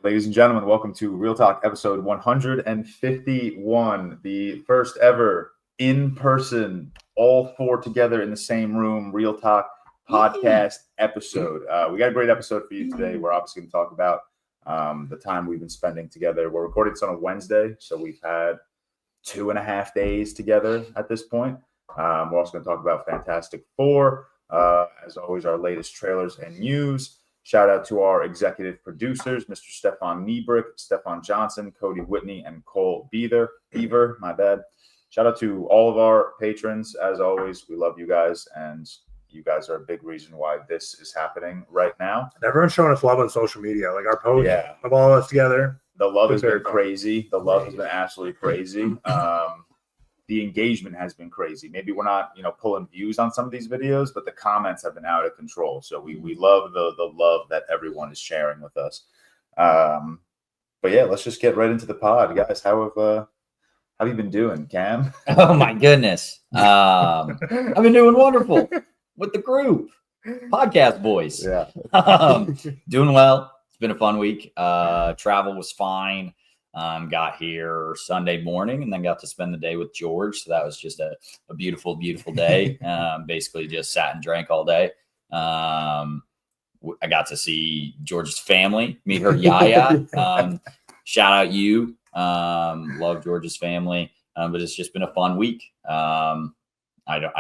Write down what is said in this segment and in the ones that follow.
Ladies and gentlemen, welcome to ReelTok episode 151, the first ever in-person, all four together in the same room, ReelTok Podcast episode. We got a great episode for you today. We're obviously going to talk about the time we've been spending together. We're recording this on a Wednesday, so we've had 2.5 days together at this point. We're also going to talk about Fantastic Four, as always, our latest trailers and news. Shout out to our executive producers, Mr. Stefan Niebrick, Stefan Johnson, Cody Whitney, and Cole Beaver, my bad. Shout out to all of our patrons. As always, we love you guys, and you guys are a big reason why this is happening right now. Everyone's showing us love on social media, like our posts of all of us together. The love has been crazy. The love has been absolutely crazy. The engagement has been crazy. Maybe we're not, pulling views on some of these videos, but the comments have been out of control. So we love the love that everyone is sharing with us. But yeah, let's just get right into the pod, guys. How have you been doing, Cam? Oh my goodness, I've been doing wonderful with the group, podcast boys. Yeah, doing well. It's been a fun week. Travel was fine. Got here Sunday morning and then got to spend the day with George. So that was just a beautiful, beautiful day. Basically just sat and drank all day. I got to see George's family, meet her Yaya. Shout out you. Love George's family. But it's just been a fun week. I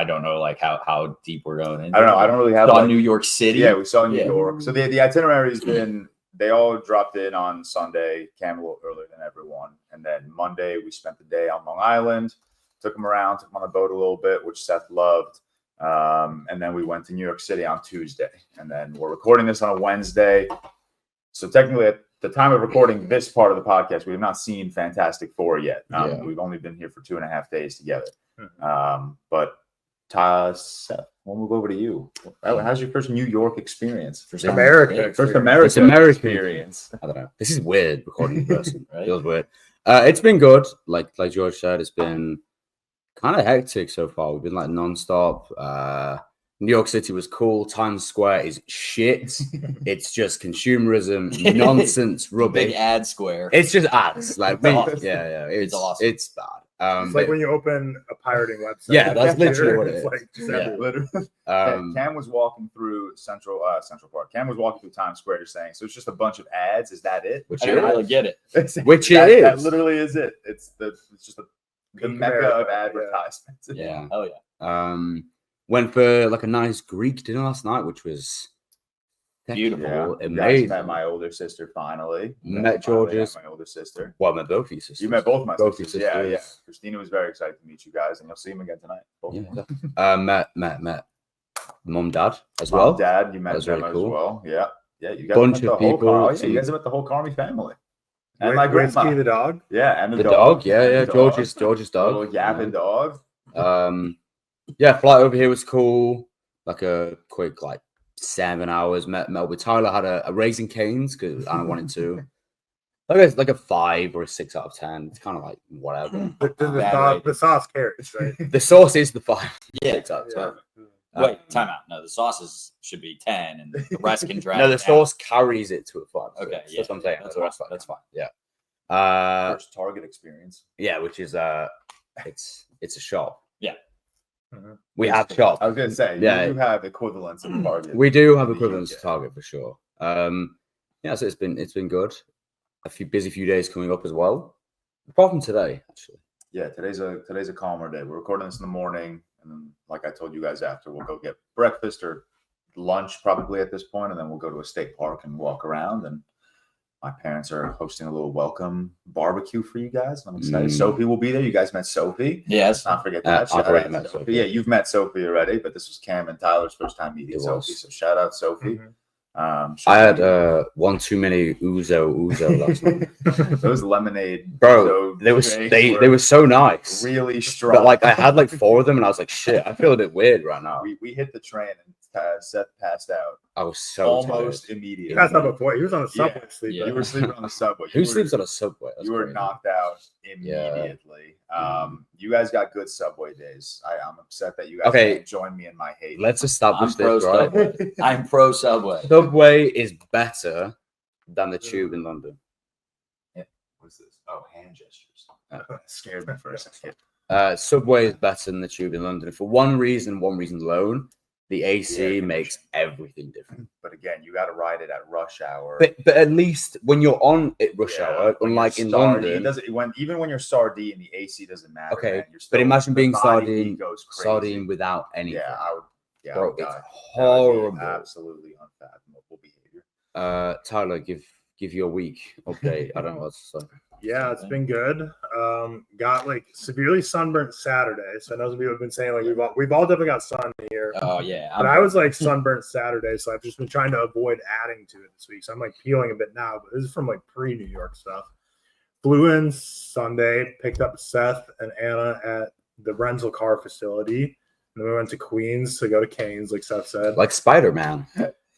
don't know like how deep we're going into. I don't know. I don't really have New York City. Yeah, we saw New York. So the itinerary has been, they all dropped in on Sunday, Cam a little earlier than everyone. And then Monday, we spent the day on Long Island, took them around, took them on the boat a little bit, which Seth loved. And then we went to New York City on Tuesday. And then we're recording this on a Wednesday. So technically, at the time of recording this part of the podcast, we have not seen Fantastic Four yet. We've only been here for 2.5 days together. But Seth, we'll move over to you. How's your first New York experience? First American experience. I don't know. This is weird recording in person. Right? Feels weird. It's been good. Like George said, it's been kind of hectic so far. We've been like nonstop. New York City was cool. Times Square is shit. It's just consumerism, nonsense, rubbish. Big ad square. It's just ads. Like awesome. It's awesome. It's bad. It's like when you open a pirating website. Yeah, that's literally what it is. Like literally. Cam was walking through Central Park. Cam was walking through Times Square, just saying. So it's just a bunch of ads. Is that it? I didn't really get it. Which it is. That literally is it. It's just the mecca of advertisements. Yeah. Oh yeah. Went for like a nice Greek dinner last night, which was beautiful. Yeah. Met my older sister finally. Met George's. My older sister. Well, I met both of your sisters. You met both my sisters. Sisters. Yeah. Christina was very excited to meet you guys, and you'll see them again tonight. Met mom, dad as well. Dad, you met them really as cool. well. Yeah. You guys Bunch met of the whole people. you guys met the whole Carmi family. And my Whiskey grandma. the dog. Yeah, and the dog. Yeah. George's dog. Little yapping dog. Flight over here was cool. Like a quick 7 hours. Met with Tyler. Had a Raising Cane's because I wanted to. Like a 5 or a 6 out of 10. It's kind of like whatever. The sauce carries, right? The sauce is the 5. 6 out of 10. Wait, time out. No, the sauces should be 10, and the rest can drag. No, the sauce carries it to a 5. Okay, that's what I'm saying. That's fine. Yeah. First Target experience. Yeah, which is it's a shop. Yeah. We have shop. I was gonna say, you have equivalents of Target. We do have equivalents to Target for sure. So it's been good. A busy few days coming up as well. Apart from today, actually. Yeah, today's a calmer day. We're recording this in the morning, and then, like I told you guys after, we'll go get breakfast or lunch probably at this point, and then we'll go to a state park and walk around. And my parents are hosting a little welcome barbecue for you guys. I'm excited. Sophie will be there. You guys met Sophie. Yes. Let's not forget that. I've already met Sophie. Yeah, you've met Sophie already, but this was Cam and Tyler's first time meeting Sophie. So shout out Sophie. I had one too many Uzo last night. Those lemonade, bro. They were so nice, really strong. But I had 4 of them, and I was like, shit, I feel a bit weird right now. We hit the train and Seth passed out. I was so almost tired. immediately. He passed out before. He was on the subway sleeping. Yeah. You were sleeping on the subway. Who sleeps on a subway? You were knocked out immediately. You guys got good subway days. I'm upset that you guys can't join me in my hate. Let's establish this, right? I'm pro Subway. Subway is better than the tube in London. Oh, hand gestures. Scared me for a second. Subway is better than the tube in London. For one reason alone, the AC makes everything different. But again, you got to ride it at rush hour. But at least when you're on it rush hour, unlike in London, even when you're sardine, the AC doesn't matter. Okay, man. but imagine being sardine without anything. Yeah, I would. Yeah, bro, it's horrible. Absolutely unfathomable behavior. Tyler, give your week update. I don't know what to say. Yeah, it's been good. Got like severely sunburnt Saturday. So I know some people have been saying like we've all definitely got sun here. Oh yeah. But I was like sunburnt Saturday, so I've just been trying to avoid adding to it this week. So I'm like peeling a bit now, but this is from like pre-New York stuff. Flew in Sunday, picked up Seth and Anna at the rental car facility. And then we went to Queens to go to Cane's, like Seth said. Like Spider-Man.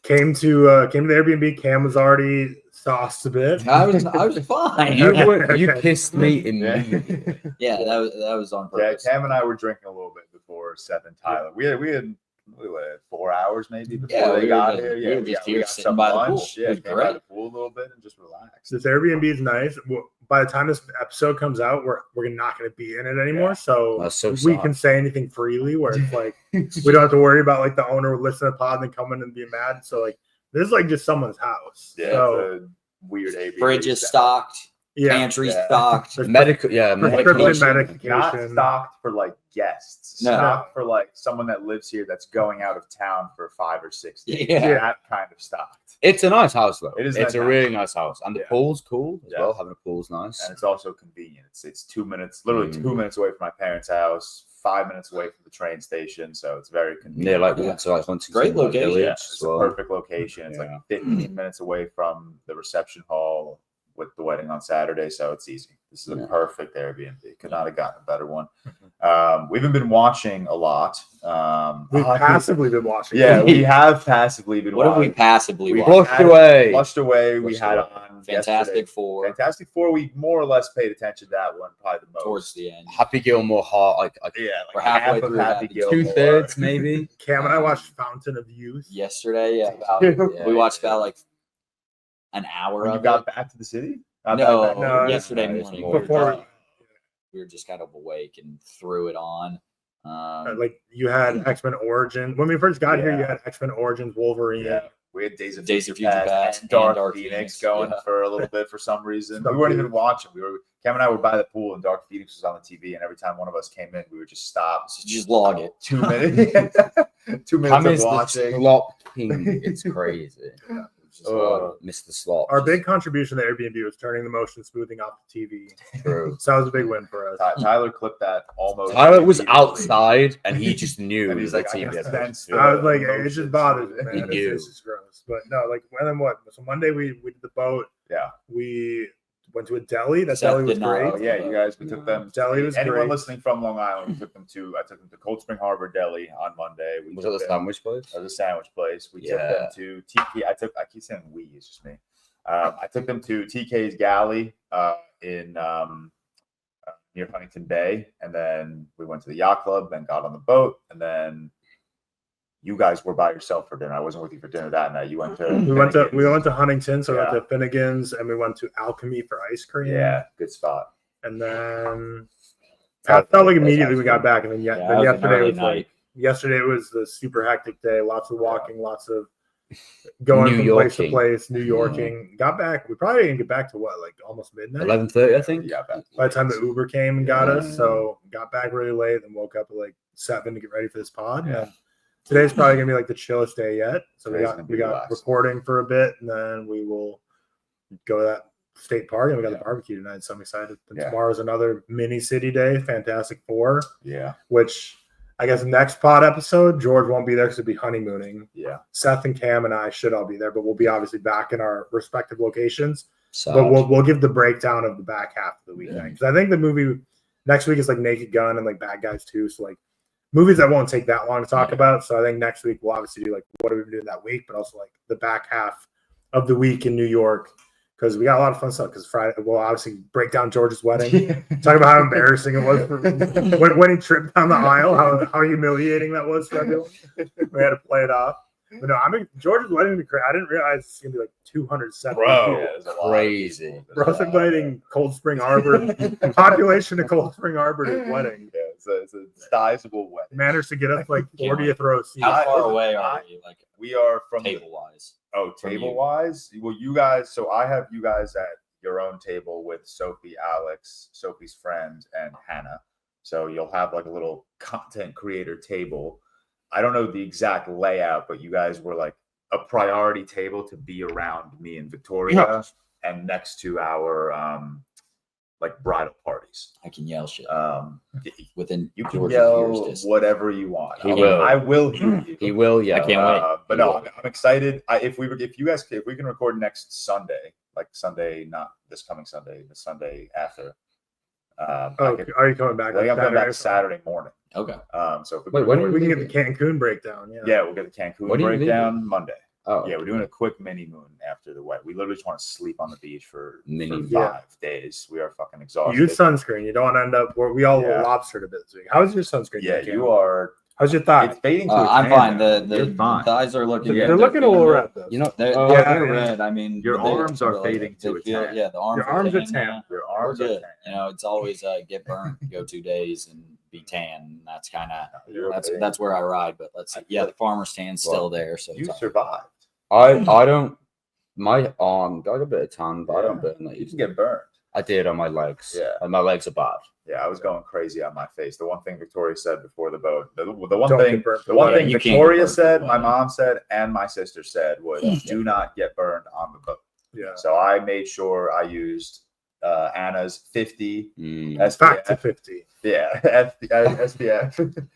Came to the Airbnb. Cam was already sauced a bit. I was fine. You kissed me immediately. Yeah, that was on purpose. Yeah, Cam and I were drinking a little bit before Seth and Tyler. We had 4 hours maybe before they got here. Yeah, we got some lunch. Yeah, came by the pool a little bit and just relaxed. This Airbnb is nice. By the time this episode comes out, we're not going to be in it anymore, so we can say anything freely. Where it's like we don't have to worry about like the owner listening to the pod and coming and being mad. So like this is like just someone's house. Yeah, so, weird Airbnb. Fridge is stocked. Yeah. Pantry stocked. Medical, prescription medication. Not stocked for like guests. No. Stocked for like someone that lives here that's going out of town for 5 or 6 days. Yeah. That kind of stocked. It's a nice house though. It's a really nice house, and the pool's cool as Yeah. well. Having a pool's nice, And it's also convenient. It's 2 minutes, literally 2 minutes away from my parents' house, 5 minutes away from the train station. So it's very convenient. yeah, like we went to like Huntington. Great location. Village Yeah, as it's a well. perfect location. It's like 15 minutes away from the reception hall with the wedding on Saturday, so it's easy. This is a perfect Airbnb. Could not have gotten a better one. We haven't been watching a lot. We've passively been watching. Yeah, we have passively been What watching. have we passively We watched? Flushed away. We had on Fantastic yesterday. Four Fantastic Four. We more or less paid attention to that one probably the most. towards the end. Happy Gilmore Heart. Yeah, We're like halfway half of through Happy that. Gilmore. 2/3 maybe. Cam and I watched Fountain of Youth. Yesterday, we watched about like an hour When you of got it. back to the city? No, yesterday no, morning. before- We were just kind of awake and threw it on. Like you had X-Men Origins. When we first got here, you Yeah. had X-Men Origins, Wolverine. Yeah. We had Days of Future Future Past and and Dark Phoenix Phoenix going yeah. for a little bit for some reason. So We weren't cute. even watching. Cam and I were by the pool and Dark Phoenix was on the TV, and every time one of us came in, we would just stop. So just log it. 2 minutes. 2 minutes Cam of is the watching. slop king. It's crazy. Just log it. Mr. Slop. Our big contribution to Airbnb was turning the motion smoothing off the TV. True. So that was a big win for us. Tyler clipped that almost. Tyler was immediately. outside and he just knew. And he's that like, I TV can had sense I was like, the it just emotions. bothers me, He man. knew. It's just gross. But no, like, and then what? So Monday we did the boat. Yeah. We went to a deli. That Seth deli was did not- great. Oh yeah, you guys. We took them. Deli was Anyone great. listening from Long Island, we took them to. I took them to Cold Spring Harbor Deli on Monday. We Was took it the them- sandwich place? That was a sandwich place. We took Yeah. them to TK. I keep saying we. It's just me. I took them to TK's Galley in near Huntington Bay, and then we went to the yacht club and got on the boat, and then you guys were by yourself for dinner. I wasn't with you for dinner that night. You went to We went to Finnegan's. Huntington, so we Yeah. went to Finnegan's, and we went to Alchemy for ice cream. Yeah, good spot. And then I felt like immediately we got back, and then Yeah, then that was an yesterday early was night. like yesterday was the super hectic day. Lots of walking, lots of going New from place to Yorking. place, New Yorking. Got back. We probably didn't get back to what, like almost midnight. 11:30, I think. Yeah, back. By the time the Uber came and got us, Yeah. so got back really late, and woke up at like 7 to get ready for this pod. Yeah. Today's probably gonna be like the chillest day yet. So Today's gonna we be got relaxing. recording for a bit, and then we will go to that state park, and we got Yeah. the barbecue tonight. So I'm excited. And Yeah. tomorrow's another mini city day, Fantastic Four, Yeah, which I guess next pod episode George won't be there because he'll be honeymooning. yeah. Seth and Cam and I should all be there, but we'll be obviously back in our respective locations. So But we'll give the breakdown of the back half of the weekend because I think the movie next week is like Naked Gun and like Bad Guys 2. So like movies that won't take that long to talk about. So I think next week we'll obviously do like what have we been doing that week, but also like the back half of the week in New York because we got a lot of fun stuff. Because Friday we'll obviously break down George's wedding, talk about how embarrassing it was for when he tripped down the aisle, how humiliating that was for everyone. We had to play it off. But no, George's wedding. I didn't realize it's gonna be like 270 Bro, people. there's a lot of crazy. people. Bro's inviting Cold Spring Arbor, population of Cold Spring Arbor to his wedding. Yeah, it's a sizable wedding. Managed to get us like Can't 40th row seats. How far listen, away are we? Like We are from table wise. Oh, From table you. wise? Well, you guys, so I have you guys at your own table with Sophie, Alex, Sophie's friend, and Hannah. So you'll have like a little content creator table. I don't know the exact layout, but you guys were like a priority table to be around me and Victoria and next to our like bridal parties. I can yell shit. Um, Within You can George's yell ears distance. whatever you want. He will. I will hear you. He will, yeah. I can't wait. But no, I'm excited. If we can record next Sunday, like Sunday, not this coming Sunday, the Sunday after. Are you coming back? I think I'm coming back or something? Saturday morning. Okay. So if we Wait, can when record- We can get the Cancun breakdown. yeah, we'll get the Cancun When are you breakdown Monday. Oh, Yeah, we're doing a quick mini moon after the wedding. We literally just want to sleep on the beach for Mini moon. 5 days. We are fucking exhausted. Use sunscreen. You don't want to end up where we all Yeah. lobstered a bit this week. How's your sunscreen? Yeah, Cam? you are. How's your thigh? It's fading to a I'm tan fine. now. The You're fine. thighs are looking. Yeah, They're looking a little red though. you know, They're, yeah, they're yeah. red. I mean, Your they- arms are they- fading to they a feel- tan. Yeah, the arms. Your arms are tan. tan. Your We're arms are good. tan. You know, it's always get burnt, go 2 days, and be tan. That's kind of You're okay. that's where I ride. But let's see. Yeah, the farmer's tan's still there. So You it's all- survived. I don't. My arm got a bit of tan, but I don't burn that. You can get burned. I did on my legs. Yeah. And my legs are bad. Yeah, I was going crazy on my face. The one thing Victoria said before the boat, the one Don't thing, get burnt the one Yeah, thing you can't get Victoria burned said, from my the mom said, and my sister said was, do not get burned on the boat. Yeah. So I made sure I used Anna's 50 Mm. Back to SPF, 50. yeah, SPF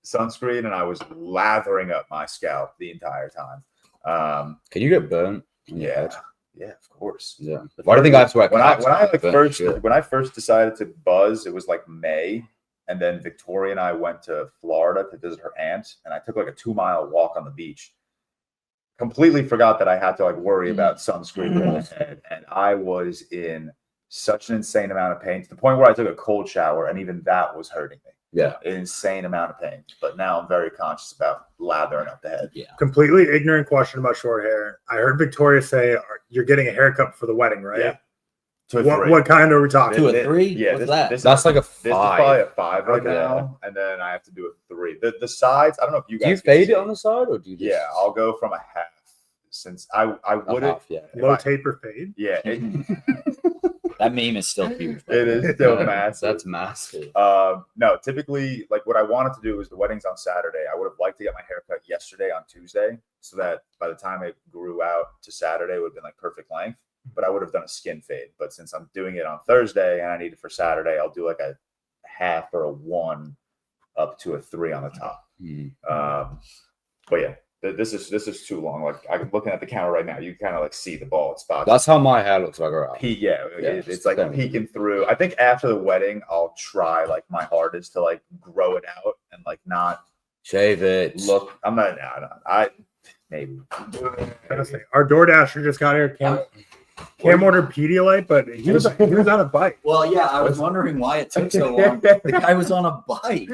sunscreen, and I was lathering up my scalp the entire time. Can you get burnt? on your Yeah, head? yeah, of course. Yeah. Why do you think I have to wear when I caps? when I like Burnt first shit. when I first decided to buzz, it was like May, and then Victoria and I went to Florida to visit her aunt, and I took like a 2-mile walk on the beach. Completely forgot that I had to like worry about sunscreen on my head, and I was in such an insane amount of pain to the point where I took a cold shower, and even that was hurting me. Yeah. An insane amount of pain. But now I'm very conscious about lathering up the head. Yeah. Completely ignorant question about short hair. I heard Victoria say you're getting a haircut for the wedding, right? Yeah. To What kind are we talking? 2 This- or 3? Yeah, What's this, that? This That's like a This is probably 5. a 5 right Okay. now, and then I have to do a 3. The sides, I don't know if you guys Do you can fade see. it on the side or do you just Yeah, I'll go from a half. Since I a would have, half, yeah. Low taper fade. yeah, That meme is still huge. it is still Yeah, massive. That's massive. No, typically, like what I wanted to do was the wedding's on Saturday. I would have liked to get my haircut yesterday on Tuesday, so that by the time it grew out to Saturday, it would have been like perfect length. But I would have done a skin fade. But since I'm doing it on Thursday and I need it for Saturday, I'll do like a half or a 1 up to a 3 on the top. Mm. But yeah, this is too long. Like I'm looking at the camera right now, you kind of like see the bald spots. That's how my hair looks like around. Yeah, Yeah, it's like same. peeking through. I think after the wedding, I'll try like my hardest to like grow it out and like not Shave it. look. I'm not. No, I maybe. Our DoorDasher just got here. Cam ordered Pedialyte, but he was on a bike. Well, yeah, I was wondering why it took so long. The guy was on a bike.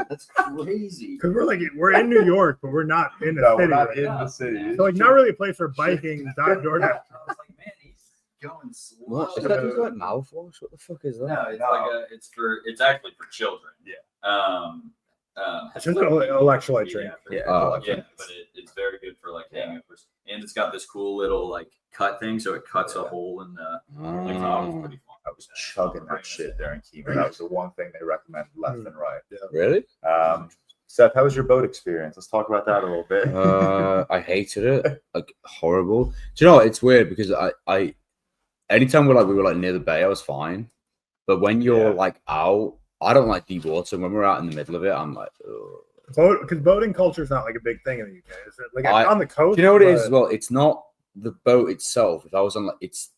That's crazy. Because we're in New York, but we're not in the No, we're city. not right in now. the city. So like not really a place for biking. Not DoorDash. I was like, man, he's going slow. What? Is that just like mouthwash? What the fuck is that? No, it's actually for children. Yeah. It's just an electrolyte drink. Yeah, Oh, yeah, but it's very good for like hangovers. And it's got this cool little like cut thing, so it cuts a hole in the. Like, that was pretty fun. I was chugging that shit during chemo. That was the one thing they recommended left and right. Really? Seth, how was your boat experience? Let's talk about that a little bit. I hated it. Like horrible. Do you know what? It's weird because I anytime we were near the bay, I was fine. But when you're like out, I don't like deep water. When we're out in the middle of it, I'm like, ugh. Because boating culture is not like a big thing in the UK. Is it? Like on the coast. Do you know what it is but- as well? It's not the boat itself. If I was on it's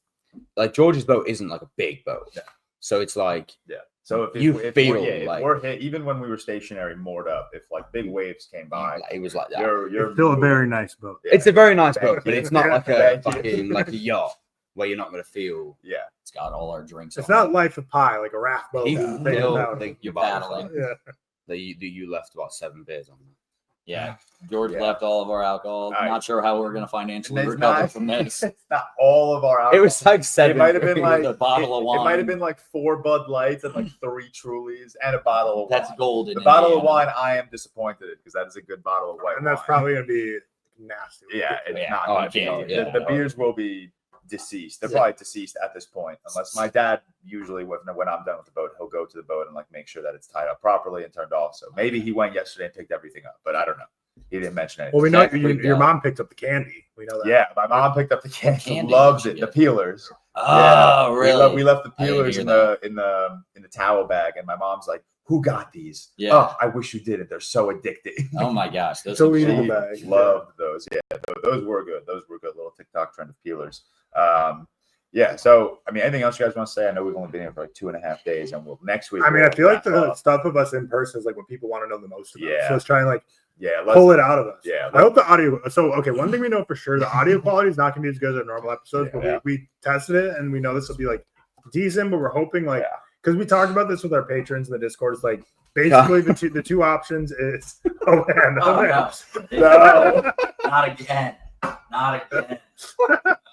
like George's boat isn't like a big boat. Yeah. So it's like So if You feel if like- we're hit, even when we were stationary moored up, if like big waves came by, it was like that. you're It's still a very nice boat. Yeah. It's a very nice Thank boat, but you. it's not like a Thank you. fucking like a yacht where you're not gonna feel. yeah. It's got all our drinks. It's on not it. Life of Pi, like a raft boat. He Thing will about it. think You're about battling. it. Yeah. That you left about 7 beers on. Yeah. George Yeah. left all of our alcohol. All right. Not sure how we're going to financially It's recover not- from this. It's not all of our alcohol. It was like 7. It might have been like A bottle of It might have wine. been like 4 Bud Lights and like 3 Trulies and a bottle of That's wine. gold in The bottle of Indiana. wine, I am disappointed in because that is a good bottle of white And that's wine. probably gonna be nasty. Yeah, it's Yeah. not. Oh, gonna I can't be- do the, that. beers will be deceased. They're Yeah. probably deceased at this point, unless my dad usually, when I'm done with the boat, he'll go to the boat and like make sure that it's tied up properly and turned off. So maybe he went yesterday and picked everything up, but I don't know. He didn't mention anything. Well, we know Zach freaked your out. mom picked up the candy. We know that. Yeah, my mom picked up the candy. Candy, Loves she it. The did. peelers. Oh, really? We left the I didn't peelers hear in the towel bag, and my mom's like, "Who got these? Yeah. Oh, I wish you didn't. They're so addicting." Oh my gosh. Those It's a are legal cool. She bag. loved those. Yeah, those were good. Those were good little TikTok trend of peelers. Yeah. So, I mean, anything else you guys want to say? I know we've only been here for like 2.5 days, and next week. I mean, I we'll feel like wrap the up. stuff of us in person is like what people want to know the most about. Yeah. So let's try and like Yeah. pull it out of us. Yeah. I hope the audio. So, okay, one thing we know for sure, the audio quality is not going to be as good as our normal episodes, Yeah. but we tested it and we know this will be like decent, but we're hoping like, Yeah. because we talked about this with our patrons in the Discord. It's like basically the two options is, oh man, Oh, man. no. Not again. Not again.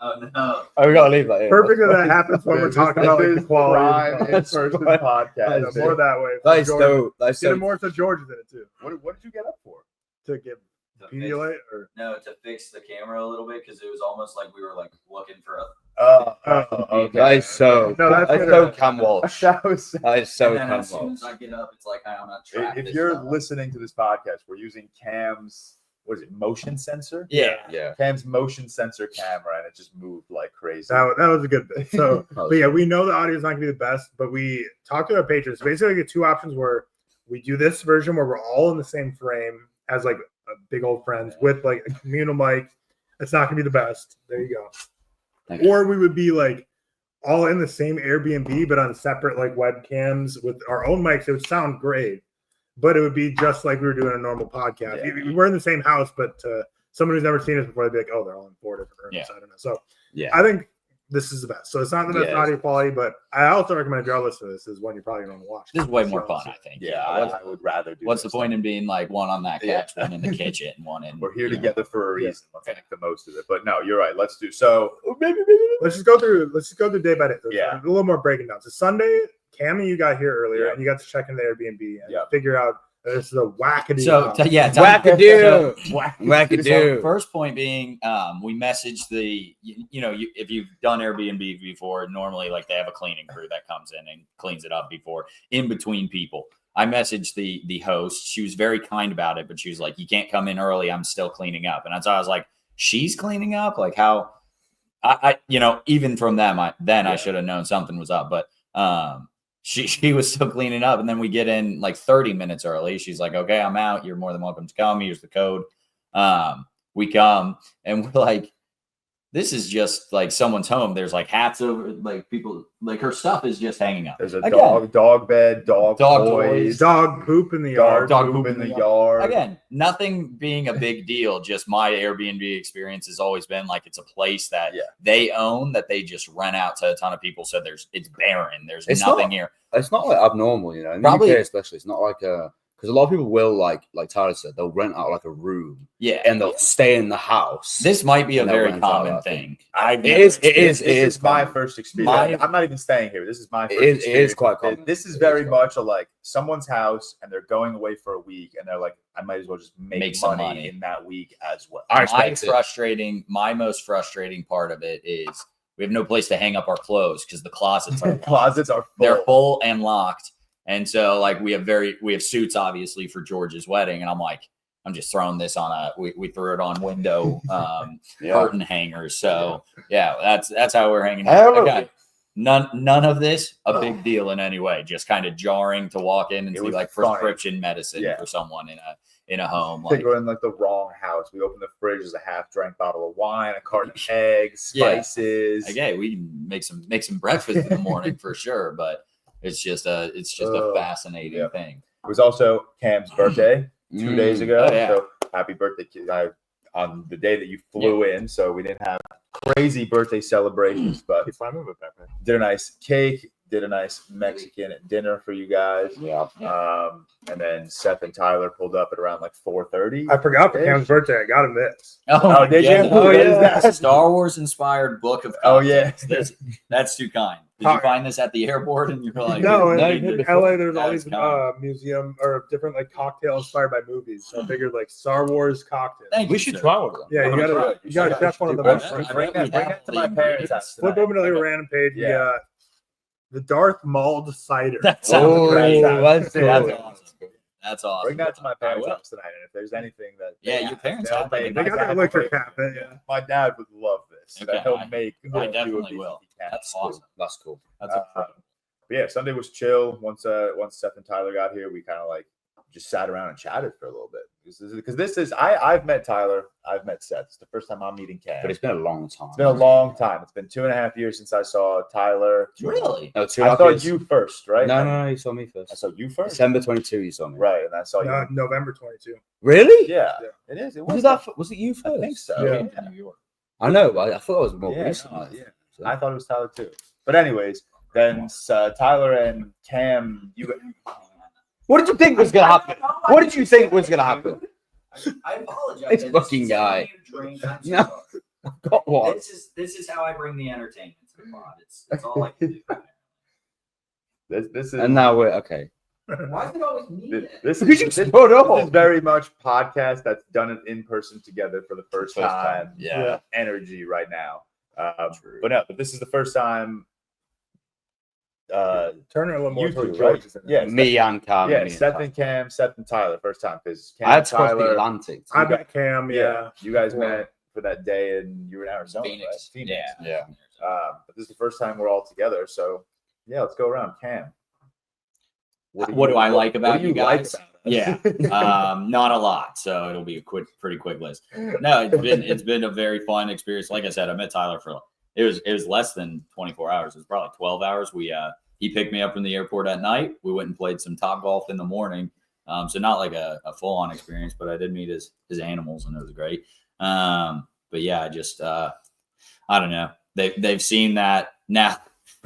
Oh, no. Oh, we gotta leave that in. Perfect that that happens when we're talking about like the quality. Prime in-person podcast. So more that way. That is George- so. That's Get it so. more so George is in it too. What did you get up for? To give Pedialyte or No, to fix the camera a little bit because it was almost like we were like looking for a. Okay. That is so. No, that's that's good. so Cam Walsh. That was- That is so And then Cam as soon Walsh. as I get up, it's like I'm not trapped. If you're listening to this podcast, we're using Cam's what is it, motion sensor? Yeah. Yeah. Cam's motion sensor camera, and it just moved like crazy. that was a good bit. So, That was but yeah, we know the audio is not going to be the best, but we talked to our patrons. Basically, the two options were we do this version where we're all in the same frame as like a big old friends with like a communal mic. It's not going to be the best. There you go. Thank you. Or we would be like all in the same Airbnb, but on separate like webcams with our own mics. It would sound great, but it would be just like we were doing a normal podcast. Yeah. We were in the same house, but someone who's never seen us before, they'd be like, oh, they're all in 4 different rooms. Yeah. I don't know. So Yeah. I think this is the best. So it's not the best Yeah. audio quality, but I also recommend if you're listening to this is one you're probably going to watch. This is way more So- fun, I think. yeah, What's, I would rather do. what's the this point than- in being like one on that Yeah. couch, one in the kitchen, one in. We're here you know. together for a Yeah. reason. Let's make the most of it. But no, you're right. Let's do so. Let's just go through day by day. Yeah. A little more breaking down. So Sunday, Cammy, you got here earlier Yeah. and you got to check in the Airbnb and Yeah. figure out that this is a wackadoo. So house. Wackadoo. So Wackadoo. first point being, we messaged if you've done Airbnb before, normally like they have a cleaning crew that comes in and cleans it up before in between people. I messaged the host. She was very kind about it, but she was like, "You can't come in early. I'm still cleaning up." And that's why I was like, "She's cleaning up? Like how?" I even from them, I should have known something was up, but she was still cleaning up, and then we get in like 30 minutes early. She's like, "Okay, I'm out. You're more than welcome to come. Here's the code." We come and we're like, this is just like someone's home. There's like hats over, like people, like her stuff is just hanging up. There's a Again. dog bed, dog toys, dog poop in the yard. dog poop in the yard. Again, nothing being a big deal. Just my Airbnb experience has always been like it's a place that they own that they just rent out to a ton of people. So it's barren. There's It's nothing not- here. It's not like abnormal, you know. In Probably- the UK especially, it's not like because a lot of people will like Tyler said, they'll rent out like a room Yeah. and they'll stay in the house. This might be a And they'll very rent out common that thing. It is. This It is my common. first experience. My- I'm not even staying here. This is my first It is experience. quite common. This is It very is common. much a like someone's house and they're going away for a week and they're like, I might as well just make some money money. in that week as well. I respect My most frustrating part of it is we have no place to hang up our clothes because the closets are Closets are full. they're full and locked. And so like we have suits obviously for George's wedding. And I'm just throwing this on we threw it on window curtain hangers. So that's how we're hanging out. Okay. None of this a big deal in any way. Just kind of jarring to walk in and It see was like funny. prescription medicine for someone in a home. I think we're in like the wrong house. We open the fridge, there's a half-drank bottle of wine, a carton of eggs, spices. Okay, we can make some breakfast in the morning for sure, but it's just a fascinating thing. It was also Cam's birthday 2 days ago. Oh, yeah. So happy birthday, kid. On the day that you flew in. So we didn't have crazy birthday celebrations, but It's fine with it, did a nice cake, did a nice Mexican dinner for you guys. Yeah. And then Seth and Tyler pulled up at around like 4:30. I forgot for Cam's birthday. I got him this. Oh, did you? goodness. Oh, yeah. It's a Star Wars inspired book of Oh, yeah. cocktails. That's too kind. Did you find this at the airport and you're like, No, no, in LA, there's all That's these kind. museum or different like cocktails inspired by movies. So I figured like Star Wars cocktails. Thank We you, should sir. try one of them. Yeah, you gotta test one of them. Bring that to my parents' house Flip tonight. open to the random page. Yeah. The Darth Mauled cider. That sounds Oh, great. that's That's cool. awesome. That's awesome. Bring that to my I parents' will. house tonight. And if there's anything that Your parents they'll have make, They got the electric cabinet. Yeah. my dad would love this. Okay, He'll I make. I definitely will. That's That's cool. awesome. That's cool. That's But yeah, Sunday was chill. Once Seth and Tyler got here, we kind of like just sat around and chatted for a little bit. Because I've met Tyler, I've met Seth. It's the first time I'm meeting Cam. But it's been a long time. It's been a long time. It's been 2.5 years since I saw Tyler. Really? No, I saw you first, right? No, you saw me first. I saw you first. December 22, you saw me. Right, and I saw you. November 22. Really? Yeah, Yeah. it is. It Was was. that? Was it you first? I think so. Yeah. Yeah. I know. I thought it was more Yeah, recent. no, yeah. I thought it was Tyler too. But anyways, then Tyler and Cam, What did you think was gonna happen? What did you think was gonna happen? I apologize. This fucking guy. No. Got what? This is how I bring the entertainment to the pod. It's all I can do. this is And now we're okay. Why is it always me? this Because you is stood this up. is very much podcast that's done it in person together for the first First time. time, yeah. Energy right now. True. But this is the first time. Turn it a little more You two, towards right? George's than Yeah, Me and Carmi. Yeah, me Seth and and Cam, Seth and Tyler, first time because Cam I had and to cross the Tyler. Atlantic. I met Cam. Yeah. You guys Yeah. met for that day, and you were in Arizona, Phoenix. right? Phoenix. Yeah. But this is the first time we're all together, so yeah, let's go around. Cam, What do I like about you guys? about us? Yeah, not a lot. So it'll be a pretty quick list. No, it's been a very fun experience. Like I said, I met Tyler for it was less than 24 hours. It was probably 12 hours. He picked me up from the airport at night. We went and played some Top Golf in the morning. So not like a full on experience, but I did meet his animals and it was great. But yeah, I just I don't know. They've seen that now.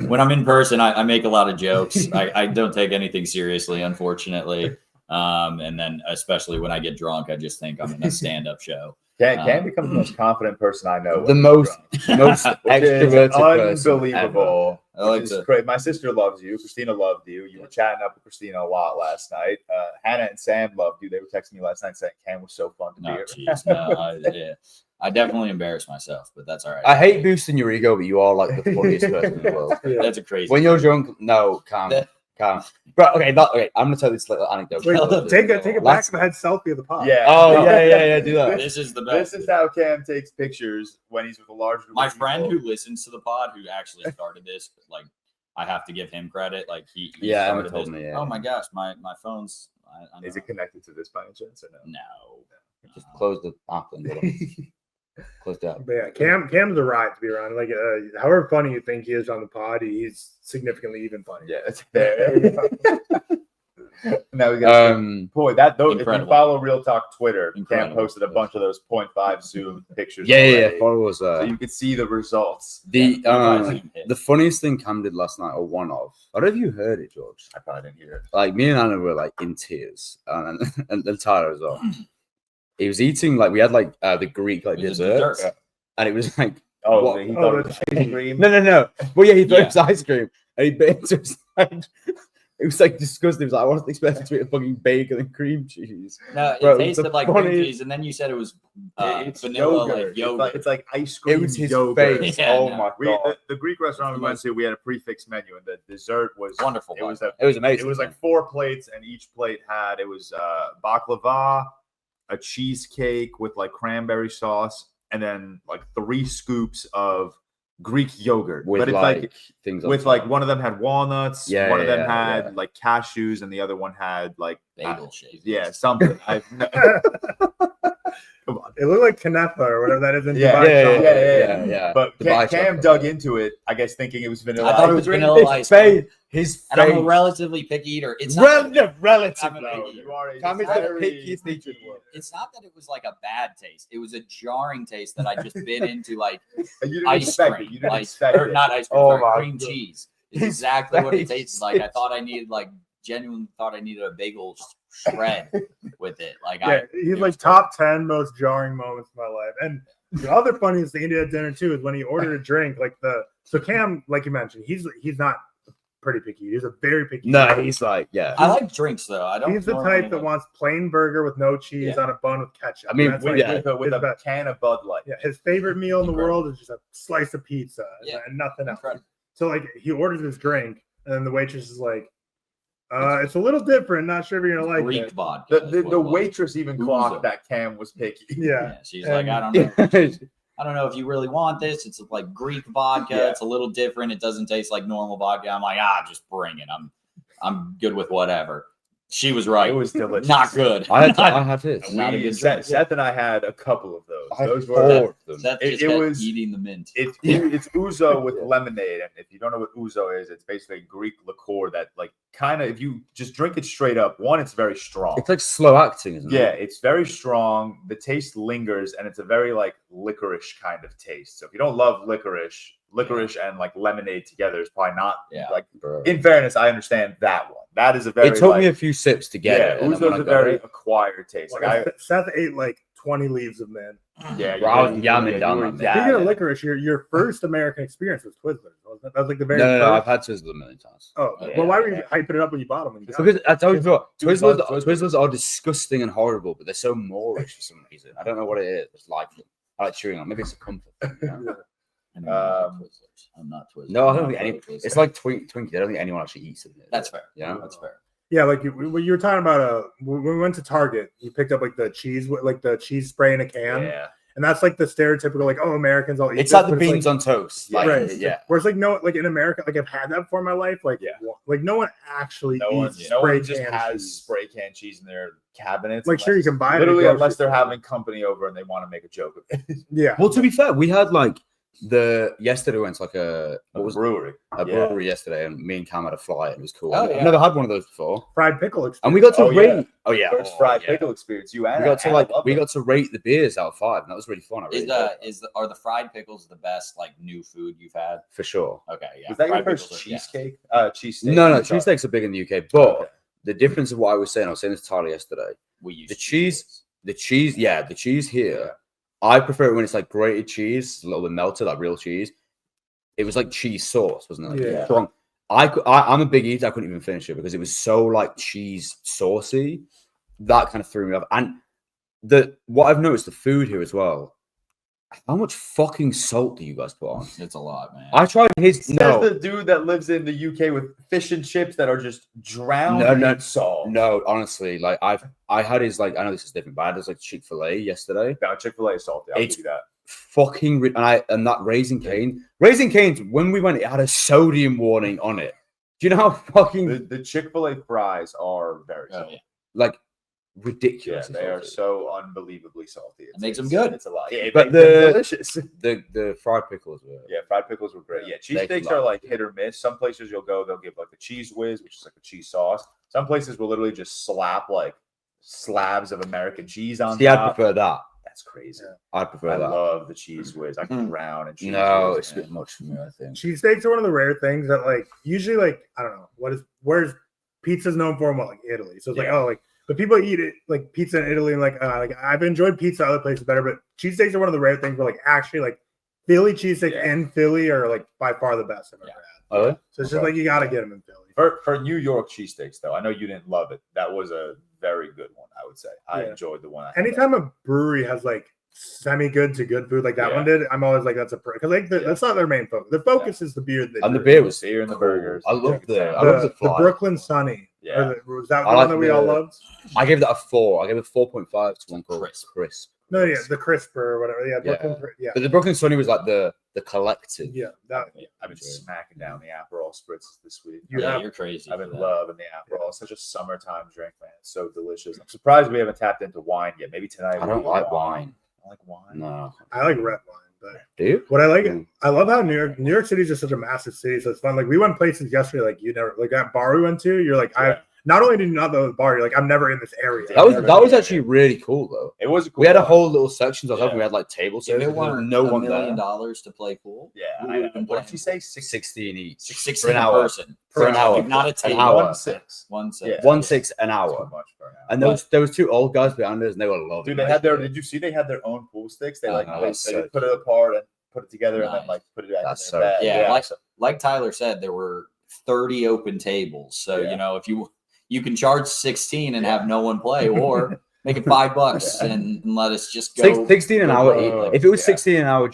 When I'm in person, I make a lot of jokes. I don't take anything seriously, unfortunately. And then especially when I get drunk, I just think I'm in a stand-up show. Cam becomes the most confident person I know. The when most he's drunk. most Which is extroverted person unbelievable. I like Which is to- great. My sister loves you. Christina loved you. You were chatting up with Christina a lot last night. Hannah and Sam loved you. They were texting me last night saying Cam was so fun to No, be jeez, no, I definitely embarrass myself, but that's all right. I hate boosting your ego, but you are like the funniest person in the world. Yeah. That's a crazy. When you're drunk, no, can't. But okay, I'm gonna tell this little anecdote. Wait, take a back of the head selfie of the pod. Yeah. Oh yeah, do that. This is the best. This is how Cam takes pictures when he's with a large group My of friend people. who listens to the pod, who actually started this, like I have to give him credit. Like he Yeah, Emma started told this. me, yeah. Oh my gosh, my phone's. I Is it connected to this by any chance or no? No. Just close the app and go. Close the app. But yeah, Cam's a ride to be around. Like, however funny you think he is on the pod, he's significantly even funnier. Yeah, it's there. Now we got boy that though. If you Incredible. follow ReelTok Twitter, Cam Incredible. posted a bunch of those 0.5 zoom pictures. Yeah. already. Follow us. So you could see the results. The funniest thing Cam did last night, or one of. I don't know if you heard it, George. I probably didn't hear it. Like me and Anna were like in tears, and Tyler as well. He was eating like we had like the Greek like It was a dessert, dessert. and it was like Oh, What? he Oh, thought it the was ice cream. no. Well, yeah, he thought Yeah. it was ice cream, and he bit into his side. It was like disgusting. It was like I wasn't expecting to eat a fucking bacon and cream cheese. No, it Bro, the tasted like cream funniest- cheese, and then you said it was It's vanilla, yogurt. like yogurt. It's like ice cream. It was his yogurt. face. Yeah, Oh no. my We, god, the Greek restaurant we went to, we had a prefix menu, and the dessert was Wonderful. It was it was amazing. It was like 4 plates, and each plate had baklava, a cheesecake with like cranberry sauce, and then like 3 scoops of Greek yogurt. with but it's like things on with top. like one of them had walnuts, Yeah, one of them yeah, had yeah. like cashews, and the other one had like bagel shape. yeah, something. Come on. It looked like Kanefa or whatever that is in Yeah, Dubai. yeah. But Dubai Cam chocolate. dug into it, I guess, thinking it was vanilla. I thought it was ice cream. vanilla ice cream. His And I'm a face. relatively picky eater. It's not, Relative. I'm a though. picky eater. You are a Cam is the very- pickiest nature in the world. It's not that it was like a bad taste. It was a jarring taste that I just bit into like You didn't ice expect cream. it. You didn't like, expect or it. not ice cream, Oh sorry, my cream God. cheese. It's exactly what it tastes like. I thought I needed genuinely thought I needed a bagel shred with it. He's like top 10 most jarring moments of my life. And the other funniest thing he did at dinner too is when he ordered a drink. So Cam, like you mentioned, he's not pretty picky. He's a very picky. No, guy. he's like, yeah. I like drinks though. I don't. He's the type that wants plain burger with no cheese on a bun with ketchup. I mean, That's with a can of Bud Light. Yeah, his favorite meal in the world is just a slice of pizza and nothing else. Incredible. So he orders his drink, and then the waitress is like, it's a little different. Not sure if you're gonna like Greek it. vodka. The waitress even Ouzo. clocked that Cam was picky. Yeah. She's like, I don't know. I don't know if you really want this. It's like Greek vodka. Yeah. It's a little different. It doesn't taste like normal vodka. I'm like, just bring it. I'm good with whatever. She was right. It was delicious. Not good. I had his. Not a good drink. Seth and I had a couple of those. I had Those 4 were of them. Seth It just kept was- eating the mint. it's ouzo with lemonade, and if you don't know what ouzo is, it's basically a Greek liqueur that kind of if you just drink it straight up, one, it's very strong. It's like slow acting, isn't Yeah, it? it's very strong. The taste lingers, and it's a very licorice kind of taste. So if you don't love licorice and lemonade together is probably not Bro. In fairness, I understand that one. That is a very. It took me a few sips to get it. and then when ouzo's I a got very it- acquired taste. Seth ate 20 leaves of mint. Yeah, Bro, I was you yamming were down that, man. Speaking of yamming. licorice, your first American experience was Twizzlers, wasn't it? That was like the very No, first. I've had Twizzlers a million times. Oh, Yeah, well, why were you yeah. hyping it up when you bought them? When you got them? Because I told you before, Twizzlers- Twizzlers are disgusting and horrible, but they're so Moorish for some reason. I don't know what it is. It's like them. I like chewing on. Maybe it's a comfort thing. You know? I'm not Twizzlers. I'm not Twizzlers. No, I I'm don't not think any. Twizzlers. It's like Twinkies. I don't think anyone actually eats it. That's fair. Yeah, That's fair. Yeah, when you were talking about when we went to Target, you picked up the cheese the cheese spray in a can, Yeah. and that's the stereotypical Americans all eat. it's this, like the but beans on toast. Like, right. yeah. Whereas no, in America, I've had that before in my life. No one actually No one, eats no spray one just can has cheese. spray can cheese in their cabinets. Sure, you can buy it. Literally, at a unless grocery they're store. having company over and they want to make a joke of it. Yeah. Well, to be fair, we had yesterday we went to A brewery. a brewery yesterday, and me and Cam had a fly. And it was cool. Oh, I've yeah. never had one of those before, Fried pickle experience. and we got to Oh, rate. yeah. Oh yeah, First fried yeah. pickle experience. You and We got to I love we them. got to rate the beers out of 5, and that was really fun. I really enjoyed it. Are the fried pickles the best new food you've had? For sure. Okay, yeah. Was that your Fried first pickles are- yeah. cheesecake? Cheesesteak. No, cheesesteaks are big in the UK, but Okay. the difference of what I was saying this to Tyler yesterday. We use The cheese here. Yeah. I prefer it when it's grated cheese, a little bit melted, like real cheese. It was like cheese sauce, wasn't it? Yeah. Strong. I'm a big eater. I couldn't even finish it because it was so cheese saucy. That kind of threw me off. And what I've noticed, the food here as well. How much fucking salt do you guys put on? It's a lot, man. I tried his. Says No, the dude that lives in the UK with fish and chips that are just drowned No. in salt. no. Honestly, I had his I know this is different, but I had his Chick-fil-A yesterday. No, Chick-fil-A is salty. I'll It's- give you that. Fucking and that Raising Cane's when we went, it had a sodium warning on it. Do you know how fucking The Chick-fil-A fries are very Oh, salty. yeah. Yeah, ridiculous? they are so unbelievably salty. It makes them good. It's a lot. Yeah, But delicious. the fried pickles were. Yeah, fried pickles were great. Yeah, They cheesesteaks love are it. hit or miss. Some places you'll go, they'll give a cheese whiz, which is a cheese sauce. Some places will literally just slap slabs of American cheese on See, I'd top. prefer that. That's crazy. I'd prefer I that. love the cheese whiz. I can drown in cheese No, whiz, it's a man. bit much for me, I think. Cheesesteaks are one of the rare things that usually I don't know where's pizza's known for in Italy. So it's Yeah. but people eat it pizza in Italy and I've enjoyed pizza other places better, but cheesesteaks are one of the rare things where actually Philly cheesesteaks Yeah. in Philly are by far the best I've ever had. Oh, yeah? So it's just you got to get them in Philly. For New York cheesesteaks, though, I know you didn't love it. That was a very good one, I would say. I Yeah. enjoyed the one. I had. Anytime a brewery has semi-good to good food like that one did, I'm always that's a because that's not their main focus. Their focus is the beer. And the beer was beer and the cool. burgers. I love Yeah. I love the the fly. Brooklyn Sunny. Yeah. Was that the I one like that we all the- loved? I gave that a 4. I gave it 4.5 to one called Crisp. No, yeah, the crisper or whatever. Yeah, Brooklyn. Yeah, But the Brooklyn Sunny was the collective. yeah. That I've been smacking down the Aperol spritz this week. Yeah, you're crazy. I've been for that. loving the Aperol. It's such a summertime drink, man. It's so delicious. I'm surprised we haven't tapped into wine yet. Maybe tonight. I we'll don't do like wine. I like wine. No. I like red wine, but Do you? what I like, Mm. I love how New York City is just such a massive city, so it's fun. We went places yesterday, you never that bar we went to. You're Yeah. not only did you not know the bar, you're like, I'm never in this area. That was actually really cool though. It was a cool We had a bar. whole little section. I was hoping Yeah. we had like tables. If So it weren't no $1 one million there. to play pool, Yeah, we I would've been know. What did playing you say? 16 each 16 for an per hour. person. For an hour. Not a An table. hour. 1-6. 1-6. Yeah. 1-6 an Too hour. much for an hour. And there was 2 old guys behind us, and they were loving. Dude, they it. had their. Did you see they had their own pool sticks? They Oh, like no, they that's so put it apart and put it together and Nice. then like put it back That's in so their bag. Yeah, like Tyler said, there were 30 open tables. So Yeah. you know, if you can charge 16 and have no one play, or make it $5 and let us just go 16 an go hour. play, like, If it was yeah. 16 an hour, you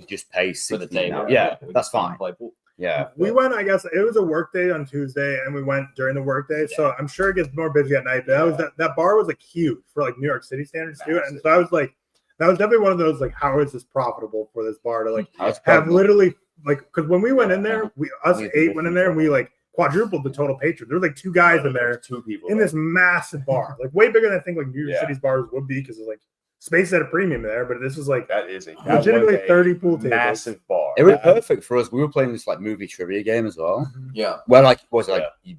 just pay for 16 the an table. hour. Yeah, we that's just wanna fine. Play pool. Yeah. We went, I guess it was a work day on Tuesday, and we went during the work day. So I'm sure it gets more busy at night. But that bar was like huge for like New York City standards too. And so I was like, that was definitely one of those like, how is this profitable for this bar to like have literally like, because when we went in there, us 8 went in there and we like quadrupled the total patrons. There were like 2 guys in there 2 people in this massive bar, like way bigger than I think like New York Yeah. City's bars would be, because it's like space at a premium there. But this was like That is legitimately 30 pool tables. massive bar. It was perfect for us. We were playing this like movie trivia game as well. Yeah. Well, like was it like Yeah. you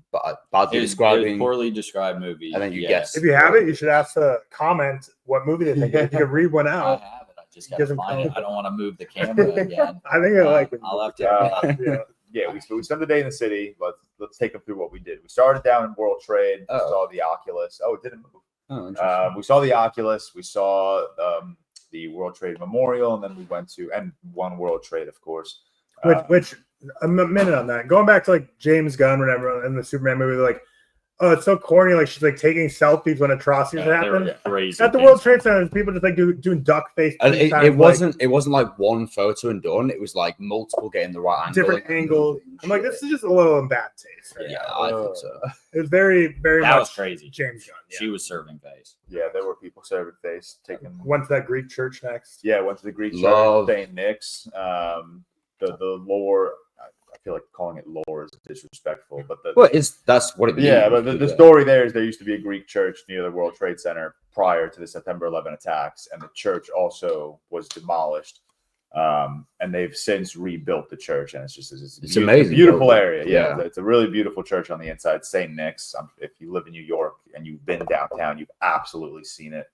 badly It was describing? poorly described movie. And then you yeah. guess. If you have it, you should ask to comment what movie they think. If you could read one I out, have it. I just Get gotta some find it. color. I don't want to move the camera again. I think I like. when you I'll have do to. that. Yeah. Yeah, we spent the day in the city. Let's take them through what we did. We started down in World Trade. Oh. Saw the Oculus. Oh, it didn't move. Oh, interesting. We saw the Oculus. We saw the World Trade Memorial, and then we went to One World Trade, of course. Which a minute on that. Going back to like James Gunn, whatever, in the Superman movie, they're like, oh, it's so corny. Like she's like taking selfies when atrocities They were happen. crazy. At the things. World Trade Center, people just like doing duck face. And peace signs, it wasn't like one photo and done. It was like multiple getting the right like, angle, different like, angles. moving I'm like, shit. this is just a little in bad taste. Right Yeah, now. I think so. It was very, very That much was crazy. James Gunn. Yeah. She was serving face. Yeah, there were people serving face, taking. Went to that Greek church next. Yeah, went to the Greek Love. church, St. Nick's. The lore. I feel like calling it lore is disrespectful, but Well, that's what it means. yeah, but the story there is there used to be a Greek church near the World Trade Center prior to the September 11 attacks, and the church also was demolished. And they've since rebuilt the church, and it's amazing, beautiful area. Yeah, Yeah. it's a really beautiful church on the inside. St. Nick's. If you live in New York and you've been downtown, you've absolutely seen it.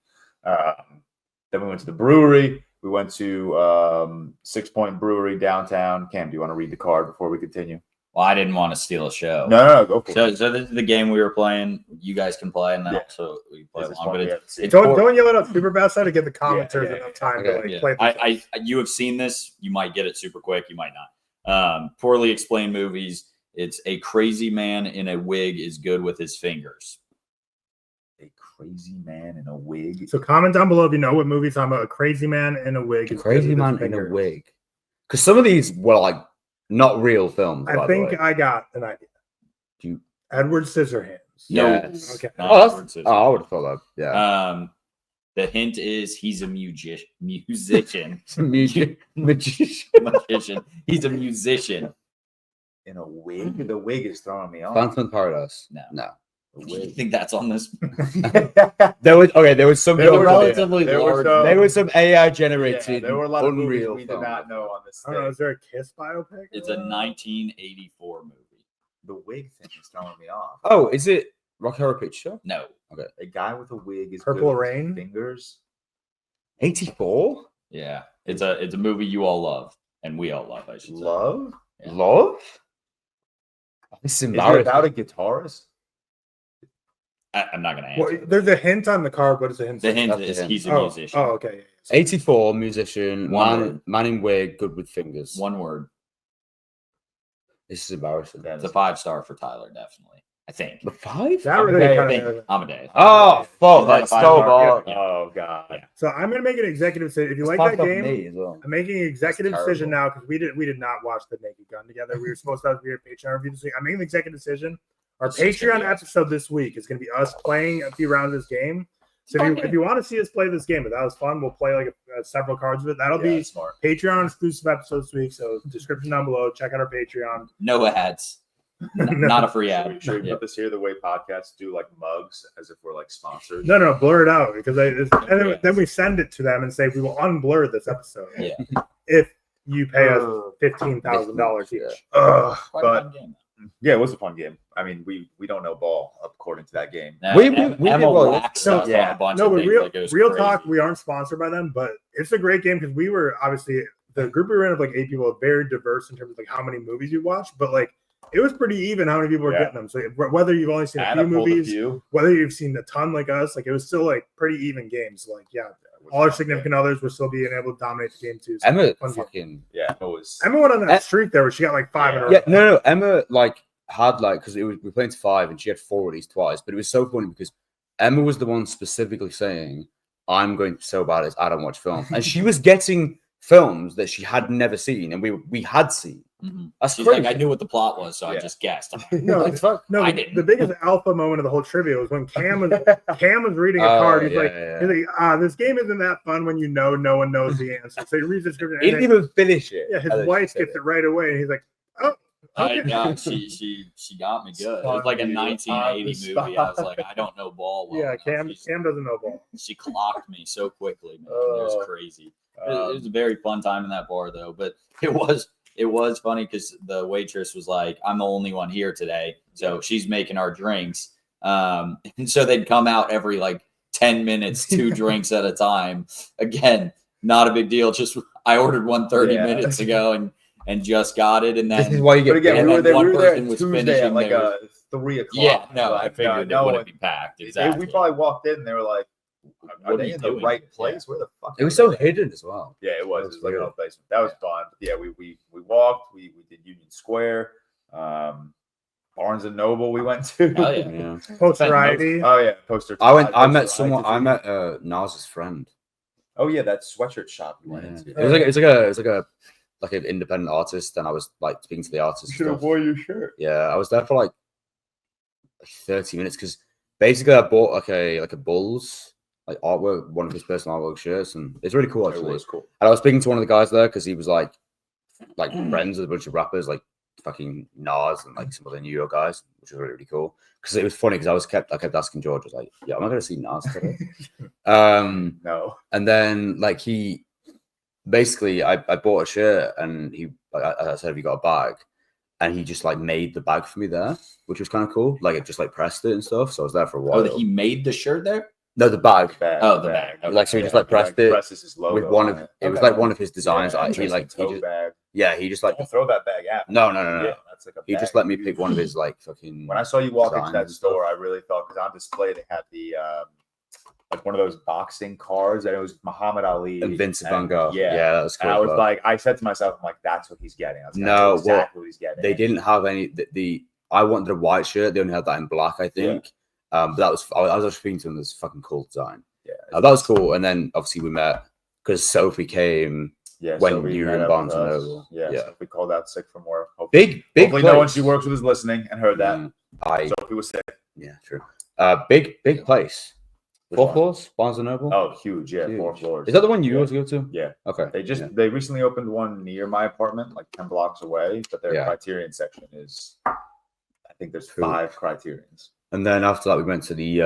Then we went to the brewery. We went to 6 Point Brewery downtown. Cam, do you want to read the card before we continue? Well, I didn't want to steal a show. No, go for So it. this is the game we were playing. You guys can play, and then Yeah. also we play Is this along. one But we have to see? it's Don't yell it out super fast to get the commenters yeah, enough time okay. to like yeah. play. I you have seen this. You might get it super quick. You might not. Poorly explained movies. It's a crazy man in a wig is good with his fingers. A crazy man in a wig. So comment down below if you know what movie talking about. A crazy man in a wig. A is crazy good with his man in a fingers. wig. Because some of these were like not real films. I by the think way. I got an idea. Do you- Edward Scissorhands. No. Yes. Okay. Not Oh, Edward Scissorhands. I would have thought that. Yeah. The hint is he's a musician. Musician. Magician. Magician. He's a musician. In a wig? The wig is throwing me off. Phantom of Paradise. No. No. The You wig. think that's on this? There was some. There were relatively there were large. some- There was some AI Yeah, generated. there were a lot of movies unreal we did films. not know on this I don't know. thing. Is there a Kiss biopic? It's a 1984 movie. The wig thing is throwing me off. Oh, is it Rocky Horror Picture Show? No. A guy with a wig is Purple good with Rain? fingers. 84? Yeah. It's a movie you all love, and we all love, I should say. Love? Yeah. Love? This is Is it embarrassing. about a guitarist? I'm not gonna answer. Well, there's a hint on the card. What is the hint? The say? hint That's the is hint. he's a Oh, musician. oh, okay. 84, musician, One man, word. man in wig, good with fingers. One word. This is embarrassing. It's a 5-star for Tyler, definitely. I think. The 5? That really I kind think of. Amadeus. Oh, fuck. Is that That's a so 5-star? bad. Oh, God. Yeah. So I'm gonna make an executive decision. If you like that game, as well. I'm making an executive That's decision terrible. now because we did not watch the Naked Gun together. We were supposed to have a Patreon review this week. I'm making the executive decision. Our It's just gonna Patreon be us. episode this week is going to be us playing a few rounds of this game. So if you want to see us play this game, but that was fun, we'll play like several cards of it. That'll Yeah, be smart. Patreon exclusive episode this week. So description down below. Check out our Patreon. No ads. Not a free ad. Should we Yeah. put this here the way podcasts do, like mugs, as if we're like sponsors? No, blur it out because and Yeah. then we send it to them and say we will unblur this episode Yeah. if you pay us $15,000 each. Yeah. Ugh. Quite But- a fun game. Yeah, it was a fun game. I mean, we don't know ball according to that game. We did Emma well. waxed us Yeah. on a bunch No, of but things. real, Like it was real crazy. talk. We aren't sponsored by them, but it's a great game because we were obviously the group we were in of like 8 people, very diverse in terms of like how many movies you watched, but like it was pretty even how many people were Yeah. getting them. So whether you've only seen a Anna few pulled movies, a few. whether you've seen a ton like us, like it was still like pretty even games. Like all our significant others were still being able to dominate the game too. So Emma fun game. fucking Yeah, it was. Emma went on that streak there where she got like 5 in a row. yeah. No. Emma like had like because we were playing to 5 and she had 4 at least twice, but it was so funny because Emma was the one specifically saying, "I'm going to be so bad as I don't watch film," and she was getting films that she had never seen and we had seen. Mhm. That's She's crazy. like, I knew what the plot was, so I Yeah. just guessed. No, Like, fuck. no. I The, didn't. the biggest alpha moment of the whole trivia was when Cam was reading a card. He's like, this game isn't that fun when you know no one knows the answer. So he reads the description. He And didn't then, even finish it. yeah, his And then wife she said gets it right away, and he's like, oh. I Okay. got she got me good. It was like a Funny, 1980 on the movie. I was like, I don't know ball well. Yeah, enough. Cam doesn't know ball. She clocked me so quickly, man. It was crazy. It was a very fun time in that bar though, but it was funny because the waitress was like, I'm the only one here today, so she's making our drinks, and so they'd come out every like 10 minutes, 2 drinks at a time. Again, not a big deal. Just I ordered one 30 minutes ago and just got it, and This is then why you get But again, and we were then there. We one were there person was Tuesday at finishing like theirs. 3 o'clock. Yeah, no, I Like, figured no it one- wouldn't be packed. Exactly. We probably walked in and they were like, "Are What are they you in the doing? right place? Where the fuck?" it was are so they?" hidden as well. Yeah, it was. It was was like an weird. old basement. That was fun. Yeah, we walked. We did Union Square, Barnes and Noble. We went to. Hell yeah. Yeah. Poster ID. Oh yeah, poster. I met Poster someone. Eye. I met Nas's friend. Oh yeah, that sweatshirt shop we went Yeah. into. It was like an independent artist, and I was like speaking to the artist. You and should have stuff. wore your shirt. Yeah, I was there for like 30 minutes because basically I bought like a Bulls like artwork, one of his personal artwork shirts, and it's really cool It actually. was cool. And I was speaking to one of the guys there because he was like friends with a bunch of rappers like fucking Nas and like some other New York guys, which was really, really cool. Because it was funny because I kept asking George, I was like, "Yeah, am I gonna see Nas today?" No. And then like he basically I bought a shirt and I said, "Have you got a bag?" And he just like made the bag for me there, which was kind of cool. Like it just like pressed it and stuff. So I was there for a while. Oh, he made the shirt there? No, the bag. Oh, the bag. Okay. Like so he just like pressed it Presses his logo with one on of it was like one of his designs. Yeah, He like he tote just bag. he just like Don't throw that bag out. no. Yeah, that's like a He bag. just let me pick one of his like fucking. When I saw you walk into designs that and stuff. store, I really thought because on display they had the like one of those boxing cards, and it was Muhammad Ali and Vincent Van Gogh. Yeah, that was cool. and I was but like, I said to myself, I'm like, that's what he's getting. I was like, No, I know well, exactly what he's getting. they didn't have any. The I wanted a white shirt. They only had that in black, I think. But that was I was just speaking to them. This fucking cool design. Yeah, That was cool. And then obviously we met because Sophie came. yeah. when Sophie you were met in up Barnes with and us. Noble. Yeah, Yeah. Sophie called out sick from work. Hopefully Big no one place. she works with is listening and heard that. Sophie was sick. Yeah, true. Big place. Which 4 one? floors, Barnes and Noble. Oh, huge. Yeah, 4 Huge. floors. Is that the one you Yeah. always go to? Yeah. Okay. They recently opened one near my apartment, like 10 blocks away, but their Yeah. Criterion section is, I think there's Cool. 5 Criterions. And then after that, we went to the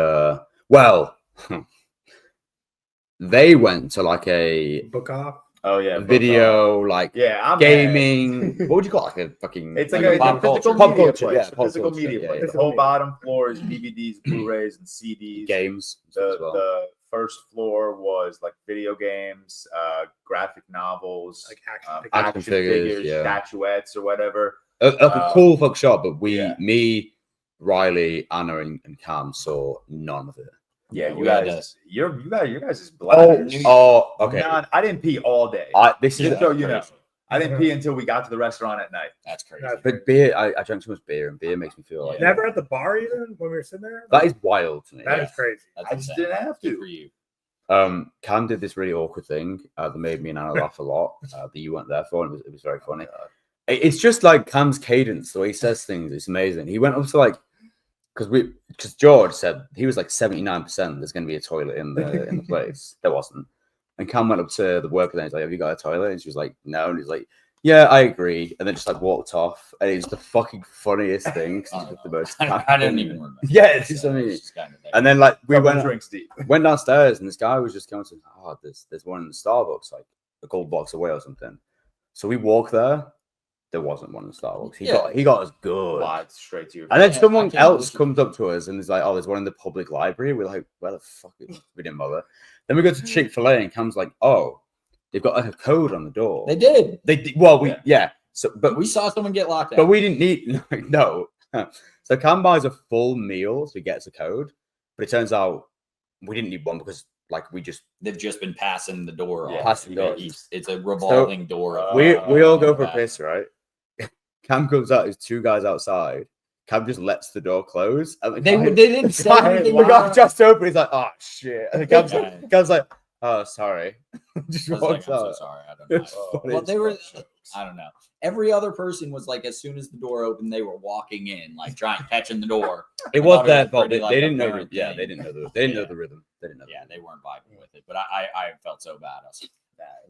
they went to like a Book off. Oh yeah, video, like Yeah, I'm gaming. What would you call it? Like a fucking? It's Like like a a pop physical culture. media Pop culture, place. yeah, A pop physical culture, media yeah, place. yeah. The whole bottom floor is DVDs, Blu-rays, and CDs. games. The as well. the first floor was like video games, graphic novels, Like action figures. action figures, yeah. statuettes, or whatever. a cool fuck shop, but yeah. me, Riley, Anna, and Cam saw none of it. Yeah, Yeah, you we had guys, you guys is bladders. Okay. I didn't pee all day. This is Just so you know, crazy. I didn't pee until we got to the restaurant at night. That's crazy. That's But beer, I drank too much beer, and beer makes me feel like Never at the bar even when we were sitting there. that is wild to me. That is crazy. That's I just insane. didn't have Good for to. you. Cam did this really awkward thing that made me and Anna laugh a lot. That you weren't there for, and it was very funny. It's just like Cam's cadence, the way he says things. It's amazing. He went up to like because George said he was like 79%. There's going to be a toilet in the place. There wasn't. And Cam went up to the worker and he's like, "Have you got a toilet?" And she was like, "No." And he's like, "Yeah, I agree." And then just like walked off. And it's the fucking funniest thing. 'Cause he's the most I didn't even remember. Yeah, it's just So I mean. it's just kind of there. And then like we Couple went drinks deep. went downstairs and this guy was just going to, there's one in the Starbucks, like a gold box away or something. So we walk there there wasn't one in Starbucks. He got us good. Lied straight to your And then Yeah, I someone can't else believe comes up to us and is like, "Oh, there's one in the public library." We're like, "Where the fuck is it?" We didn't bother. Then we go to Chick-fil-A and Cam's like, "Oh, they've got a code on the door." They did. They did. Well, So, But we saw someone get locked out. but we didn't need no. So Cam buys a full meal, so he gets a code. But it turns out we didn't need one because They've just been passing the door off. Passing door. It's a revolving door. we all go for a back. piss, right? Cam comes out, there's two guys outside. Cam just lets the door close. And They didn't say anything. The guy just opened. He's like, "Oh shit!" And Cam's like, "Oh, sorry." Just I was like, walks I'm so out. sorry. I don't know. It's funny. Well, they were. I don't know. Every other person was like, as soon as the door opened, they were walking in, like catching the door. It I was thought their was fault. pretty, They like, didn't know. apparent Yeah, thing. they didn't know the. They didn't know the rhythm. They didn't know. Yeah, they weren't vibing with it, but I felt so bad. I was like,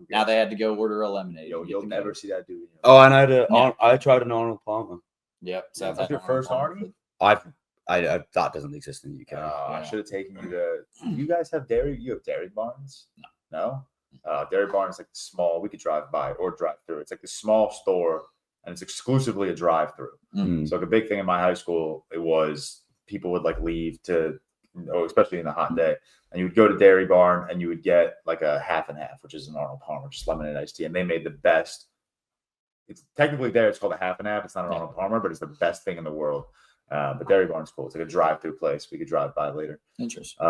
now they had to go order a lemonade. Yo, you'll never see that dude. Oh, and I had Yeah. I tried an Arnold Palmer. Yep. That's your first Arnie? I that doesn't exist in the UK. I should have taken you to. You guys have dairy? You have dairy barns? No. Dairy barn is like small. We could drive by or drive through. It's like the small store, and it's exclusively a drive-through. Mm. So like a big thing in my high school, it was people would like leave to, especially in a hot day, and you would go to Dairy Barn and you would get like a half and half, which is an Arnold Palmer, just lemonade iced tea, and they made the best. It's technically there. It's called a half and half. It's not an Arnold Palmer, but it's the best thing in the world. But Dairy Barn's cool. It's like a drive-through place. We could drive by later. Interesting.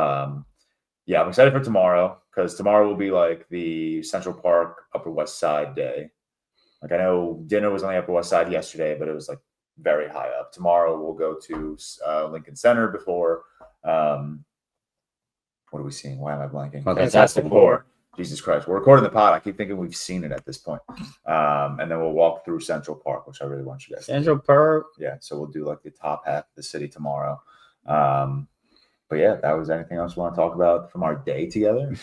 Yeah, I'm excited for tomorrow because tomorrow will be like the Central Park Upper West Side day. Like I know dinner was on the Upper West Side yesterday, but it was like very high up. Tomorrow we'll go to Lincoln Center before. What are we seeing? Why am I blanking? Fantastic Four. Jesus Christ, we're recording the pod. I keep thinking we've seen it at this point. And then we'll walk through Central Park, which I really want you guys to do. Central Park. Yeah, so we'll do like the top half of the city tomorrow. But yeah, that was anything else you want to talk about from our day together?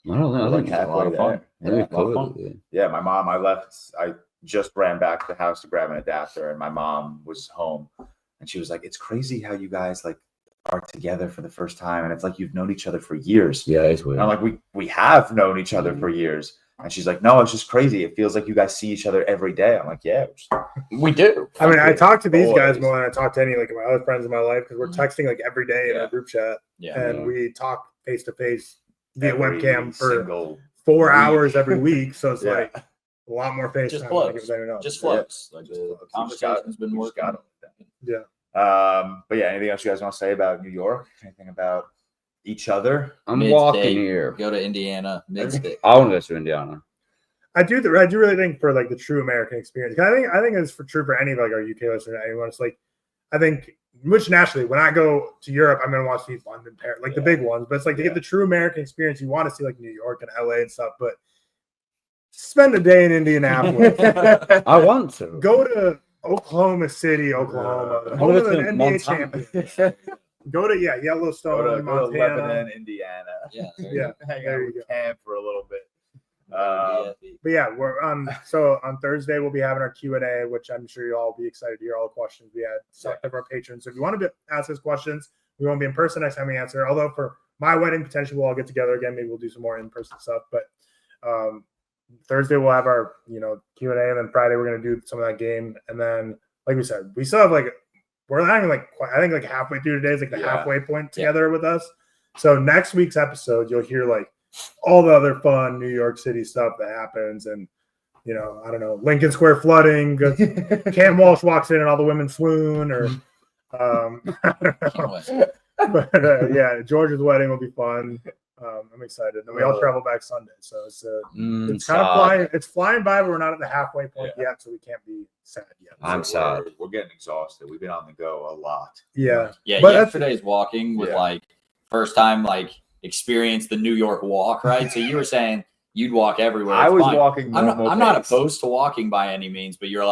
I don't know. I Like think it's a lot halfway of fun. there. Yeah, Yeah, a lot of fun. Yeah, my mom, I just ran back to the house to grab an adapter, and my mom was home, and she was like, "It's crazy how you guys like are together for the first time, and it's like you've known each other for years." Yeah, it's weird. And I'm like, we have known each other for years. And she's like, "No, it's just crazy. It feels like you guys see each other every day." I'm like, "Yeah, We do. I mean, I talk to these guys Boys. more than I talk to any like my other friends in my life because we're texting like every day in our group chat, Yeah. and we talk face to face via every webcam for single 4 week. hours every week. So it's Yeah. like a lot more FaceTime. Just than flows. I think it was anyone else. Just flows. Like Just the flows. conversation's been We just working. got it like that. Yeah. But yeah, anything else you guys want to say about New York? Anything about each other? I'm Mid-state, walking here. Go to Indiana. Mid-state. I want to go to Indiana. I do really think for like the true American experience. 'Cause I think it's true for any of like our UK listeners, anyone. It's like I think which naturally when I go to Europe, I'm gonna want to see London, Paris, like the big ones. But it's like to get the true American experience, you want to see like New York and LA and stuff. But spend a day in Indianapolis. I want to. Go to Oklahoma City, Oklahoma. I Go wanna to the to NBA Montana. championship. Go to Yellowstone, Go to Montana. Lebanon, Indiana. Yeah. Yeah, Hang there out you with go. Cam for a little bit. But yeah, we're on. So on Thursday we'll be having our Q&A, which I'm sure you all will be excited to hear all the questions we had select of our patrons. So if you want to ask us questions, we won't be in person next time we answer. Although for my wedding, potentially we'll all get together again. Maybe we'll do some more in-person stuff. But Thursday we'll have our Q&A, and then Friday we're gonna do some of that game. And then like we said, we still have like we're not even like I think like halfway through today is like the halfway point together with us. So next week's episode you'll hear like all the other fun New York City stuff that happens, and I don't know, Lincoln Square flooding, Cam Walsh walks in and all the women swoon, or I don't know. But yeah, George's wedding will be fun. I'm excited. And we all travel back Sunday, so it's kind of flying. It's flying by, but we're not at the halfway point yet, so we can't be sad yet. I'm sad. We're getting exhausted. We've been on the go a lot. Yeah, Yeah. But Yesterday's walking was like first time like experience the New York walk, right? So you were saying you'd walk everywhere. I It's was fine. walking. I'm not opposed to walking by any means, but we're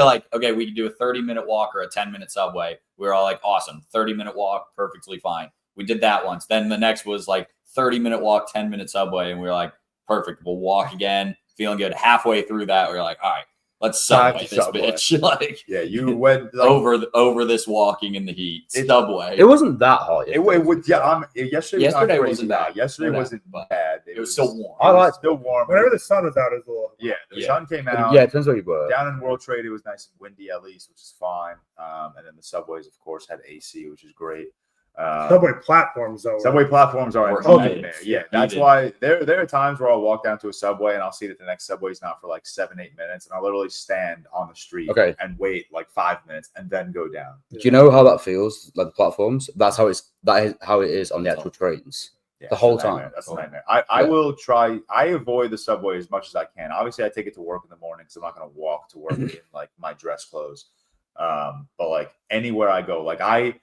like, okay, we can do a 30-minute walk or a 10-minute subway. We were all like, awesome, 30-minute walk, perfectly fine. We did that once. Then the next was like 30-minute walk, 10-minute subway, and we were like, perfect. We'll walk again, feeling good. Halfway through that, we were like, all right, Let's subway to this Subway. bitch. Like Yeah, you went like, over this walking in the heat. Subway. It wasn't that hot. It would, yeah. Yesterday was Yesterday not crazy wasn't hot. bad. Yesterday No, wasn't but bad. it was still warm. It was still warm. Whenever the sun was out, it was a little. Yeah, the Yeah. sun came out. Yeah, it depends where you were. Down in World Trade, it was nice and windy at least, which is fine. And then the subways, of course, had AC, which is great. Subway platforms, though. Subway platforms are Or a nightmare. heated. Yeah, that's Heated. why there are times where I'll walk down to a Subway and I'll see that the next Subway's not for like 7-8 minutes, and I'll literally stand on the street and wait like 5 minutes and then go down. Do you know how that feels? Like the platforms? That is how it is on the actual trains. Yeah, The whole it's a nightmare. time. That's a nightmare. I will try. I avoid the Subway as much as I can. Obviously, I take it to work in the morning, so I'm not going to walk to work in like my dress clothes. But like anywhere I go, like I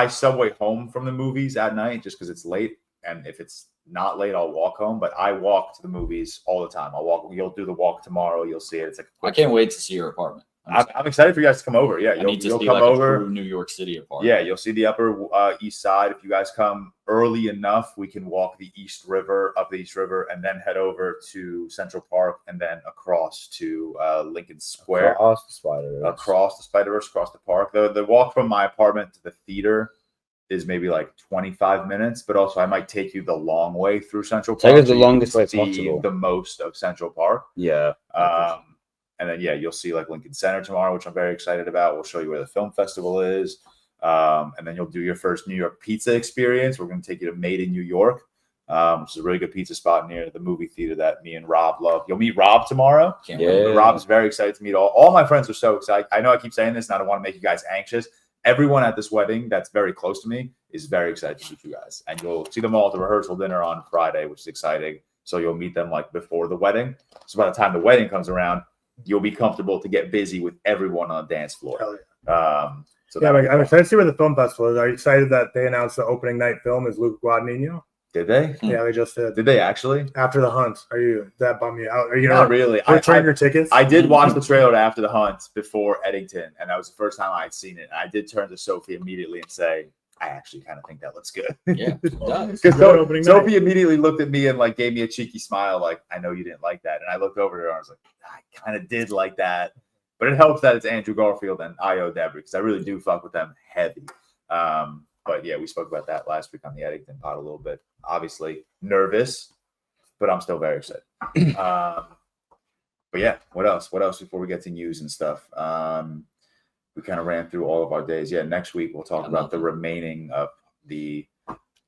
Subway home from the movies at night just because it's late, and if it's not late, I'll walk home. But I walk to the movies all the time. I'll walk. You'll do the walk tomorrow. You'll see it. It's like I can't wait to see your apartment. I'm excited for you guys to come over. Yeah, I need to you'll see come like over. a true New York City apartment. Yeah, you'll see the Upper East Side. If you guys come early enough, we can walk up the East River, and then head over to Central Park, and then across to Lincoln Square, Across the Spider-Verse. across the Spider-Verse, across the park. The walk from my apartment to the theater is maybe like 25 minutes, but also I might take you the long way through Central Park. Take us the so you can longest way see possible. the most of Central Park. Yeah. And then, you'll see like Lincoln Center tomorrow, which I'm very excited about. We'll show you where the film festival is. And then you'll do your first New York pizza experience. We're going to take you to Made in New York, which is a really good pizza spot near the movie theater that me and Rob love. You'll meet Rob tomorrow. Can't Yeah. wait. Rob's very excited to meet all my friends are so excited. I know I keep saying this, and I don't want to make you guys anxious. Everyone at this wedding that's very close to me is very excited to meet you guys. And you'll see them all at the rehearsal dinner on Friday, which is exciting. So you'll meet them like before the wedding. So by the time the wedding comes around, you'll be comfortable to get busy with everyone on the dance floor. Hell yeah. So Yeah, I'm excited to see where the film festival is. Are you excited that they announced the opening night film is Luke Guadagnino? Did they? Yeah, they just did. Did they actually? After the hunt, did that bum you out? Are you Not gonna really. return your tickets? I did watch the trailer to After the Hunt before Eddington, and that was the first time I had seen it. And I did turn to Sophie immediately and say, I actually kind of think that looks good. Yeah, it does. Good opening night. Sophie immediately looked at me and like gave me a cheeky smile, like, I know you didn't like that. And I looked over at her and I was like, I kind of did like that. But it helps that it's Andrew Garfield and Io Debris, because I really do fuck with them heavy. But yeah, we spoke about that last week on the Eddington pod a little bit. Obviously nervous, but I'm still very excited. But yeah, what else? What else before we get to news and stuff? We kind of ran through all of our days. Yeah, next week we'll talk about the remaining of the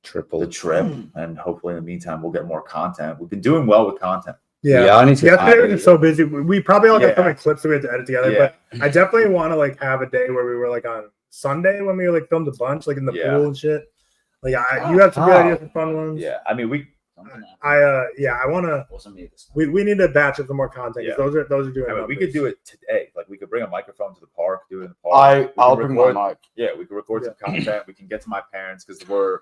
trip, and hopefully in the meantime we'll get more content. We've been doing well with content. Yeah, I need to. yesterday we were so busy. We probably all got so many clips that we had to edit together. Yeah. But I definitely want to like have a day where we were like on Sunday when we like filmed a bunch, like in the pool and shit. Like you have some good ideas for fun ones. Yeah, I mean I want to. Wasn't me this time. We need to batch up some more content. Yeah. Those are doing. I mean, we could do it today. Like we could bring a microphone to the park, do it in the park. I'll bring my mic. Yeah, we can record some content. We can get to my parents because we're.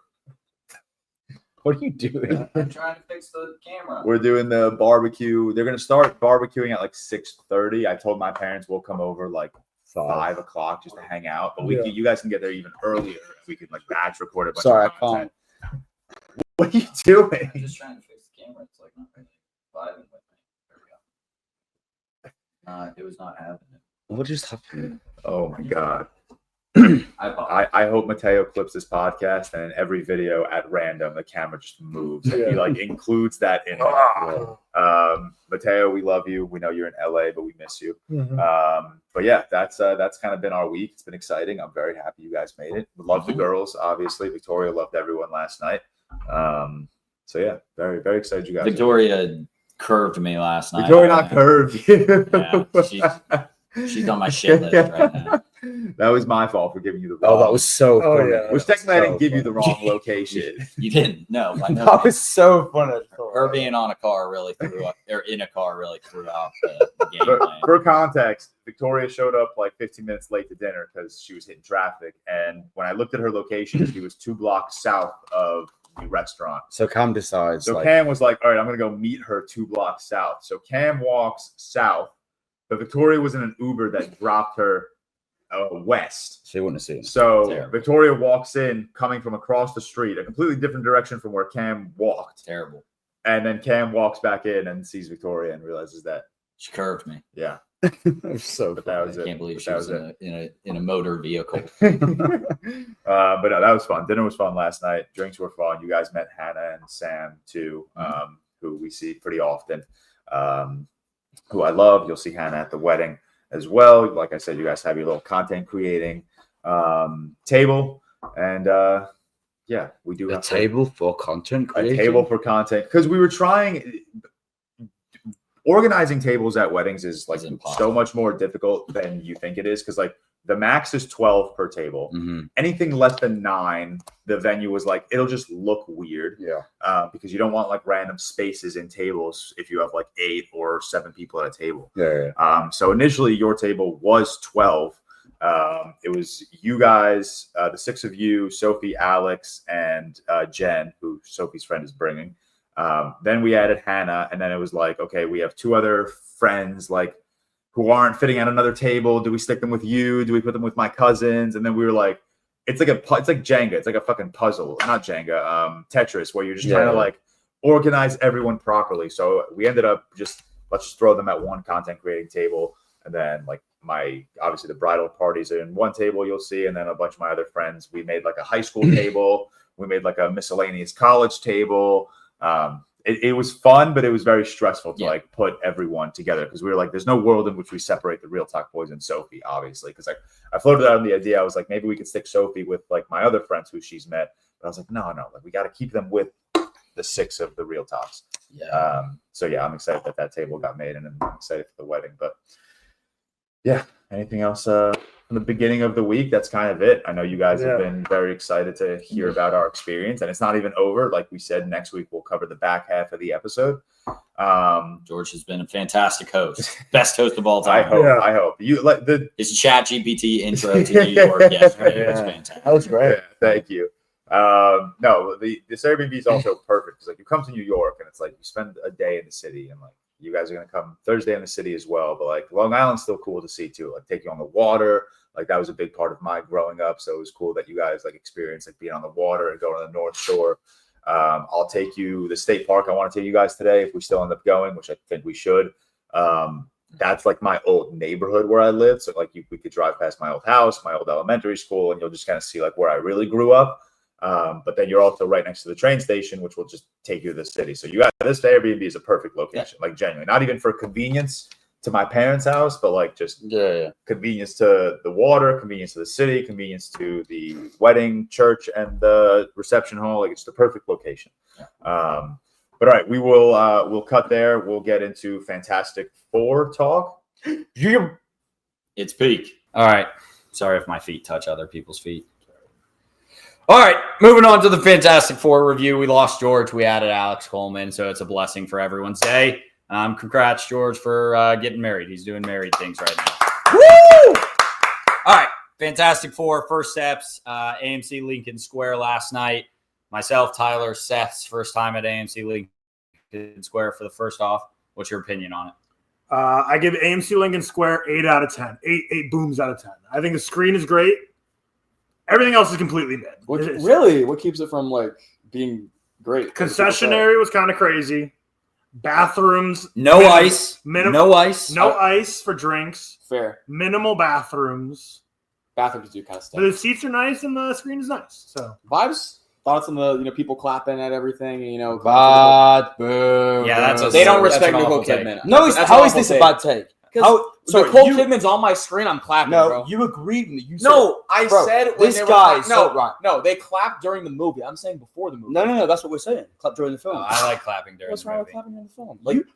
What are you doing? I'm trying to fix the camera. We're doing the barbecue. They're gonna start barbecuing at like 6:30. I told my parents we'll come over like 5 o'clock just to hang out. But you guys can get there even earlier. We can like batch record a bunch Sorry, of I content. can't. What are you doing? I'm just trying to fix the camera. It's like not really vibing with me. There we go. It was not happening. What just happened? Oh my god. I I hope Mateo clips this podcast, and in every video at random the camera just moves. He like includes that in it. Mateo, we love you. We know you're in LA, but we miss you. But yeah, that's kind of been our week. It's been exciting. I'm very happy you guys made it. We love the girls, obviously. Victoria loved everyone last night. So yeah, very, very excited you guys. Victoria curved me last night. Victoria not curved. Yeah, she's on my shit list right now. That was my fault for giving you the wrong. Oh, that was so funny. yeah. Which technically I didn't give you the wrong location. You didn't? No. I know That was so funny. her being on a car really threw up, or in a car really threw out the game plan. For context, Victoria showed up like 15 minutes late to dinner because she was hitting traffic. And when I looked at her location, she was 2 blocks south of the restaurant. So Cam decides. So Cam was like, all right, I'm going to go meet her 2 blocks south. So Cam walks south, but Victoria was in an Uber that dropped her west. She wouldn't have seen. So Terrible. Victoria walks in coming from across the street, a completely different direction from where Cam walked. Terrible. And then Cam walks back in and sees Victoria and realizes that She curved me. Yeah. So But that was I it. can't believe But she that was was in a motor vehicle. But no, that was fun. Dinner was fun last night. Drinks were fun. You guys met Hannah and Sam too, who we see pretty often. Who I love. You'll see Hannah at the wedding as well. Like I said, you guys have your little content creating table, and yeah, we do a have table for content a creation. table for content because we were trying. Organizing tables at weddings is like so much more difficult than you think it is because like the max is 12 per table. Anything less than 9, the venue was like it'll just look weird. Yeah. Because you don't want like random spaces in tables if you have like 8 or 7 people at a table. Yeah. So initially your table was 12. It was you guys, the 6 of you, Sophie, Alex, and Jen, who Sophie's friend is bringing. Then we added Hannah, and then it was like, okay, we have 2 other friends like who aren't fitting at another table. Do we stick them with you? Do we put them with my cousins? And then we were like, it's like Jenga. It's like a fucking puzzle, not Jenga, Tetris, where you're just trying to like organize everyone properly. So we ended up let's just throw them at one content creating table, and then like obviously the bridal parties are in one table you'll see, and then a bunch of my other friends. We made like a high school table. We made like a miscellaneous college table. It was fun, but it was very stressful to like put everyone together because we were like, there's no world in which we separate the ReelTok boys and Sophie, obviously. Because like I floated out on the idea, I was like, maybe we could stick Sophie with like my other friends who she's met. But I was like, no, like we got to keep them with the 6 of the ReelToks. Yeah. So yeah, I'm excited that table got made, and I'm excited for the wedding. But yeah, anything else from the beginning of the week? That's kind of it. I know you guys have been very excited to hear about our experience, and it's not even over. Like we said, next week we'll cover the back half of the episode. George has been a fantastic host, best host of all time. I hope you like his ChatGPT intro to New York. Yesterday was fantastic. That was great. Yeah, thank you. No, this Airbnb is also perfect because like you come to New York and it's like you spend a day in the city, and like you guys are gonna come Thursday in the city as well. But like Long Island's still cool to see too. Like take you on the water. Like that was a big part of my growing up. So it was cool that you guys like experienced like being on the water and going to the North Shore. I'll take you the state park. I want to take you guys today if we still end up going, which I think we should. That's like my old neighborhood where I lived. So like we could drive past my old house, my old elementary school, and you'll just kind of see like where I really grew up. But then you're also right next to the train station, which will just take you to the city. So you got this Airbnb is a perfect location, like genuinely, not even for convenience to my parents' house, but like just convenience to the water, convenience to the city, convenience to the wedding, church, and the reception hall. Like it's the perfect location. But all right, we'll cut there. We'll get into Fantastic Four talk. It's peak. All right. Sorry if my feet touch other people's feet. All right, moving on to the Fantastic Four review. We lost George. We added Alex Coleman, so it's a blessing for everyone's day. Congrats, George, for getting married. He's doing married things right now. Woo! All right, Fantastic Four, first steps, AMC Lincoln Square last night. Myself, Tyler, Seth's first time at AMC Lincoln Square for the first off. What's your opinion on it? I give AMC Lincoln Square 8 out of 10. 8 booms out of 10. I think the screen is great. Everything else is completely mid. Really? What keeps it from like being great? Concessionary was kind of crazy. Bathrooms. No ice. No ice. No ice for drinks. Fair. Minimal bathrooms. Bathrooms do kind of stuff. The seats are nice and the screen is nice. So vibes. Thoughts on the people clapping at everything. Bad boo. Yeah, they don't respect Nicole Kidman. No, how is this a bad take? Nicole Kidman's on my screen. I'm clapping. No, bro. you agreed with me. You said when this guy. No, they clapped during the movie. I'm saying before the movie. No. That's what we're saying. Clap during the film. I like clapping during What's the wrong movie. with clapping during the film? Like,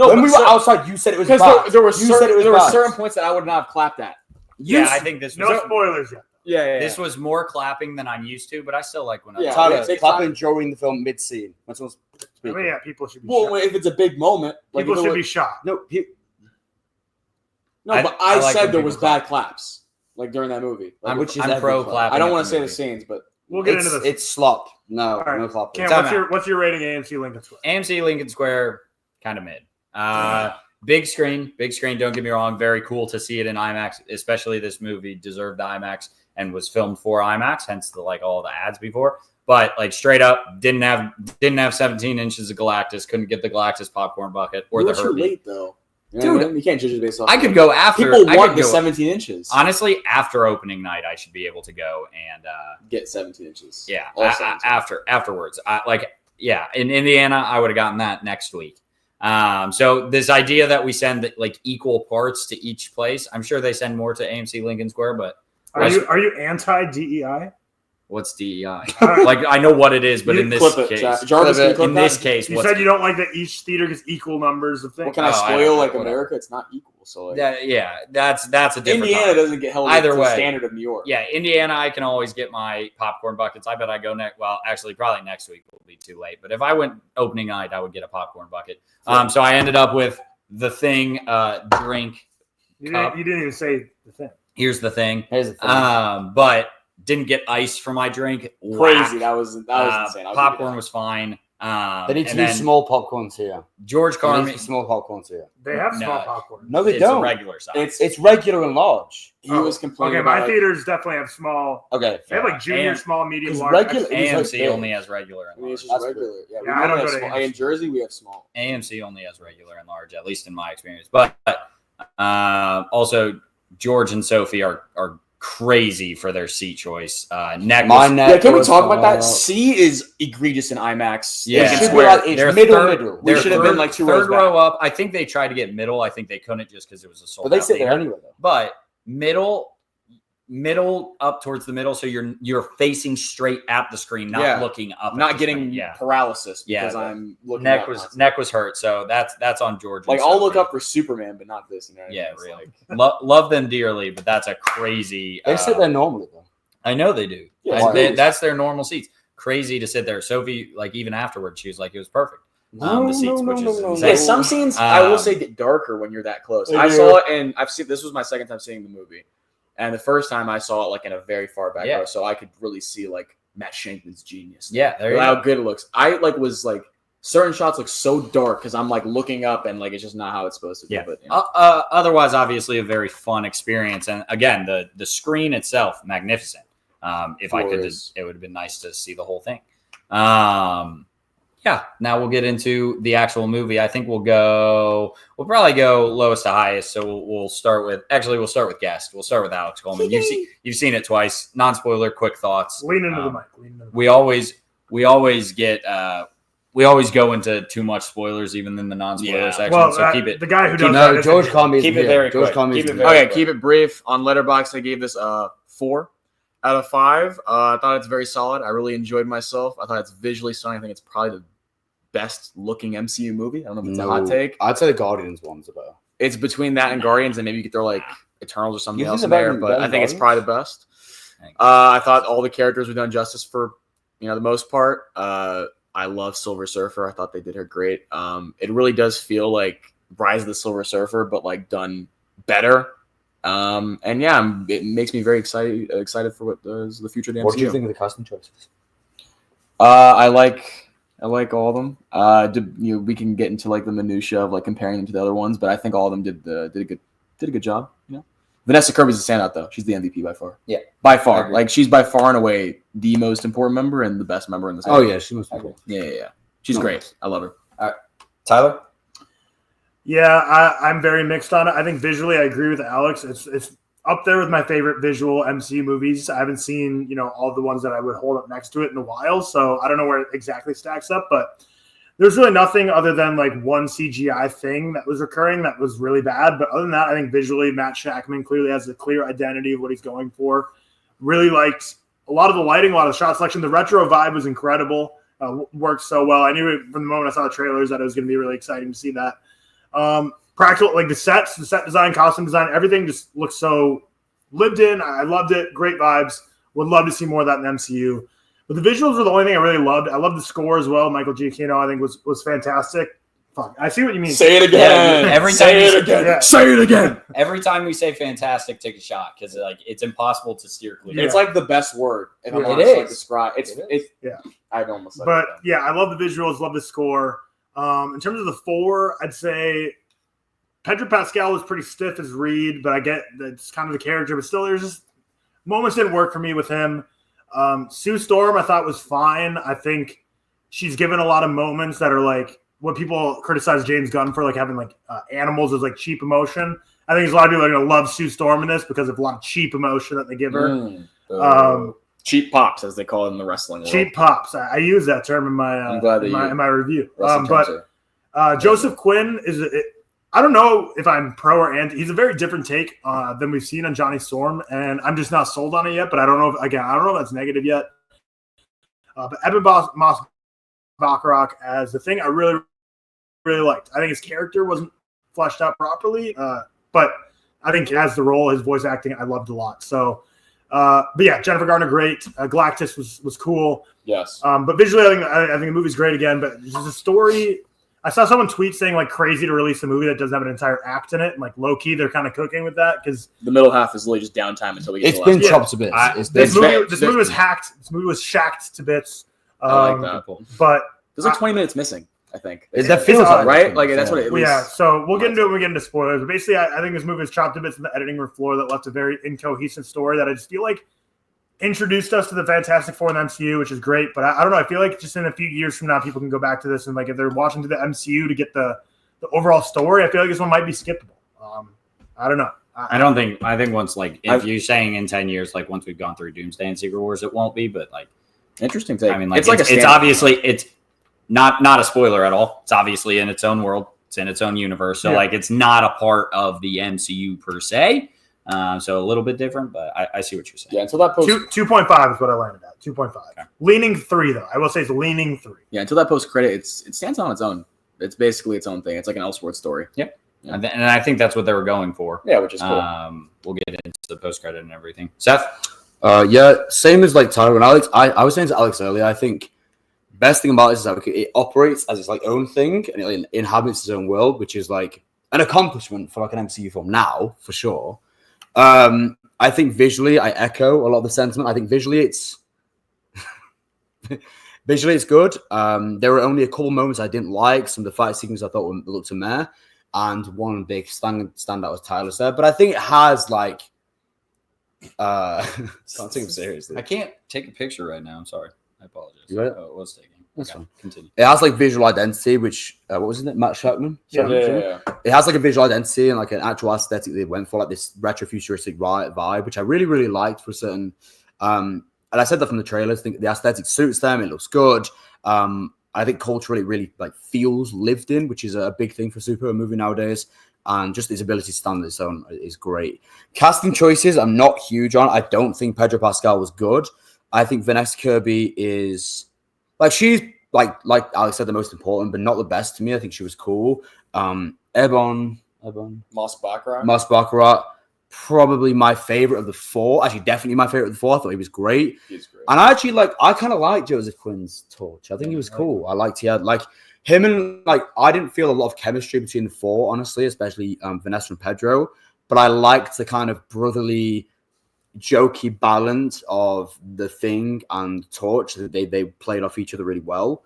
when we were outside, you said it was bad. Because there were certain points that I would not have clapped at. I think this was no spoilers yet. Yeah. This was more clapping than I'm used to, but I still like when I. Tyler, clapping during the film mid-scene. People should be well, shot. if it's a big moment, People should be shot. But I like said there was bad claps like during that movie. Like, I'm pro clapping. I don't want to say the scenes, but we'll get into this. It's slop. No, right. no clapping. Cam, what's your rating AMC Lincoln Square? AMC Lincoln Square, kind of mid. Big screen. Don't get me wrong. Very cool to see it in IMAX, especially this movie deserved IMAX and was filmed for IMAX, hence all the ads before. But like straight up, didn't have 17 inches of Galactus. Couldn't get the Galactus popcorn bucket or the Herbie. Late though. You know what I Dude, mean? You can't judge it based off. I could go after. People I want could the go- 17 inches. Honestly, after opening night, I should be able to go and Get 17 inches. yeah, All 17. afterwards. In Indiana, I would have gotten that next week. So this idea that we send like equal parts to each place, I'm sure they send more to AMC Lincoln Square, but Are you anti-DEI? what's DEI? Like I know what it is, but You in this Clip it, case, Jarvis, can you clip in that? this case, You what's said you don't like that each theater gets equal numbers of things. What can I Oh, I spoil don't know, like whatever. America? It's not equal. So like, that's a different Indiana topic. doesn't get held Either to the way. standard of New York. Yeah, Indiana, I can always get my popcorn buckets. I bet I go next. Well, actually, probably next week will be too late. But if I went opening night, I would get a popcorn bucket. So I ended up with the thing drink. You didn't even say the thing. Here's the thing. Here's the thing. But didn't get ice for my drink. Crazy. Whack. That was insane. I'll give you Popcorn that. was fine. They need and two then small popcorns here. George They need Carmi. two small popcorns here. They have No. small popcorn. No, they It's don't. a regular size. It's regular and large. He was complaining. Okay, about, my like, theaters definitely have small. Okay. They have like junior, And- small, medium, Because large. regular- extra- it was AMC like big. only has regular I and mean, large. it's just That's regular. Yeah, Yeah, we I don't only go have to small. AMC. In Jersey, we have small. AMC only has regular and large, at least in my experience. But also, George and Sophie are crazy for their seat choice. Neck My was- neck Yeah, can we was talk about that? phenomenal. C is egregious in IMAX. Yeah. It Lincoln should be Square. like it's They're middle. We they're should have been like two rows third back. row up. I think they tried to get middle. I think they couldn't just because it was a sold But they out sit there theater. anyway, though. But middle up towards the middle, so you're facing straight at the screen, not Yeah. looking up. I'm at not the getting screen. Yeah. paralysis Yeah, because the I'm looking Neck up was constantly. hurt, so that's on George. and Like I'll look Sophie. up for Superman, but not this. You know what I mean? Yeah, It's really. like- Love them dearly, but that's a crazy. They sit there normally, though. I know they do. Yeah, That's their normal seats. Crazy to sit there. Sophie, like even afterwards, she was like, it was perfect. The seats, which is insane. Yeah, some scenes I will Um, say get darker when you're that close. They I do. saw it, and I've seen this was my second time seeing the movie, and the first time I saw it like in a very far back Yeah. row, so I could really see like Matt Shankman's genius. Yeah, there you how go. good it looks. I like was like certain shots look so dark because I'm like looking up and like it's just not how it's supposed to be. Yeah. But Otherwise, obviously, a very fun experience, and again, the screen itself, magnificent. If I could, Glorious. it would have been nice to see the whole thing. Yeah. Now we'll get into the actual movie. I think we'll probably go lowest to highest. So we'll start with guest. We'll start with Alex Coleman. You've seen it twice. Non-spoiler, quick thoughts. Lean into the mic. Lean into the mic. We always go into too much spoilers, even in the non-spoiler Yeah. section. Well, so keep it. the guy who does that No, is George a- Carmi. Keep it very George quick. Carmi. Keep it is very here. okay, keep it brief. On Letterboxd, I gave this 4 out of 5. I thought it's very solid. I really enjoyed myself. I thought it's visually stunning. I think it's probably the best looking MCU movie. I don't know if it's a hot take. I'd say the Guardians one's about. It's between that and Guardians, and maybe you could throw like Eternals or something You think else in they're there. better But than I think it's Guardians? probably the best. Thanks. I thought all the characters were done justice for the most part. I love Silver Surfer. I thought they did her great. It really does feel like Rise of the Silver Surfer, but like done better. And yeah, it makes me very excited for what is the future of the MCU. What do you think of the casting choices? I like all of them. We can get into like the minutia of like comparing them to the other ones, but I think all of them did a good job. You know, Vanessa Kirby's the standout though. She's the MVP by far. Yeah, by I far. agree. Like she's by far and away the most important member and the best member in this. Oh yeah, she must be cool. Yeah. She's No. great. I love her. Tyler? Yeah, I'm very mixed on it. I think visually, I agree with Alex. It's up there with my favorite visual MCU movies. I haven't seen all the ones that I would hold up next to it in a while, so I don't know where it exactly stacks up. But there's really nothing other than like one CGI thing that was recurring that was really bad. But other than that, I think visually, Matt Shackman clearly has a clear identity of what he's going for. Really liked a lot of the lighting, a lot of the shot selection. The retro vibe was incredible. Worked so well. I knew it from the moment I saw the trailers that it was going to be really exciting to see that. Practical, like the set design, costume design, everything just looks so lived in. I loved it. Great vibes. Would love to see more of that in the MCU. But the visuals were the only thing I really loved. I love the score as well. Michael Giacchino, I think, was fantastic. Fuck, I see what you mean. Say it again. Yeah, every say time it you- again. Yeah. Say it again. Every time we say fantastic, take a shot because like it's impossible to steer clear. Yeah. It's like the best word. If I'm Yeah. honest, It like is. describe. It's It it's. Yeah. I'd almost. Said But it. yeah, I love the visuals, love the score. In terms of the 4, I'd say Pedro Pascal was pretty stiff as Reed, but I get that's kind of the character. But still, there's just moments didn't work for me with him. Sue Storm, I thought was fine. I think she's given a lot of moments that are like what people criticize James Gunn for, like having like animals as like cheap emotion. I think there's a lot of people that are going to love Sue Storm in this because of a lot of cheap emotion that they give her. Cheap pops, as they call it in the wrestling world. Cheap pops. I use that term in my review. Joseph Quinn is. I don't know if I'm pro or anti. He's a very different take than we've seen on Johnny Storm, and I'm just not sold on it yet. But I don't know if that's negative yet. But Eben Moss Bacharach as the thing I really, really liked. I think his character wasn't fleshed out properly, but I think as the role, his voice acting, I loved a lot. So, but yeah, Jennifer Garner, great. Galactus was cool. Yes. But visually, I think the movie's great again. But just the story. I saw someone tweet saying like crazy to release a movie that doesn't have an entire act in it. And like low key, they're kind of cooking with that because the middle half is literally just downtime until we get. It's been chopped to bits. This movie was hacked. This movie was shacked to bits. I like that. But there's like 20 minutes missing. I think that feels odd, right. Like that's what it is. Yeah. So we'll get into it when we get into spoilers. But basically, I think this movie was chopped to bits in the editing room floor that left a very incohesive story that I just feel like introduced us to the Fantastic Four in the MCU, which is great. But I don't know. I feel like just in a few years from now, people can go back to this and like if they're watching to the MCU to get the overall story, I feel like this one might be skippable. I don't know. I think once like if you're saying in 10 years, like once we've gone through Doomsday and Secret Wars, it won't be. But like interesting take. I mean, like it's obviously it's not a spoiler at all. It's obviously in its own world. It's in its own universe. So like it's not a part of the MCU per se. So a little bit different, but I see what you're saying. Yeah, until that post 2.5 is what I landed at. 2.5. Okay. Leaning 3 though. I will say it's leaning 3. Yeah, until that post credit, it stands on its own. It's basically its own thing. It's like an Elseworlds story. Yep. Yeah. And I think that's what they were going for. Yeah, which is cool. We'll get into the post credit and everything. Seth? Yeah, same as like Tyler and Alex. I was saying to Alex earlier, I think best thing about this is that it operates as its like own thing and it inhabits its own world, which is like an accomplishment for like an MCU film now, for sure. I think visually, I echo a lot of the sentiment. I think visually it's good. There were only a couple moments I didn't like. Some of the fight sequences I thought looked a meh, and one big standout was Tyler said. But I think it has like can't take him seriously. I can't take a picture right now. I'm sorry. I apologize. You got it? Oh, it was taking. That's fine. Continue. It has like visual identity, which what was it? Matt Shackman? Yeah. It has like a visual identity and like an actual aesthetic they went for, like this retro-futuristic vibe, which I really, really liked for certain. And I said that from the trailers. I think the aesthetic suits them. It looks good. I think culturally, it really like feels lived in, which is a big thing for a superhero movie nowadays. And just its ability to stand on its own is great. Casting choices, I'm not huge on. I don't think Pedro Pascal was good. I think Vanessa Kirby is like she's like Alex said, the most important, but not the best to me. I think she was cool. Ebon Moss Baccarat, probably my favorite of the 4. Actually, definitely my favorite of the 4. I thought he was great. He's great. And I kind of liked Joseph Quinn's torch. I think he was cool. I liked he had like him and like I didn't feel a lot of chemistry between the 4, honestly, especially Vanessa and Pedro. But I liked the kind of brotherly, jokey balance of the Thing and Torch. They played off each other really well.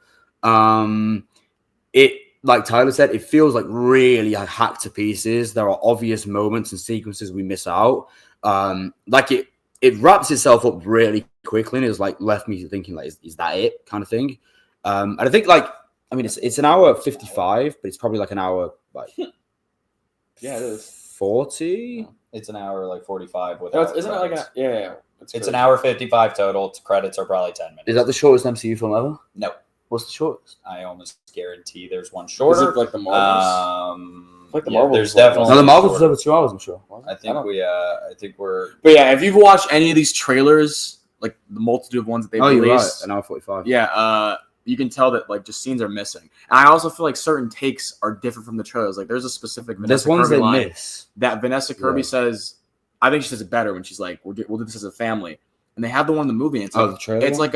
It, like Tyler said, it feels like really hacked to pieces. There are obvious moments and sequences we miss out. Like it wraps itself up really quickly and it's like left me thinking like, is that it kind of thing? And I think like, I mean, it's an hour 55, but it's probably like an hour like yeah, it is 40. It's an hour like 45 with. Isn't it like a It's an hour 55 total. Credits are probably 10 minutes. Is that the shortest MCU film ever? No. What's the shortest? I almost guarantee there's one shorter. Is it like the Marvels? Like the Marvels. There's definitely. No, the Marvels is over 2 hours. I'm sure. I think we're. But yeah, if you've watched any of these trailers, like the multitude of ones that they've released, you're right. An hour 45. Yeah, you can tell that like just scenes are missing. And I also feel like certain takes are different from the trailers. Like there's a specific Vanessa Kirby line that Vanessa Kirby says. I think she says it better when she's like, "We'll do this as a family." And they have the one in the movie. And it's like, the trailer. It's like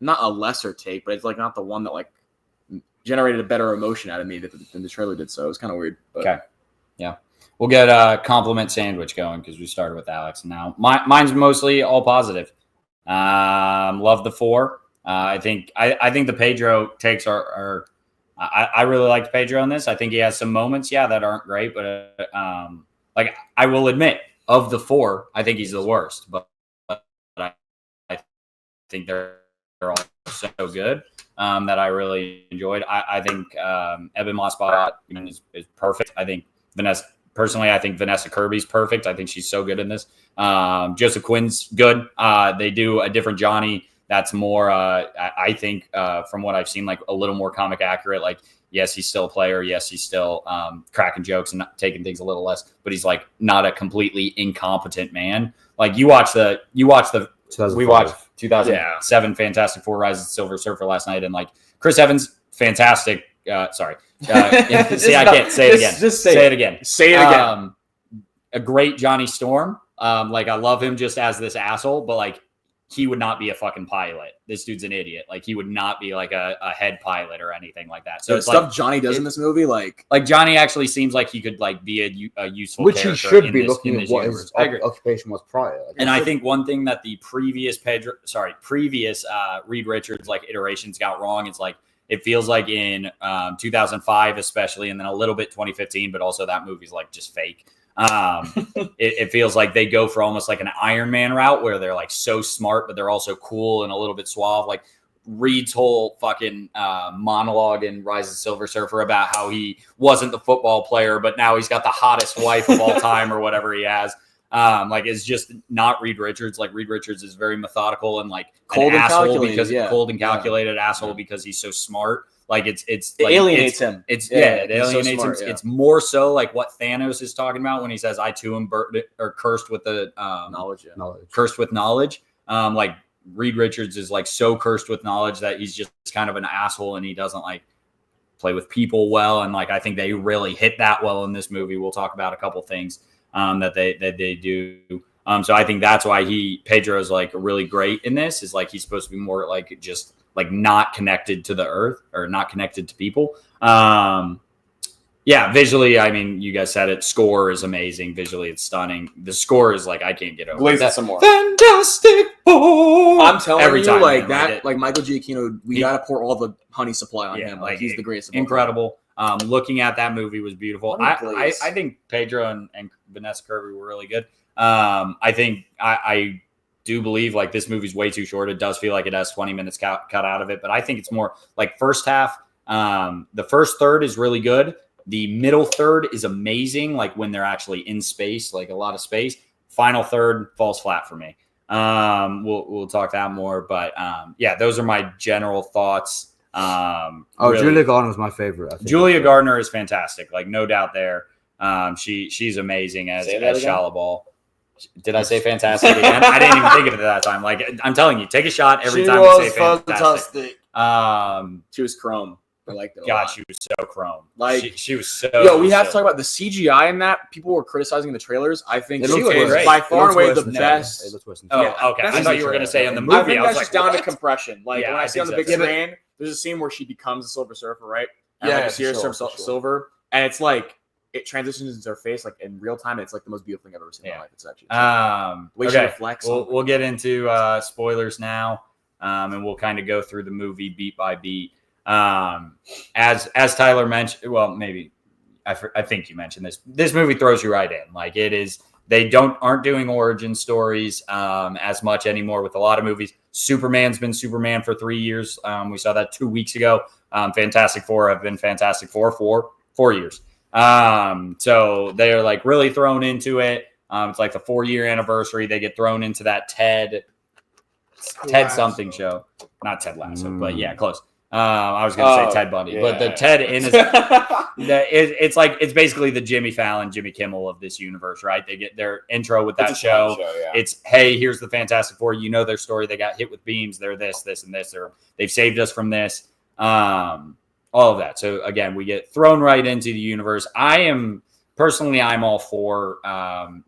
not a lesser take, but it's like not the one that like generated a better emotion out of me than the trailer did. So it was kind of weird. But. Okay. Yeah. We'll get a compliment sandwich going because we started with Alex. Now mine's mostly all positive. Love the 4. I think the Pedro takes are I really liked Pedro in this. I think he has some moments, that aren't great, but like I will admit, of the 4, I think he's the worst. But I think they're all so good. that I really enjoyed. I think Ebon Moss-Bachrach is perfect. I think Vanessa Kirby's perfect. I think she's so good in this. Joseph Quinn's good. They do a different Johnny that's more, I think, from what I've seen, like a little more comic accurate. Like, yes, he's still a player. Yes, he's still cracking jokes and taking things a little less, but he's like not a completely incompetent man. Like we watched 2007 Fantastic Four: Rise of the Silver Surfer last night, and like Chris Evans, fantastic. Sorry. See, I can't say it again. Just say it again. Say it again. A great Johnny Storm. Like I love him just as this asshole, but like he would not be a fucking pilot. This dude's an idiot. Like he would not be like a head pilot or anything like that. So the it's stuff like, Johnny does in this movie, like Johnny actually seems like he could like be a useful which he character should be in looking this at what universe. his I agree. occupation was prior. And I think one thing that the previous Reed Richards like iterations got wrong is like it feels like in 2005 especially, and then a little bit 2015, but also that movie's like just fake. It feels like they go for almost like an Iron Man route where they're like so smart, but they're also cool and a little bit suave. Like Reed's whole fucking monologue in Rise of the Silver Surfer about how he wasn't the football player, but now he's got the hottest wife of all time or whatever he has. Like it's just not Reed Richards. Like Reed Richards is very methodical and like cold and calculated, asshole because he's so smart. Like it like, alienates him. It alienates him. It's more so like what Thanos is talking about when he says, "I too am cursed with the knowledge. Cursed with knowledge." Like Reed Richards is like so cursed with knowledge that he's just kind of an asshole and he doesn't like play with people well. And like I think they really hit that well in this movie. We'll talk about a couple things that they do. So I think that's why Pedro is like really great in this. Is like he's supposed to be more like just like not connected to the earth or not connected to people. Visually, I mean, you guys said it. Score is amazing. Visually, it's stunning. The score is like I can't get over. Blaze it some more. Fantastic Four. I'm telling every you, time, like man, that, like Michael Giacchino, we gotta pour all the honey supply on him. Like he's the greatest. Incredible. Looking at that movie was beautiful. I think Pedro and Vanessa Kirby were really good. I think I do believe like this movie's way too short. It does feel like it has 20 minutes cut out of it, but I think it's more like first half. The first third is really good. The middle third is amazing. Like when they're actually in space, like a lot of space. Final third falls flat for me. We'll talk that more, but those are my general thoughts. Really, Julia Gardner was my favorite. I think Julia Gardner is fantastic, like no doubt there. She's amazing as Shalabal. Did I say fantastic again? I didn't even think of it at that time. Like I'm telling you, take a shot every time you say fantastic. She was chrome. I liked it. God, she was so chrome. Like she was so. Yo, we have to talk about the CGI in that. People were criticizing in the trailers. I think she was by far and away the best. It looks worse than okay. I thought you were going to say in the movie. I think that's just down to compression. Like when I see on the big screen, there's a scene where she becomes a Silver Surfer, right? And like, she turns silver, and it's like it transitions into her face like in real time. It's like the most beautiful thing I've ever seen in my life. It's actually okay. She reflects. We'll get into spoilers now, and we'll kind of go through the movie beat by beat. As Tyler mentioned, well, maybe I think you mentioned this. This movie throws you right in. Like it is. They aren't doing origin stories as much anymore with a lot of movies. Superman's been Superman for 3 years. We saw that 2 weeks ago. Fantastic Four have been Fantastic Four for 4 years. So they're like really thrown into it. It's like the 4-year anniversary. They get thrown into that Ted something show. Not Ted Lasso, but yeah, close. I was going to say Ted Bundy, but the Ted in is it's basically the Jimmy Fallon, Jimmy Kimmel of this universe, right? They get their intro with that show. It's, hey, here's the Fantastic Four. You know their story. They got hit with beams. They're this, and this. They've saved us from this. All of that. So again, we get thrown right into the universe. I'm all for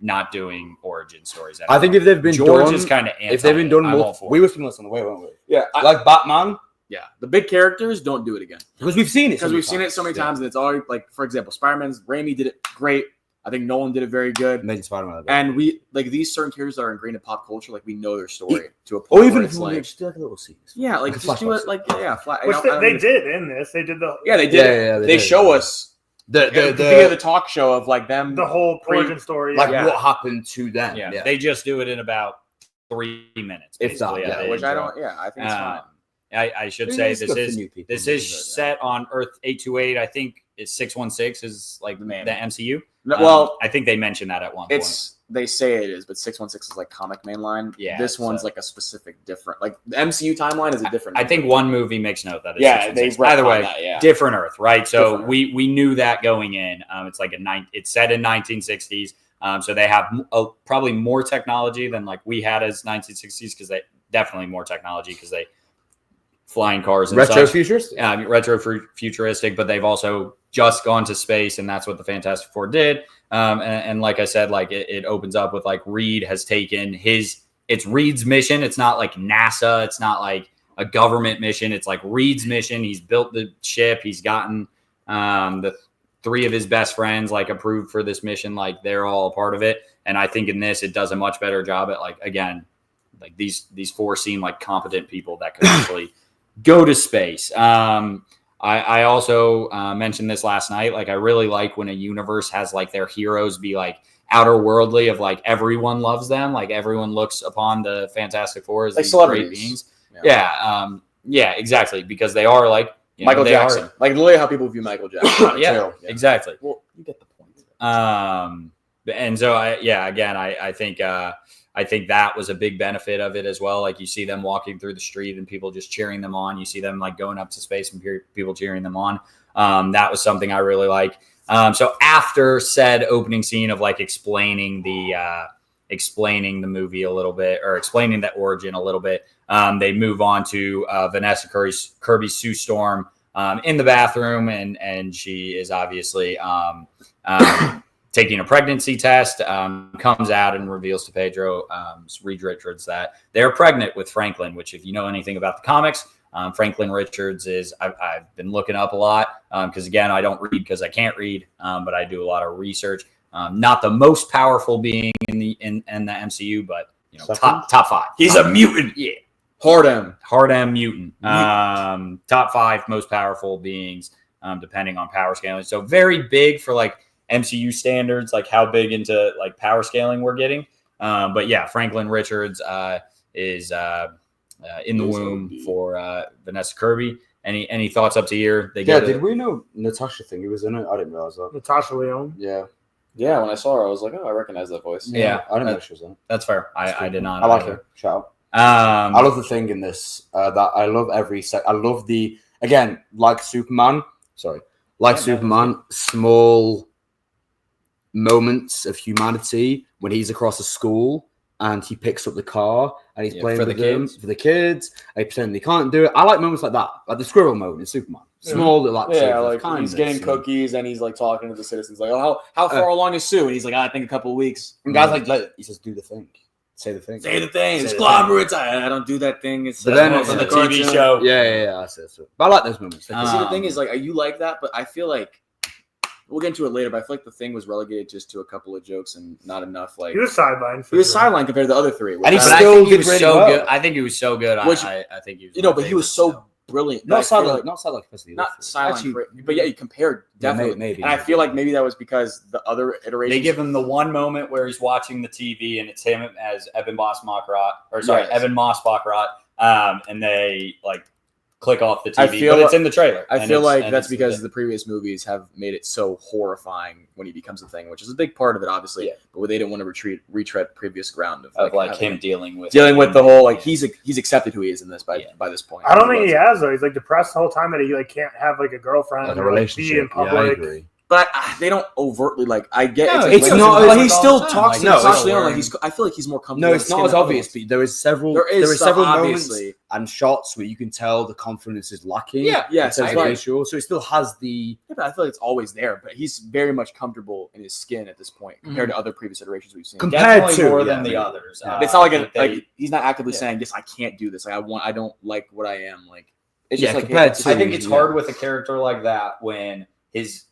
not doing origin stories anymore. I think if they've been George is kind of if they've been done more, we were speaking on the way, weren't we? Yeah, like Batman. Yeah, the big characters don't do it again because we've seen it. Because we've seen it so many times, and it's already like, for example, Spider-Man's Raimi did it great. I think Nolan did it very good. Amazing Spider-Man. And we like these certain characters that are ingrained in pop culture. Like we know their story to a point. Or even where if it's like, just do like a little scene. Yeah, like just do it like Which they did in this. They did the they did. Yeah, they show us the talk show of like them the whole origin story, like what happened to them. Yeah, they just do it in about 3 minutes. It's not, which I don't. Yeah, I think it's fine. I should Yeah, say it's this good for is new people. this Yeah, is set on Earth 828. I think it's 616 is like the MCU. Well, I think they mentioned that at one point. they say it is, but 616 is like comic mainline. Yeah, this one's like a specific different. Like the MCU timeline is a different. I think one movie makes note that it's Yeah, they 616. Either way, that, yeah. different Earth, right? So Different we knew that going in. It's like it's set in 1960s. So they have probably more technology than like we had as 1960s because they definitely more technology because they flying cars and Retro such. futurist. Retro futuristic, but they've also just gone to space, and that's what the Fantastic Four did. And like I said, like it opens up with like Reed has taken it's Reed's mission. It's not like NASA. It's not like a government mission. It's like Reed's mission. He's built the ship. He's gotten the 3 of his best friends like approved for this mission. Like they're all a part of it. And I think in this, it does a much better job at like, again, like these 4 seem like competent people that could actually go to space. I also mentioned this last night. Like, I really like when a universe has like their heroes be like outer worldly of like everyone loves them. Like everyone looks upon the Fantastic Four as like these celebrities. great beings. Yeah, exactly. Because they are like Michael Jackson. Like literally how people view Michael Jackson. yeah, exactly. Well, you get the point. And so I think that was a big benefit of it as well. Like you see them walking through the street and people just cheering them on. You see them like going up to space and people cheering them on. That was something I really like. So after said opening scene of like explaining the movie a little bit or explaining the origin a little bit, they move on to Vanessa Kirby Sue Storm in the bathroom, and she is obviously taking a pregnancy test, comes out and reveals to Pedro, Reed Richards, that they're pregnant with Franklin, which if you know anything about the comics, Franklin Richards is, I've been looking up a lot because again, I don't read because I can't read, but I do a lot of research. Not the most powerful being in the MCU, but top 5. He's a mutant. Yeah. Hard M mutant. Top 5 most powerful beings, depending on power scaling. So very big for like MCU standards, like how big into like power scaling we're getting. But yeah, Franklin Richards is in the womb for Vanessa Kirby. Any thoughts up to here? Did we know Natasha thing? It was in it. I didn't realize that. Natasha Lyonne. Yeah, when I saw her, I was like, oh, I recognize that voice. Yeah, I didn't know she was in it. That's fair. I did not. I like her. Shout out. I love the thing in this that I love I love the, again, like Superman, small moments of humanity when he's across a school and he picks up the car and he's playing for with the them, kids. for the kids, and he pretends he can't do it. I like moments like that, like the squirrel moment in Superman. Small little actions. Yeah, of like kindness he's getting and- cookies and he's like talking to the citizens, like, oh, how far along is Sue? And he's like, I think a couple of weeks. And guys like he says, do the thing. Say the thing. Say the thing. Say It's the conglomerates. I don't do that thing. It's But then more it's for the TV cartoon. show. Yeah. I see. But I like those moments. See, the thing is, like, you like that, but I feel like we'll get into it later. But I feel like the thing was relegated just to a couple of jokes and not enough. Like He was sidelined. he was sidelined compared to the other 3. And he But still I think he did was really so well. good. I think he was so good. Which- I think he was. but he was so brilliant. Not I feel silent, like- not silent capacity. not silent, Actually, but yeah, you compared Yeah, definitely. maybe. And I feel like maybe that was because the other iterations. They give him the one moment where he's watching the TV and it's him as Evan Moss Baccarat, and they like click off the TV, I feel but it's in the trailer. I and feel it's- like and that's it's- because the previous movies have made it so horrifying when he becomes a thing, which is a big part of it, obviously. Yeah. But they didn't want to retread previous ground of like having- him dealing with the whole like he's accepted who he is in this by this point. I don't think he has though. He's like depressed the whole time that he like can't have like a girlfriend Like a or, like, relationship. be in Yeah, I public. agree. But they don't overtly like. I get No, it's it's like, not- but it's he like still all the time. talks to Like, Natasha no, Lyonne. it's- Like I feel like he's more comfortable. No, in it's skin not as than obvious, others. but there is several There is some, several obviously. moments and shots where you can tell the confidence is lacking. Yeah, yes, in terms of right. visual, so it still has the. Yeah, but I feel like it's always there. But he's very much comfortable in his skin at this point compared to other previous iterations we've seen. Compared definitely to, more than yeah. the others. Yeah. It's not like They- he's not actively yeah. saying, "Yes, I can't do this. Like I don't like what I am." Like it's Yeah, just like compared hey, to- I think it's Yeah. hard with a character like that when his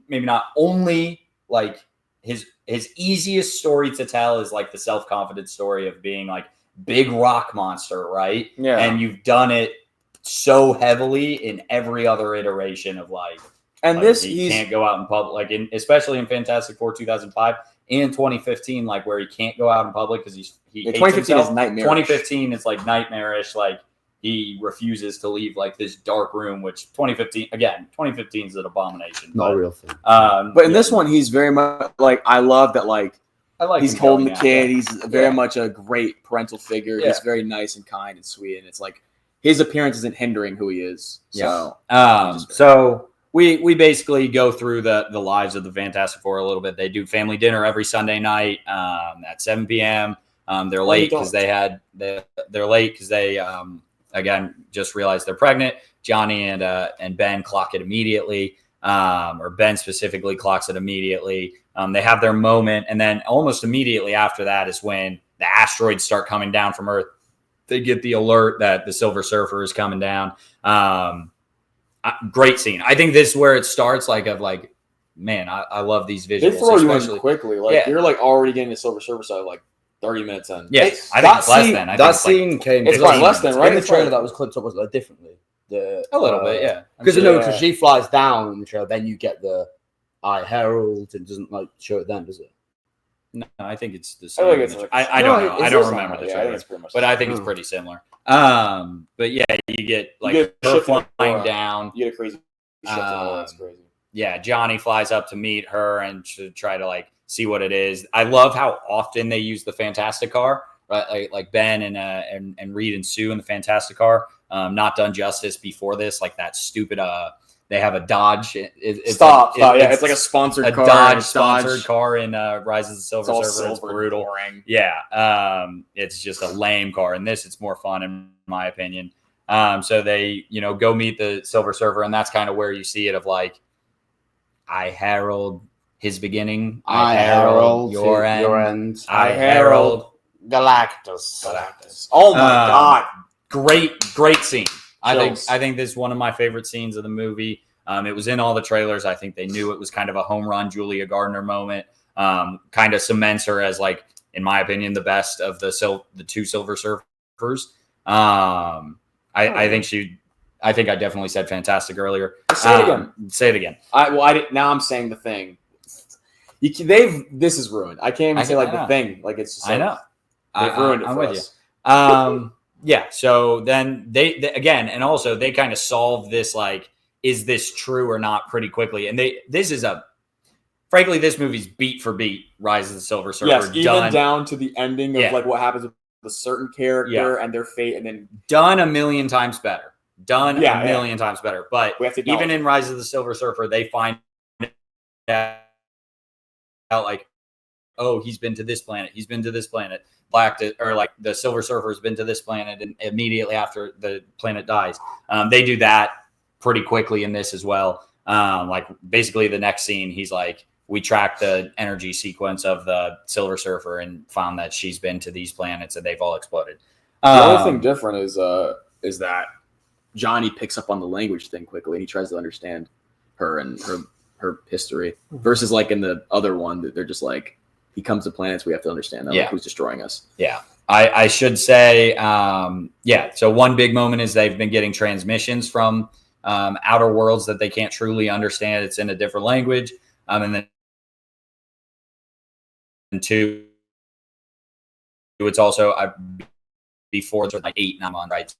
maybe not only like his easiest story to tell is like the self-confident story of being like big rock monster, right? Yeah. And you've done it so heavily in every other iteration of like and like, this he he's can't go out in public, like especially in Fantastic Four 2005 and 2015, like where he can't go out in public because he hates 2015 himself. is nightmarish. 2015 is like nightmarish, like he refuses to leave like this dark room, which 2015 is an abomination. Not a real thing. But in this one, he's very much like, I love that, like, I like he's him holding the going out, kid. yeah. He's very much a great parental figure. Yeah. He's very nice and kind and sweet. And it's like his appearance isn't hindering who he is. So, So we basically go through the lives of the Fantastic Four a little bit. They do family dinner every Sunday night at 7 p.m. They're late because they're late because they again just realized they're pregnant. Johnny and Ben clock it immediately, or Ben specifically clocks it immediately. They have their moment, and then almost immediately after that is when the asteroids start coming down from Earth. They get the alert that the Silver Surfer is coming down. Great scene. I think this is where it starts. Man, I love these visuals. they throw you especially in quickly. Like, you're like already getting the Silver Surfer side like 30 minutes in. Yeah, I think it's less than. I think That it's like scene came. it's probably less than, right? In the It's trailer, like- that was clipped up was like differently. a little bit, yeah. Because Yeah. she flies down in the trailer, then you get the I Herald. It doesn't like show it then, does it? No, I think it's the I same. think it's like- I don't know. Is I don't this remember on? the Yeah, I think trailer, it's pretty much but the I same. think it's pretty similar. But yeah, you get like You get her shit from flying Laura. down. You get a crazy shit. That's crazy. Yeah, Johnny flies up to meet her and to try to like see what it is. I love how often they use the Fantastic Car, right? Like Ben and Reed and Sue in the Fantastic Car. Not done justice before this. Like that stupid. They have a Dodge. It's Stop. like, Yeah, it's like a sponsored a car. Dodge It's sponsored car in Rise of the It's Silver all Surfer. It's silver, brutal. boring. Yeah, it's just a lame car. In this, it's more fun, in my opinion. So they, go meet the Silver Surfer, and that's kind of where you see it of like, I herald his beginning. I herald your end. I herald Galactus. Oh my god. Great scene. Chills. I think this is one of my favorite scenes of the movie. It was in all the trailers. I think they knew it was kind of a home run Julia Gardner moment. Kind of cements her as, like, in my opinion, the best of the two Silver Surfers. I think I definitely said fantastic earlier. Say it again. Say it again. Now I'm saying the thing. This is ruined. I can't even say like the thing. Like, it's just like, I know. They've ruined it I'm for with us. Yeah. So then they again, and also they kind of solve this, like, is this true or not, pretty quickly. And frankly, this movie's beat for beat Rise of the Silver Surfer. Yes, even down to the ending of like what happens with a certain character and their fate, and then done a million times better. Done Yeah, a million times better. But we have to even acknowledge in Rise of the Silver Surfer, they find out like, oh, he's been to this planet. He's been to this planet. The Silver Surfer has been to this planet, and immediately after the planet dies, they do that pretty quickly in this as well. Like, basically the next scene, he's like, we tracked the energy sequence of the Silver Surfer and found that she's been to these planets and they've all exploded. The only thing different is that Johnny picks up on the language thing quickly, and he tries to understand her and her history. Versus like in the other one, that they're just like, he comes to planets, we have to understand that. Yeah. Like, who's destroying us? Yeah. I should say, so one big moment is they've been getting transmissions from outer worlds that they can't truly understand. It's in a different language. And then two, it's also before it's like 8-9 months, right?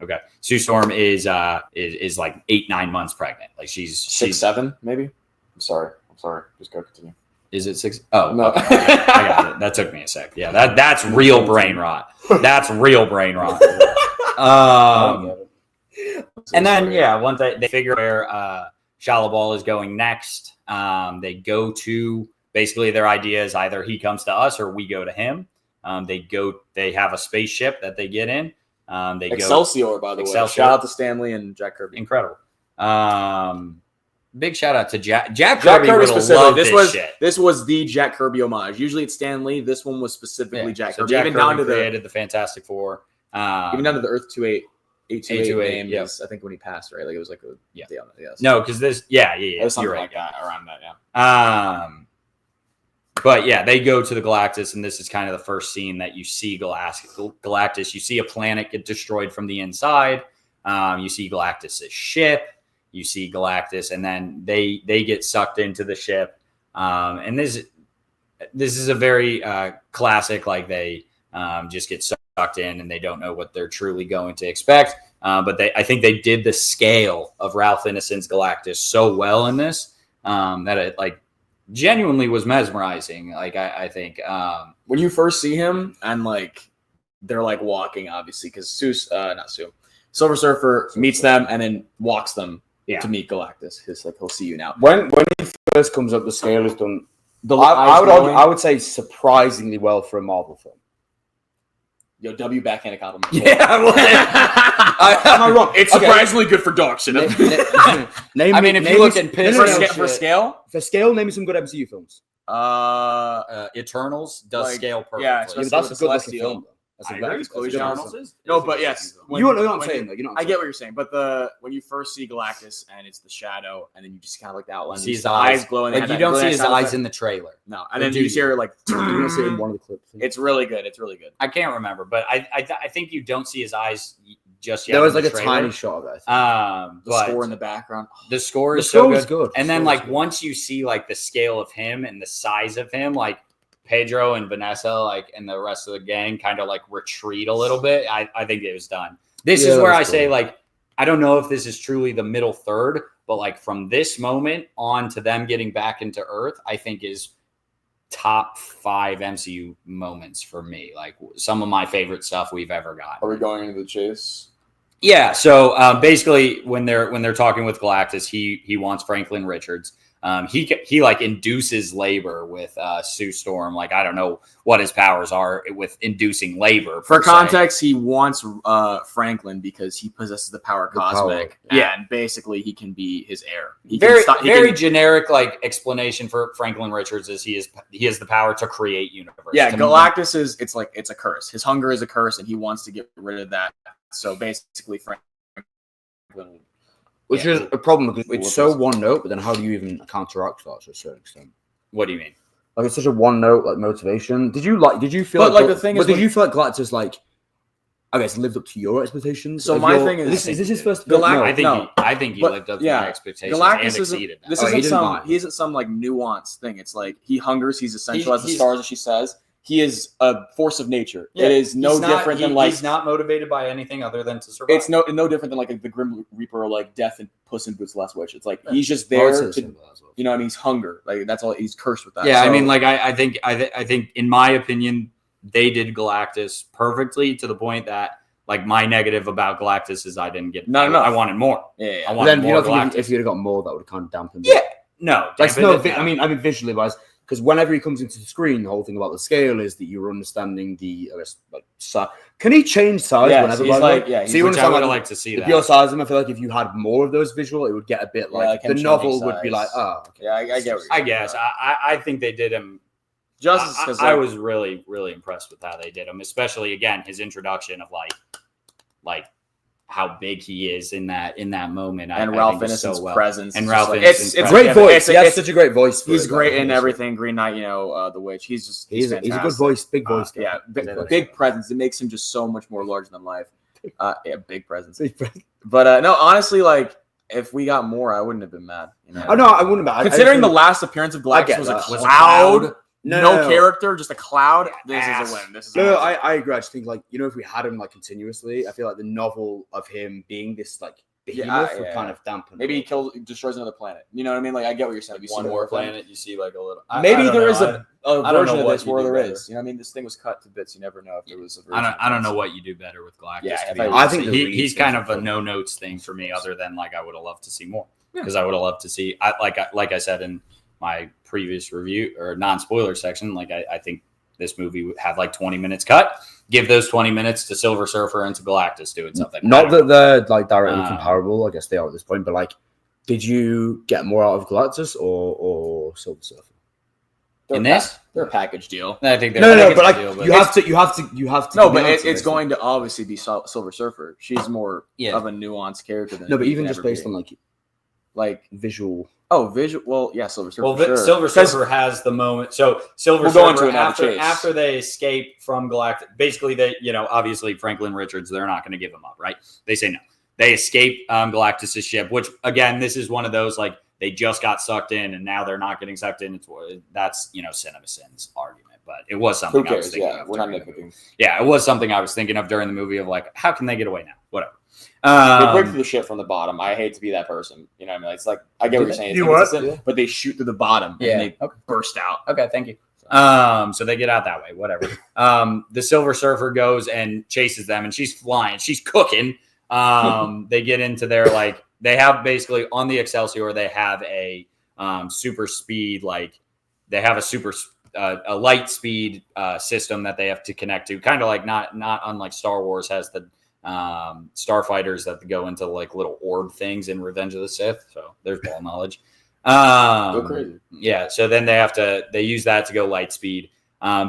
Okay. Sue Storm is like 8-9 months pregnant. Like she's 6-7, maybe. I'm sorry. Just go continue. Is it 6? Oh No. okay. I got it. That took me a sec. Yeah, that's real brain rot. That's real brain rot. And then once they figure where Shia LaBeouf is going next, they go to, basically their idea is either he comes to us or we go to him. They have a spaceship that they get in. Excelsior, by the way. Shout out to Stanley and Jack Kirby. Incredible. Big shout out to Jack Kirby would have specifically. loved shit. This was the Jack Kirby homage. Usually it's Stan Lee. This one was specifically Jack Kirby. Jack Even Kirby down to created the Fantastic Four. even down to the Earth 828 name. Yep. I think when he passed, right? Like, it was like Yeah. Yes. No, because this. Yeah. It was something You're right. like that, around that. Yeah. But yeah, they go to the Galactus, and this is kind of the first scene that you see Galactus. You see a planet get destroyed from the inside. You see Galactus's ship. You see Galactus, and then they get sucked into the ship. And this is a very classic, like they just get sucked sucked in and they don't know what they're truly going to expect. But I think they did the scale of Ralph Ineson's Galactus so well in this that it like genuinely was mesmerizing. Like I think when you first see him and like they're like walking, obviously, because Silver Surfer meets them and then walks them to meet Galactus. He's like, he'll see you now. When he first comes up, the scale is done. I I would say surprisingly well for a Marvel film. Yo, W backhanded compliment. Yeah, well, am I wrong? It's surprisingly good for dog shit. if you look at for scale, name me some good MCU films. Eternals does scale perfectly. Yeah, that's a good looking film. I agree. Eternals is. No, but yes, You know what I'm saying, though. You know what I'm I get what you're saying, but when you first see Galactus and it's the shadow, and then you just kind of like the outline, See his the eyes glowing. Like you don't see his eyes in the trailer. No, and then you see her like. You're gonna see it in one of the clips. It's really good. It's really good. I can't remember, but I think you don't see his eyes just yet. There was in like the a trailer. tiny shot of it. The score in the background. The score The is so score was good. good. And then The score like was good. once you see like the scale of him and the size of him, like Pedro and Vanessa, like and the rest of the gang kind of like retreat a little bit. I think it was done. This is where I say like I don't know if this is truly the middle third, but like from this moment on to them getting back into Earth, I think is top 5 MCU moments for me. Like some of my favorite stuff we've ever gotten. Are we going into the chase? Yeah. So basically, when they're talking with Galactus, he wants Franklin Richards. He like induces labor with Sue Storm. Like I don't know what his powers are with inducing labor. For context, he wants Franklin because he possesses the power cosmic. Yeah. And basically he can be his heir. Very generic like explanation for Franklin Richards is he has the power to create universe. Yeah, Galactus it's a curse. His hunger is a curse, and he wants to get rid of that. So basically, Franklin. Which is a problem because it's so one note, but then how do you even counteract that to a certain extent? What do you mean? Like it's such a one note like motivation. Did you feel But, like, the thing is did when- you feel like Galactus like I guess lived up to your expectations? So Of my your- thing is- is this his first I think he But, lived up to yeah, my expectations Galactus and isn't. exceeded them. This Oh, he isn't didn't mind. he isn't some like nuanced thing. It's like he hungers. He's essential as the He's- stars, as she says. He is a force of nature. It is no different than like he's not motivated by anything other than to survive. it's no different than like the Grim Reaper or like Death and Puss in Boots: The Last Wish. It's like he's just there to, you know, and he's hunger. Like that's all. He's cursed with that. Yeah, So- I mean, like I think in my opinion, they did Galactus perfectly to the point that like my negative about Galactus is I didn't get Not enough. I wanted more. yeah. I wanted Then you more don't think Galactus. if you'd have got more, that would kind of dampen. Yeah. No, Like dampen no, it down. I mean visually wise, because whenever he comes into the screen, the whole thing about the scale is that you're understanding the I guess like size. Can he change size Yes, whenever? he's by the like- way? yeah, so you which I understand would have like liked to see the that. pure size of them. I feel like if you had more of those visual, it would get a bit like like him the novel changing would be like, size. oh, okay. Yeah, I get what you're I saying. guess I think they did him. Justice because I was really impressed with how they did him, especially again his introduction of like how big he is in that moment. and I Ralph think is so Ineson's well. presence. And is Ralph just like- Ineson's it's Great voice. It's, He has it's, such a great voice. For he's it, great like, in honestly. everything. Green Knight, the Witch. He's He's a good fantastic. voice, big voice. guy. Yeah, big presence. It makes him just so much more larger than life. Yeah, big presence. But no, honestly, like if we got more, I wouldn't have been mad. You know? Oh no, I wouldn't. Considering the last appearance of I Galactus get was a that. cloud, no No. character, just a cloud. This Ass. is a win. This is a No, win. I agree. I just think like if we had him like continuously, I feel like the novel of him being this like behemoth would kind of dampen. Maybe he destroys another planet. You know what I mean? Like I get what you're saying. If you see One the more Warplane. planet, you see like a little. Maybe there is a. a I don't version know of what this you where do there better. is. You know what I mean? This thing was cut to bits. You never know if there was a version. I don't know what you do better with Galactus. Yeah, to if be I- honest. I think the Reed he's thing kind is of a cool. no notes thing for me. Other than like I would have loved to see more because I would have loved to see. Like I said in my previous review or non spoiler section, like I think this movie would have like 20 minutes cut. Give those 20 minutes to Silver Surfer and to Galactus doing something. Not that they're like directly Um, comparable. I guess they are at this point, but like, did you get more out of Galactus or Silver Surfer? in this. They're a package deal. I think they're No, I think but it's like a deal, but you have to. No, give but the answer, it's basically. going to obviously be Silver Surfer. She's more Yeah. of a nuanced character than No, but he even can just ever based be. on like visual. visual. Well, yeah, Silver Surfer. Well, sure. Silver 'Cause- Surfer has the moment. So Silver We'll go Surfer into another chase. after they escape from Galactus, basically they, obviously Franklin Richards, they're not going to give him up, right? They say no. They escape Galactus' ship, which again, this is one of those like they just got sucked in and now they're not getting sucked in. That's Cinema Sin's argument. But it was something I was thinking of. We're not during the nitpicking. movie. Yeah, it was something I was thinking of during the movie of like, how can they get away now? Whatever. They break through the shit from the bottom. I hate to be that person. You know what I mean? It's like, I get what you're saying. It's inconsistent, but they shoot through the bottom and they burst out. Okay, thank you. So they get out that way, whatever. The Silver Surfer goes and chases them, and she's flying. She's cooking. They get into their, like, they have basically on the Excelsior, they have a super speed, like, they have a light speed system that they have to connect to, kind of like not unlike Star Wars has the starfighters that go into like little orb things in Revenge of the Sith. So there's ball knowledge. Go crazy. Yeah. So then they use that to go light speed.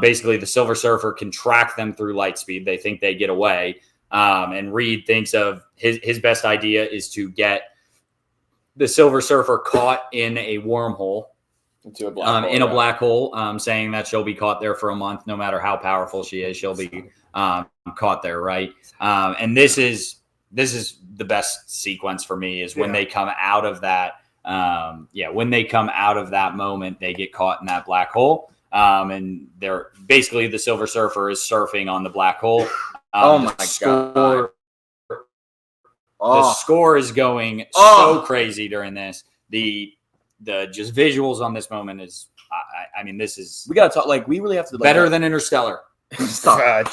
Basically, the Silver Surfer can track them through light speed. They think they get away. And Reed thinks of his best idea is to get the Silver Surfer caught in a wormhole. Into a black hole, a black hole, saying that she'll be caught there for a month, no matter how powerful she is, she'll be caught there, right? And this is the best sequence for me is when they come out of that. When they come out of that moment, they get caught in that black hole, and they're basically the Silver Surfer is surfing on the black hole. Oh my god! The score is going so crazy during this. The just visuals on this moment is, I mean, this is we gotta talk. Like, we really have to better than Interstellar. Stop.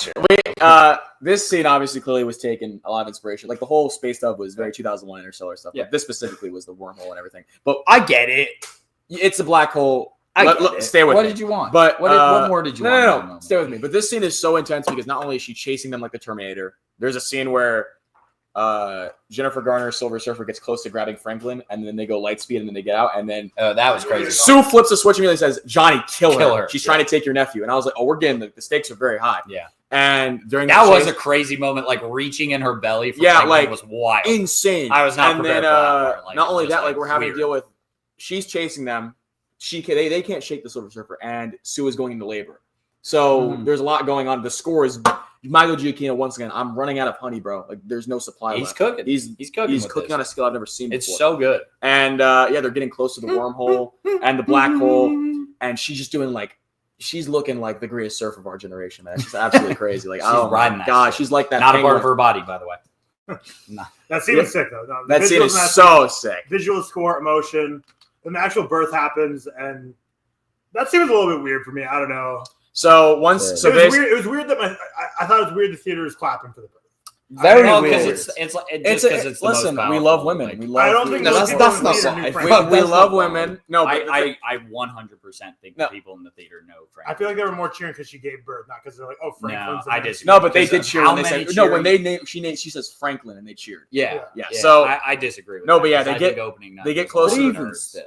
This scene obviously clearly was taken a lot of inspiration. Like the whole space stuff was very 2001 Interstellar stuff. Yeah. But this specifically was the wormhole and everything. But I get it. It's a black hole. It. Stay with me. What me. did you want? But what more did you want? No. Stay with me. But this scene is so intense because not only is she chasing them like the Terminator, there's a scene where Jennifer Garner, Silver Surfer, gets close to grabbing Franklin, and then they go light speed, and then they get out, and then that was crazy. Sue flips the switch and says, "Johnny, kill her. She's Yeah. trying to take your nephew." And I was like, "Oh, we're getting the stakes are very high." Yeah. And during that was a crazy moment, like reaching in her belly. For Franklin like was wild, insane. I was not prepared for that part. Like, not only that, like we're having weird. to deal with. She's chasing them. They can't shake the Silver Surfer, and Sue is going into labor. So there's a lot going on. The score is Michael Giacchino once again. I'm running out of honey, bro. Like there's no supply. He's left. cooking. He's cooking. He's cooking this. on a skill I've never seen before. It's so good. And they're getting close to the wormhole and the black hole, and she's just doing like she's looking like the greatest surfer of our generation, man. It's just absolutely crazy. Like, She's oh my riding that god, shit. she's like that. Not a penguin. part of her body, by the way. No. That scene was sick though. No, the That scene visuals is in that so sick. Visual score, emotion. Then the actual birth happens, and that scene was a little bit weird for me. I don't know. So once, so it was weird that I thought it was weird the theater was clapping for the birth. Very Well, weird. because it's the listen, most we love powerful, women. like- We love. I don't think that's most not people in the theater why. knew We Frank. love women. No, but I 100% think No. the people in the theater know Frank. I feel like they were more cheering because she gave birth, not because they're like, oh, Franklin's. No, I disagree. no, but they Because did cheer how when they many said no. When cheering- they named, she says Franklin, and they cheered. Yeah. Yeah. So I disagree with No, that, but yeah, because they I get- think opening night they get was close one to of the the nerd. best.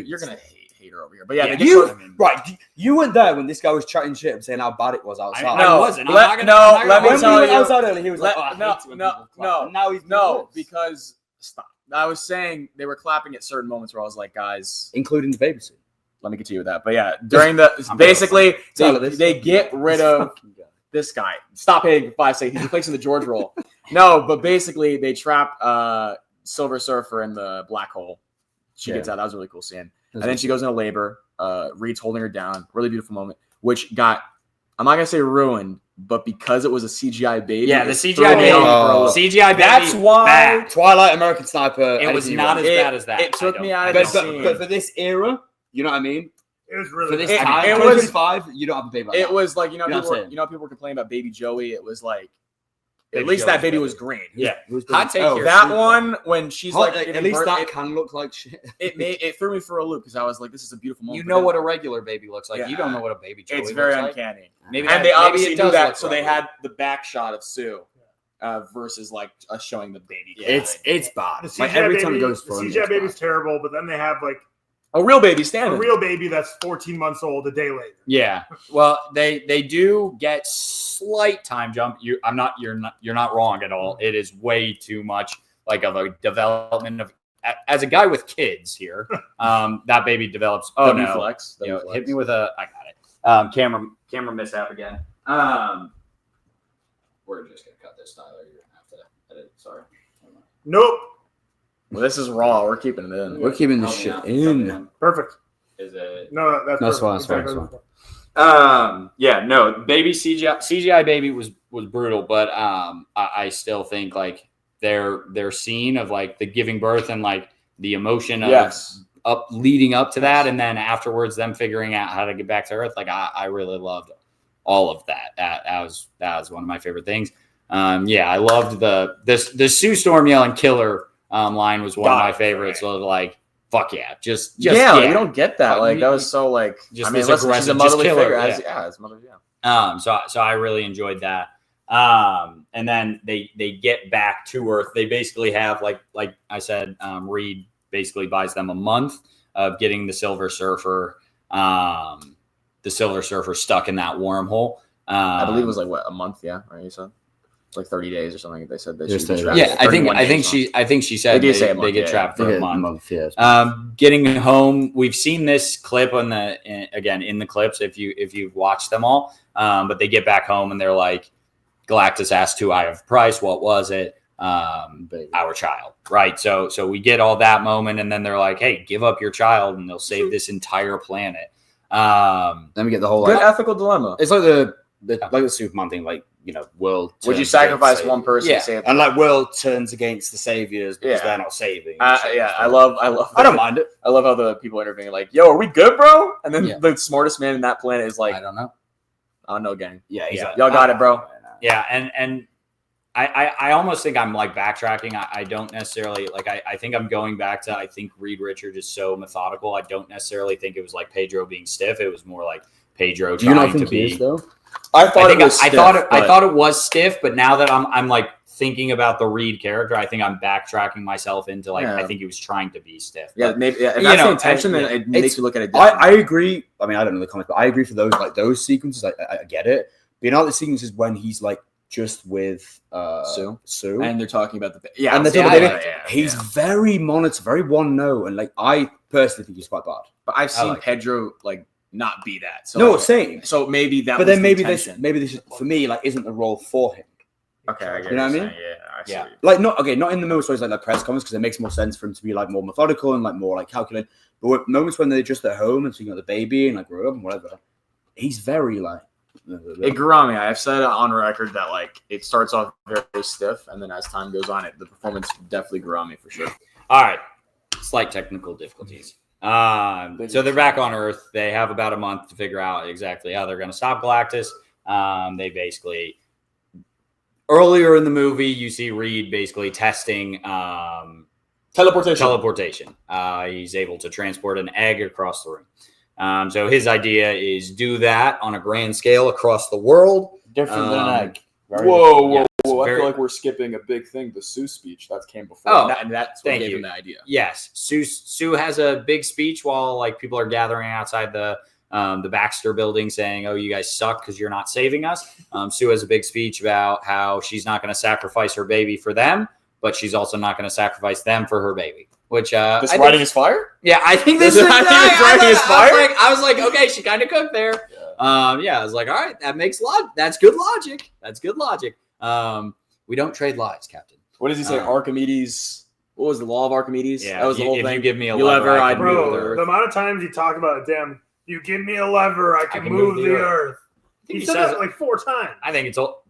You're gonna hate her over here, but yeah, Yeah, they get you- close. Right, you weren't there when this guy was chatting shit and saying how bad it was outside. I wasn't. I'm let- not gonna- no, I'm not let gonna me when tell we went you- outside earlier, he was Let- like, "Oh, I no, hate when no, people clap." no, And now he's No, because stop. I was saying they were clapping at certain moments where I was like, guys, including the baby scene. let me continue with that. But yeah, during the I'm basically Tyler, this they get rid of this guy. Stop hitting for 5 seconds. He's replacing the George role. No, but basically they trap Silver Surfer in the black hole. She gets out. That was a really cool scene. And then she goes into labor. Reed's holding her down. Really beautiful moment, which got, I'm not gonna say ruined, but because it was a CGI baby. Yeah, the it CGI threw me baby. off for a look. CGI baby. That's why bad. Twilight American Sniper. It was anything you not want. as bad as that. It took I me don't out of think. the but, scene. but for this era, you know what I mean? It was For really this good. time, it was- 2025, you don't have a baby like It that. was like, You know what I'm saying? people were complaining about Baby Joey. It was like, Baby at least Joey's that baby better. was green. Yeah. Who's Hot take doing- here. That Super. one when she's like, at giving least birth, that can look like shit. it threw me for a loop because I was like, this is a beautiful moment. You for know them. what a regular baby looks like. Yeah. You don't know what a baby Joey It's very looks like. uncanny. Maybe And that- they maybe obviously it knew does that, look so they rough. had the back shot of Sue versus like us showing the baby. It's bad. The Like CGI every baby, time it goes the for CGI baby's terrible, but then they have like a real baby a standing. real baby that's 14 months old a day later. Yeah. Well, they do get slight time jump. You're not wrong at all. It is way too much like of a development of as a guy with kids here. That baby develops. Oh no. flex. You know, hit me with a. I got it. Camera mishap again. We're just gonna cut this, Tyler. You're gonna have to edit. Sorry. Nope. Well, this is raw. We're keeping it in. We're keeping this shit in. Perfect. Is it? No, that's fine. perfect. That's fine. Yeah, no, baby CGI baby was brutal, but I still think like their scene of like the giving birth and like the emotion of up leading up to that, and then afterwards them figuring out how to get back to Earth. Like I really loved all of that. That was one of my favorite things. I loved the Sue Storm yelling "killer" line was one of my favorites. So like, fuck yeah, just yeah. Like, you don't get that. Like that was so like. Just I mean, this she's a motherly figure. Yeah. As mother. Yeah. So I really enjoyed that. And then they get back to Earth. They basically have like I said, Reed basically buys them a month of getting the Silver Surfer stuck in that wormhole. I believe it was like what, a month, yeah, right? You said it's like 30 days or something. They said they Just should be 30 trapped. Yeah, I think she said They did say a month, they get yeah, trapped for a month. Yeah. Getting home, we've seen this clip in the clips if you've watched them all. But they get back home and they're like, Galactus asked who I have price. What was it? Our child, right? So we get all that moment, and then they're like, "Hey, give up your child, and they'll save this entire planet." Then we get the whole Good ethical dilemma. It's like the Superman thing, like world. Would you turns sacrifice against one person? Yeah. To save and like world turns against the saviors because they're not saving. I love. I don't mind it. I love how the people interviewing are like, "Yo, are we good, bro?" And then the smartest man in that planet is like, I don't know. "Oh no, gang. Yeah, he's like, Y'all got it, bro." Yeah, and I almost think I'm like backtracking. I don't necessarily like. I think I'm going back to. I think Reed Richards is so methodical. I don't necessarily think it was like Pedro being stiff. It was more like Pedro Do you not trying think to he be. is, though? I thought I thought it was stiff, but now that I'm like thinking about the Reed character, I think I'm backtracking myself into like I think he was trying to be stiff. Yeah, But, maybe. Yeah, if that's the intention, then it makes you look at it. I agree. I mean, I don't know the comments, but I agree for those sequences. I get it. But you know, the sequences when he's like just with Sue, and they're talking about the and they're talking about he's very monitor, very one note, and like I personally think he's quite bad. But I've seen like Pedro like not be that. So no, same. So maybe that. But was then the this intention. for me like isn't the role for him. Okay, I get you know what I mean? Yeah, I see. Yeah. Like not in the moments where it's like press comments because it makes more sense for him to be like more methodical and like more like calculated. But with moments when they're just at home and seeing the baby and like grow up and whatever, he's very like. It grew on me. I've said on record that like it starts off very stiff, and then as time goes on, the performance definitely grew on me for sure. All right, slight technical difficulties. So they're back on Earth. They have about a month to figure out exactly how they're going to stop Galactus. They basically earlier in the movie, you see Reed basically testing teleportation. He's able to transport an egg across the room. So his idea is do that on a grand scale across the world. Different than an egg. Whoa. I feel like we're skipping a big thing. The Sue speech that came before. Oh, And that's what gave him the idea. Yes, Sue has a big speech while like people are gathering outside the Baxter building saying, "Oh, you guys suck because you're not saving us." Sue has a big speech about how she's not going to sacrifice her baby for them, but she's also not going to sacrifice them for her baby. Which this writing is fire? Yeah, I think this is writing is fire. I was like, okay, she kind of cooked there. Yeah. I was like, all right, that makes that's good logic. That's good logic. We don't trade lies, Captain. What does he say? Archimedes. What was the law of Archimedes? Yeah, that was the whole if thing. you give me a You lever, I can move the Bro, earth. the amount of times you talk about damn, you give me a lever, I can move the earth. He said that like 4 times. I think it's all.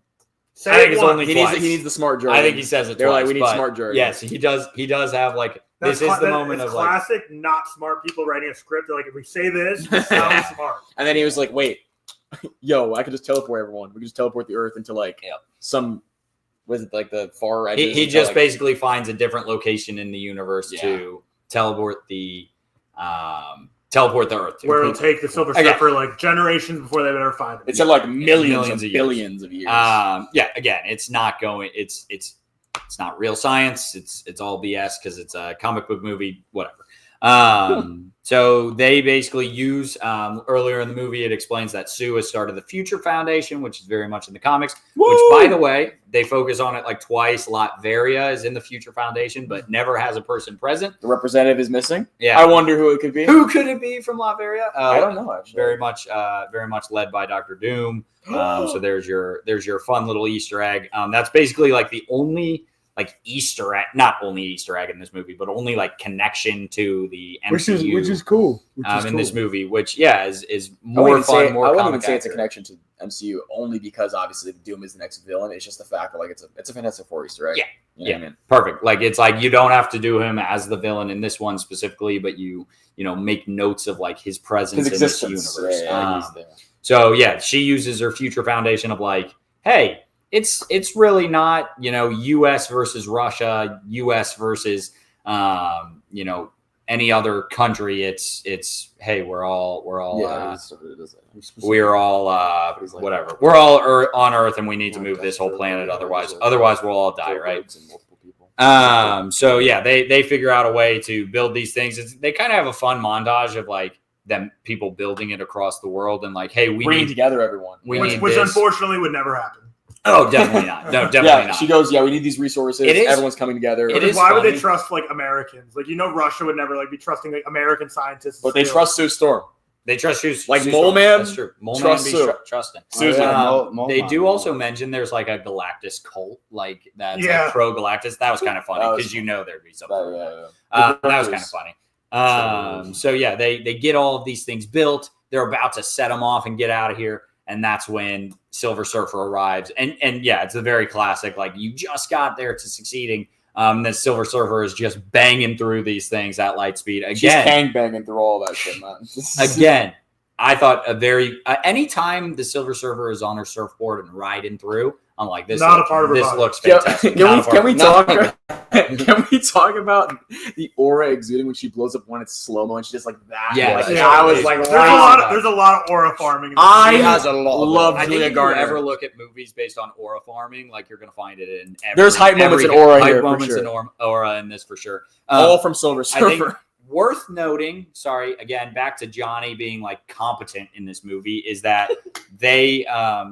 Say I think it it's once. only He twice. needs the smart jargon. I think he says it. They're twice, like, we need but smart jargon. Yes, he does. He does have like this is the moment of like. Classic, not smart people writing a script. They're like, if we say this, it sounds smart. And then he was like, wait, yo, I could just teleport everyone. We could just teleport the earth into like some, was it like the far edges? He just basically finds a different location in the universe to teleport the Earth to. Where it'll take the Silver Surfer like generations before they ever find it. It said like millions of of years. billions of years. Again, it's not going. It's not real science. It's all BS because it's a comic book movie. Whatever. So they basically use earlier in the movie, it explains that Sue has started the Future Foundation, which is very much in the comics. Woo! Which, by the way, they focus on it like twice. Latveria is in the Future Foundation, but never has a person present. The representative is missing. Yeah, I wonder who it could be. who could it be from Latveria? I don't know. Actually, Very much led by Dr. Doom. So there's your fun little Easter egg. That's basically like the only like Easter egg, not only Easter egg in this movie, but only like connection to the MCU, which is cool. In this movie, which is more fun. More I wouldn't comic even say it's a accurate. connection to MCU only because obviously Doom is the next villain. It's just the fact that like it's a Fantastic Four Easter egg. Yeah. You know what I mean? Perfect. Like it's like you don't have to do him as the villain in this one specifically, but you make notes of like his presence His in this existence. universe. Yeah, he's there. So yeah, she uses her future foundation of like, hey, it's really not U.S. versus Russia, U.S. versus any other country. It's hey, we're all whatever. We're all on Earth, and we need to move this whole planet. Otherwise we'll all die, right? So yeah, they figure out a way to build these things. They kind of have a fun montage of like them people building it across the world, and like, hey, we bringing need together everyone. Which this. unfortunately would never happen. Oh, definitely not. No, definitely Yeah, not. she goes, yeah, we need these resources. It is- Everyone's coming together. It is Why would funny. they trust like Americans? Like Russia would never like be trusting like American scientists. But they still. trust Sue Storm. They trust you. Like Sue Mole Storm. Man, That's true. Mole trust Man be Sue. trusting. Sue's Oh, yeah, like, Mole They Man, do yeah. also mention there's like a Galactus cult, like that's Yeah. like pro Galactus. That was kind of funny That was because fun. there'd be something. Yeah. That was kind of funny. So yeah, they get all of these things built. They're about to set them off and get out of here, and that's when Silver Surfer arrives. And yeah, it's a very classic. Like you just got there to succeeding. Then Silver Surfer is just banging through these things at light speed again. She's hang banging through all that shit, man. Again, I thought anytime the Silver Surfer is on her surfboard and riding through, I'm like, this looks fantastic. Can we talk? Can we talk about the aura exuding when she blows up when it's slow mo and she just like that? Yeah, Like, yeah. I was like, There's wow. there's a lot of aura farming. In this I movie. has a lot. Love I think Julia if you Garner. ever look at movies based on aura farming, like you're going to find it in There's hype moments in aura here, for moments sure. in aura in this for sure. all from Silver I think Surfer. worth noting, sorry, again, back to Johnny being like competent in this movie, is that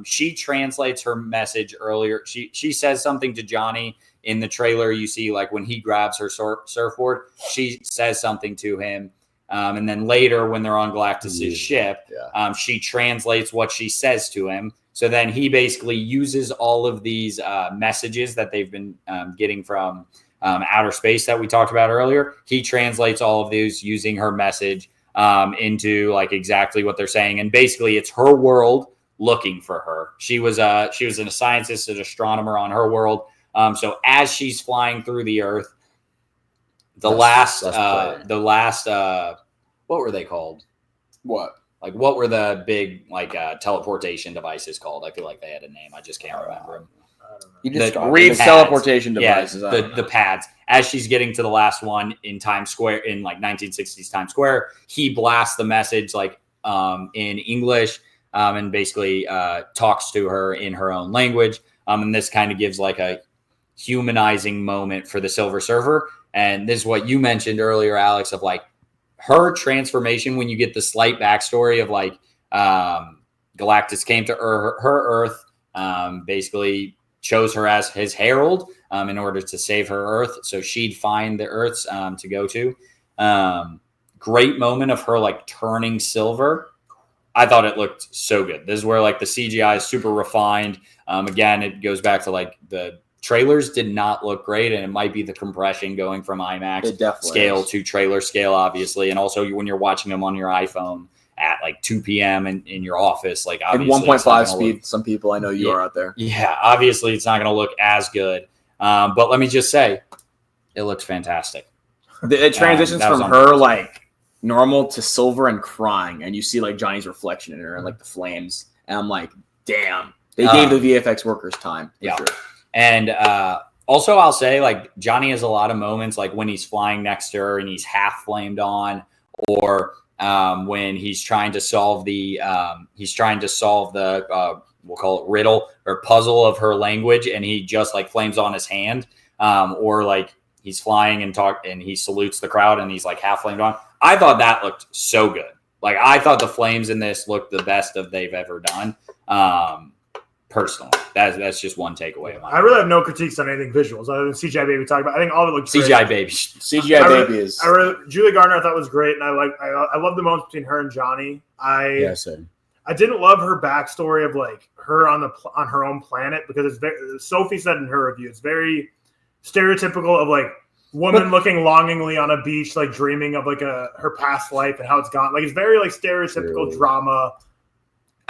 she translates her message earlier. She says something to Johnny in the trailer. You see, like when he grabs her surfboard, she says something to him. And then later when they're on Galactus's ship, she translates what she says to him. So then he basically uses all of these messages that they've been getting from outer space that we talked about earlier. He translates all of these using her message into like exactly what they're saying. And basically it's her world looking for her. She was a scientist, an astronomer on her world. So as she's flying through the earth, the last what were they called? What? Like what were the big like teleportation devices called? I feel like they had a name. I just can't remember them. You just The Reed's pads. teleportation devices. Yeah, the pads. As she's getting to the last one in Times Square, in like 1960s Times Square, he blasts the message like in English and basically talks to her in her own language. And this kind of gives like a humanizing moment for the Silver Surfer. And this is what you mentioned earlier, Alex, of like her transformation when you get the slight backstory of like Galactus came to her Earth, basically chose her as his herald in order to save her Earth. So she'd find the Earths to go to. Great moment of her like turning silver. I thought it looked so good. This is where like the CGI is super refined. Again, it goes back to like the trailers did not look great, and it might be the compression going from IMAX scale to trailer scale, obviously. And also when you're watching them on your iPhone at like 2 p.m. in your office, like obviously 1.5 speed. Some people I know you are out there. Yeah, obviously it's not going to look as good. But let me just say, it looks fantastic. It transitions that was from on her like normal to silver and crying, and you see like Johnny's reflection in her and like the flames. And I'm like, damn, they gave the VFX workers time. Yeah. Sure. And also I'll say like Johnny has a lot of moments like when he's flying next to her and he's half flamed on, or when he's trying to solve the we'll call it riddle or puzzle of her language, and he just like flames on his hand, or like he's flying and he salutes the crowd and he's like half flamed on. I thought that looked so good. Like I thought the flames in this looked the best of they've ever done. Personally, that's just one takeaway of mine. I really have no critiques on anything visuals other than CGI Baby talking about. I think all of it looks CGI great. baby. CGI Baby is. Julia Garner I thought was great, and I love the moments between her and Johnny. Yeah, same. I didn't love her backstory of like her on her own planet, because it's very, Sophie said in her review, it's very stereotypical of like woman looking longingly on a beach, like dreaming of like her past life and how it's gone. Like it's very like stereotypical drama.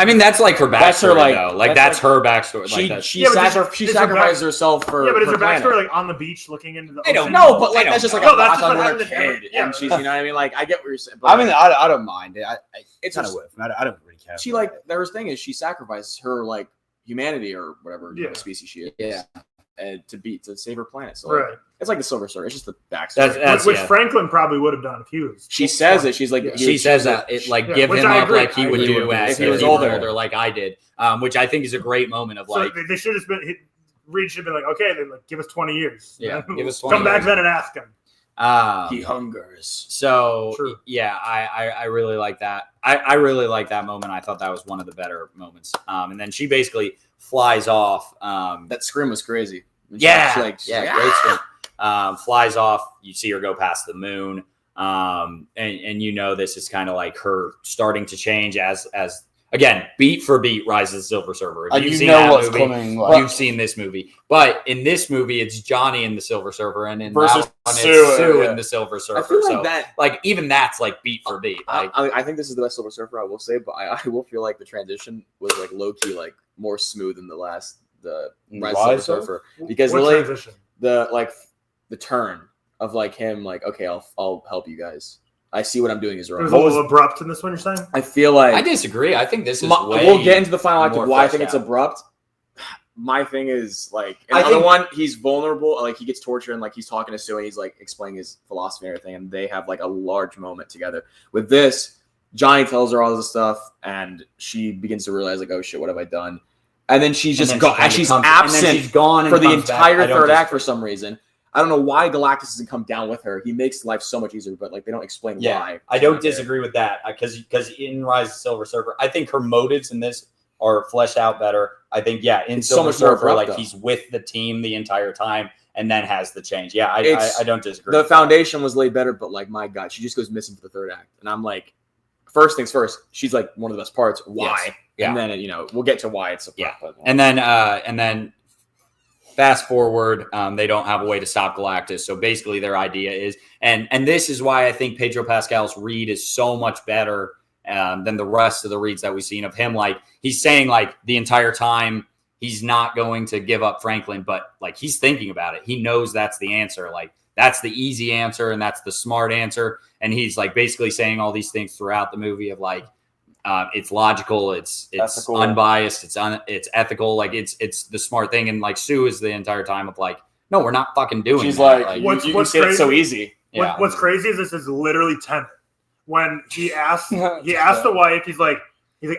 I mean, that's like her backstory, That's her, like- though. Like, that's that's her backstory. She Like, she Yeah, but sacrificed herself for Yeah, but is her planet. backstory like on the beach looking into the I don't ocean? know, But like I that's just don't like know. a No, that's thought just on what her happened in kid, yeah. and she's, you know what I mean? Like I get what you're saying. But I mean, I don't mind it. It's kind of just- worth. I don't really care. she like her thing is she sacrifices her like humanity or whatever Yeah. species she is, Yeah. to save her planet. So like, Right. it's like the Silver Surfer. It's just the backstory. That's Which yeah. Franklin probably would have done if he was. She says it. She's like, Yeah. She says that it like Yeah, give which him I up agree. like he I would agree do with that. as If he was older. like I did, which I think is a great moment of So like, they should have been. Reed should have been like, okay, then like give us 20 years. Yeah, give us 20 Come back years. then and ask him. he hungers. So True. yeah, I really like that. I really like that moment. I thought that was one of the better moments. And then she basically flies off. That scream was crazy. When Yeah, she's like, great scream. Flies off. You see her go past the moon. And you know this is kind of like her starting to change as again, beat for beat, Rise of the Silver Surfer. If And you've you seen know that what's movie, coming. Like, you've seen this movie. But in this movie, it's Johnny and the Silver Surfer, and in Versus that one, Sue, it's Sue yeah. and the Silver Surfer. I feel like so that. like even that's like beat for beat. Like I think this is the best Silver Surfer I will say, but I will feel like the transition was like low key like more smooth than the Rise of the Silver Surfer because What really transition? the turn of like him like okay I'll help you guys. I see what I'm doing is It wrong. was a little abrupt in this one. You're saying? I feel like I disagree. I think this is way we'll get into the final act more of why I fleshed think it's out. abrupt. My thing is like in I the other think- one, he's vulnerable. Like he gets tortured and like he's talking to Sue and he's like explaining his philosophy and everything, and they have like a large moment together. With this, Johnny tells her all this stuff, and she begins to realize like, oh shit, what have I done? And then she's just gone. And she's absent and then she's gone and for the comes back. entire I don't third just- act for some reason. I don't know why Galactus doesn't come down with her. He makes life so much easier, but like they don't explain Yeah, why. I don't disagree with that because in Rise of the Silver Surfer, I think her motives in this are fleshed out better. I think in It's so Silver much more Surfer, abrupt, like though. he's with the team the entire time and then has the change. Yeah, I It's- don't disagree. The with that. foundation was laid better, but like my God, she just goes missing for the third act, and I'm like, first things first, she's like one of the best parts. Why? Yes. Yeah. And then we'll get to why it's a Yeah. but, And then fast forward, they don't have a way to stop Galactus. So basically their idea is, and this is why I think Pedro Pascal's read is so much better than the rest of the reads that we've seen of him. Like he's saying like the entire time he's not going to give up Franklin, but like he's thinking about it. He knows that's the answer. Like that's the easy answer and that's the smart answer. And he's like basically saying all these things throughout the movie of like, it's logical, it's Ethical. unbiased, it's ethical, like it's the smart thing. And like Sue is the entire time of like, no, we're not fucking doing She's that. like, What's- you what's said it so crazy- easy. yeah. What's crazy is this is literally Tenet. When he asked the wife, he's like,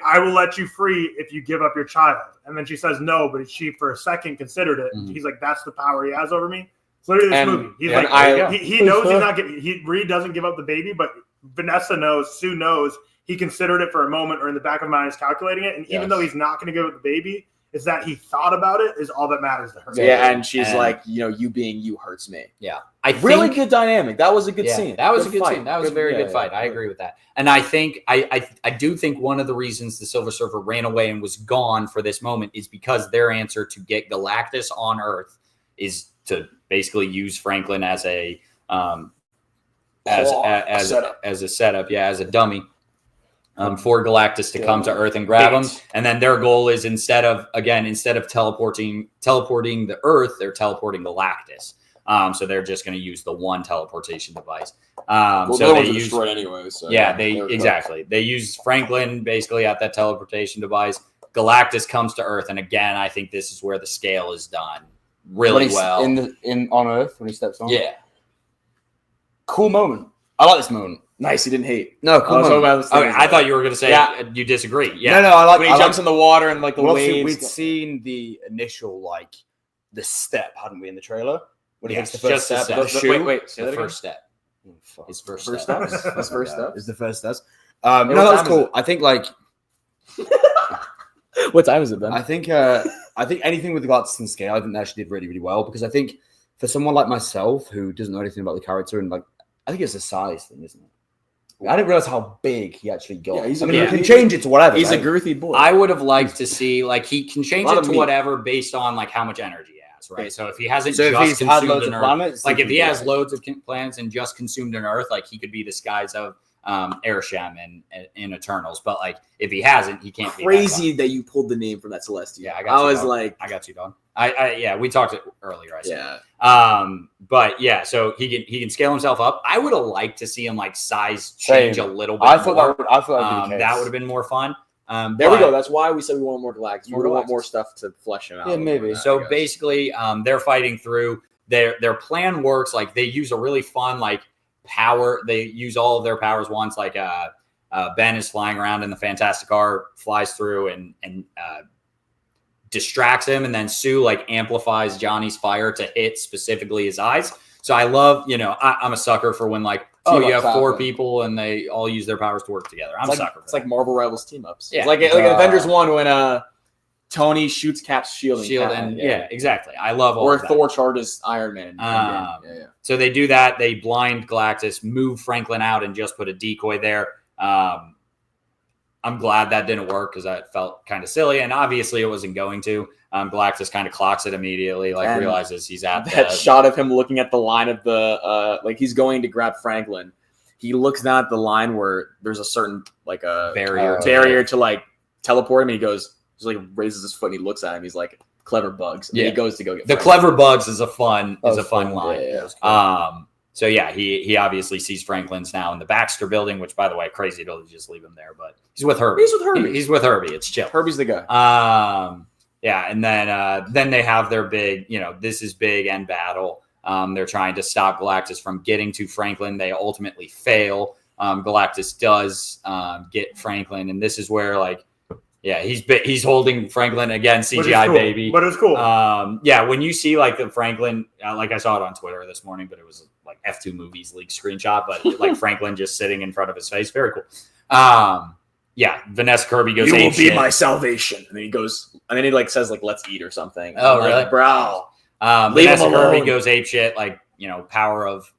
I will let you free if you give up your child. And then she says no, but she for a second considered it. Mhm. He's like, that's the power he has over me. It's literally this And- movie. He's and like, he knows he's not getting. Reed doesn't give up the baby, but Vanessa knows, Sue knows. He considered it for a moment, or in the back of his mind, is calculating it. And even Yes. though he's not going to give up the baby, is that he thought about it is all that matters to her. yeah, and she's And- like, you being you hurts me. I Really think, good dynamic. That was a good yeah, scene. That was a good fight. scene. That was a very good fight. I agree with that. And I think I do think one of the reasons the Silver Surfer ran away and was gone for this moment is because their answer to get Galactus on Earth is to basically use Franklin as a Setup. as a setup, as a dummy. For Galactus to come to Earth and grab him, and then their goal is instead of teleporting the Earth, they're teleporting Galactus. So they're just going to use the one teleportation device. Well, So the other they ones are use, destroyed anyway. So they exactly. They use Franklin basically at that teleportation device. Galactus comes to Earth, and again, I think this is where the scale is done really well. on Earth when he steps on. Yeah, Cool moment. I like this moment. Nice. He didn't hate. No, cool moment. okay, I thought you were going to say you disagree. Yeah, No, I like. When he I jumps like, in the water and like the well, obviously, waves. we'd seen the initial the step, hadn't we, in the trailer? When he Yes, takes the first just the step. step. The shoe. Wait. Say the that again? first step. Oh, fuck. His first First step. steps. His first steps. Is the first steps. Hey, No, what that was time is cool. it? I think What time is it, Ben? I think anything with regards to the scale, I think they actually did really, really well because I think for someone like myself who doesn't know anything about the character and I think it's a size thing, isn't it? I didn't realize how big he actually got. Yeah, he's I a mean, big- he can change it to whatever. He's a right? girthy boy. I would have liked to see he can change Lot it of to meat. whatever based on how much energy he has, planets, right? So if he hasn't So if just he's had consumed loads an of Earth, planets, like he if could he be has right. loads of planets and just consumed an Earth, like he could be the skies of Arishem in Eternals. But like if he hasn't, he can't be Crazy that you pulled the name from that Celestial. Yeah, I got you, was dog. like, I got you, dog. Yeah, we talked it earlier. I said. yeah. But yeah, so he can scale himself up. I would have liked to see him like size change Same. a little bit. I thought more. that would be the case. That would have been more fun. There we go. That's why we said we want more Galactus. We More want Galactus. more stuff to flesh him out. Yeah, maybe. So basically, they're fighting through. Their plan works. Like they use a really fun like power. They use all of their powers once. Like Ben is flying around in the Fantastic Car, flies through and distracts him, and then Sue like amplifies Johnny's fire to hit specifically his eyes. So I love, I'm a sucker for when like, oh, you have four people and they all use their powers to work together. I'm a sucker for It's like Marvel Rivals team ups. Yeah. It's like in Avengers 1 when Tony shoots Cap's shield and yeah, exactly. I love all or of that. Thor charges Iron Man. So they do that. They blind Galactus, move Franklin out, and just put a decoy there. I'm glad that didn't work because that felt kind of silly, and obviously it wasn't going to. Galactus kind of clocks it immediately, like And realizes he's at that shot of him looking at the line of the like he's going to grab Franklin. He looks down at the line where there's a certain like a barrier to like teleport him. And he goes, just like raises his foot and he looks at him. He's like, clever bugs. And then he goes to go get the Franklin. clever bugs is a fun line. Yeah. So yeah, he obviously sees Franklin's now in the Baxter building, which by the way, crazy to just leave him there, but he's with Herbie. He's with Herbie. It's chill. Herbie's the guy. Yeah, and then they have their big, this is big end battle. They're trying to stop Galactus from getting to Franklin. They ultimately fail. Galactus does get Franklin, and this is where he's holding Franklin again, CGI cool. baby. But it's cool. When you see like the Franklin, like I saw it on Twitter this morning, but it was like F2 Movies leaked screenshot, but like Franklin just sitting in front of his face, very cool. Vanessa Kirby goes, "You will ape be shit. my salvation," and then he goes, and then he like says like, "Let's eat" or something. Oh, I'm really, like, bro? Vanessa Kirby goes ape shit, like power of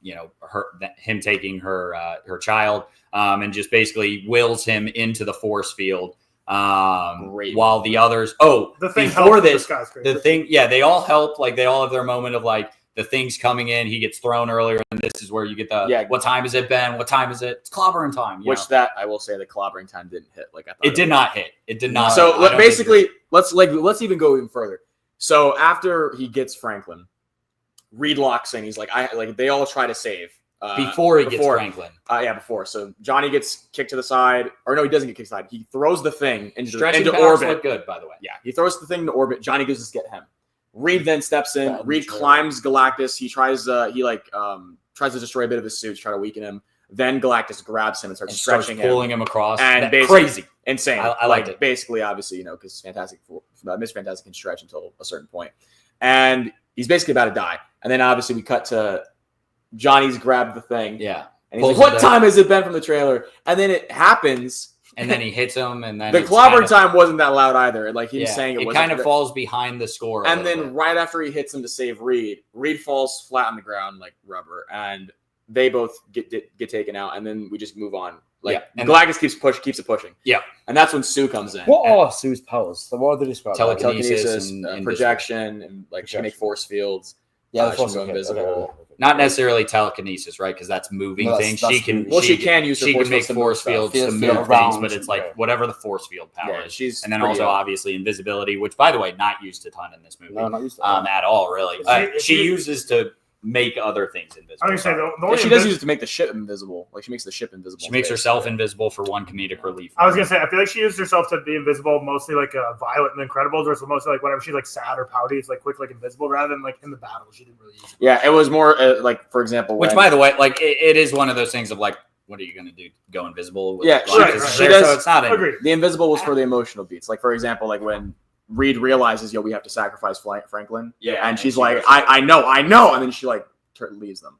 him taking her child, and just basically wills him into the force field. While the others, they all help, like they all have their moment of like the thing's coming in, he gets thrown earlier, and this is where you get the what time is it, Ben? What time is it? It's clobbering time. That I will say the clobbering time didn't hit. Like I thought it did not hit. It did not. So basically, let's even go even further. So after he gets Franklin, Reed locks in. He's like, they all try to save. Before he gets Franklin. Before. So Johnny gets kicked to the side. Or no, he doesn't get kicked to the side. He throws the thing into orbit. Look good, by the way. Yeah, he throws the thing into orbit. Johnny goes to get him. Reed then steps in. Reed climbs Galactus. He tries to destroy a bit of his suit, try to weaken him. Then Galactus grabs him and starts stretching him. Pulling him across. And crazy. Insane. I liked it. Basically, obviously, because Miss Fantastic can stretch until a certain point. And he's basically about to die. And then obviously we cut to Johnny's grabbed the thing. Yeah. And he's like, what time has it been from the trailer? And then it happens. And then he hits him. And then the clobber time wasn't that loud either. Like he was saying it kind of falls behind the score. And then right after he hits him to save Reed, Reed falls flat on the ground like rubber. And they both get taken out. And then we just move on. And Galactus keeps it pushing. Yeah. And that's when Sue comes in. What are Sue's powers? So what are they described? Telekinesis and projection, and like she can make force fields. Yeah, she can go invisible. Okay. Not necessarily telekinesis, right? Because that's moving things. She can use her force fields to move things, but it's like whatever the force field power is. And then also obviously invisibility, which by the way, not used a ton in this movie. No, not used at all, really. She uses to make other things invisible. I was gonna say she does use it to make the ship invisible. Like she makes the ship invisible. She makes herself invisible for one comedic relief. I was gonna say I feel like she used herself to be invisible mostly like Violet in the Incredibles, or it's mostly like whenever she's like sad or pouty, it's like quick like invisible rather than like in the battle she didn't really use it. Yeah, it was more like for example, which by the way, like it is one of those things of like, what are you gonna do? Go invisible? She does. So it's not agreed. The invisible was for the emotional beats. Like for example, like when Reed realizes, we have to sacrifice Franklin. Yeah, and she's like, I know, and then she like leaves them.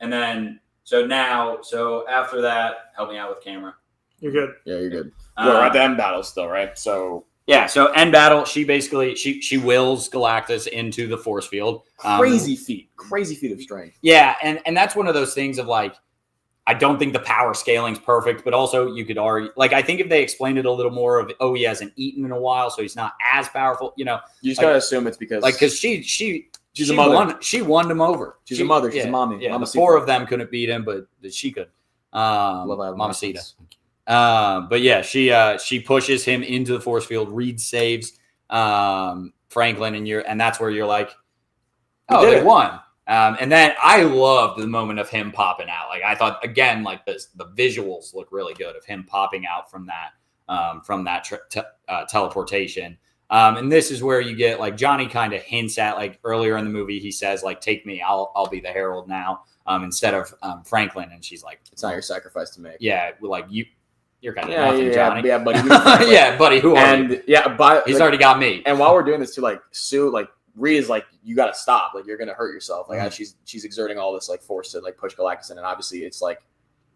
And then so after that, help me out with camera. You're good. Yeah, you're good. We're at the end battle still, right? So end battle. She basically she wills Galactus into the force field. Crazy feat of strength. Yeah, and that's one of those things of like, I don't think the power scaling's perfect, but also you could argue, like, I think if they explained it a little more of, he hasn't eaten in a while, so he's not as powerful, You just gotta assume it's because, because she's a mother. She won him over. She's a mother. She's a mommy. Yeah, the four of them couldn't beat him, but she could. Mamacita. But yeah, she pushes him into the force field. Reed saves Franklin, and that's where you're like, they won. And then I loved the moment of him popping out. Like, I thought, again, like the visuals look really good of him popping out from that teleportation. And this is where you get, like, Johnny kind of hints at, like, earlier in the movie, he says, like, take me, I'll be the Herald now, instead of Franklin. And she's like, it's not your sacrifice to make. Yeah, like, you're kind of nothing, Johnny. Yeah, buddy. Yeah, buddy, who are you? Yeah, but he's already got me. And while we're doing this too, like, Sue, like, Rhea is like, you got to stop. Like, you're going to hurt yourself. Like, she's exerting all this, like, force to, like, push Galactus in. And obviously it's, like,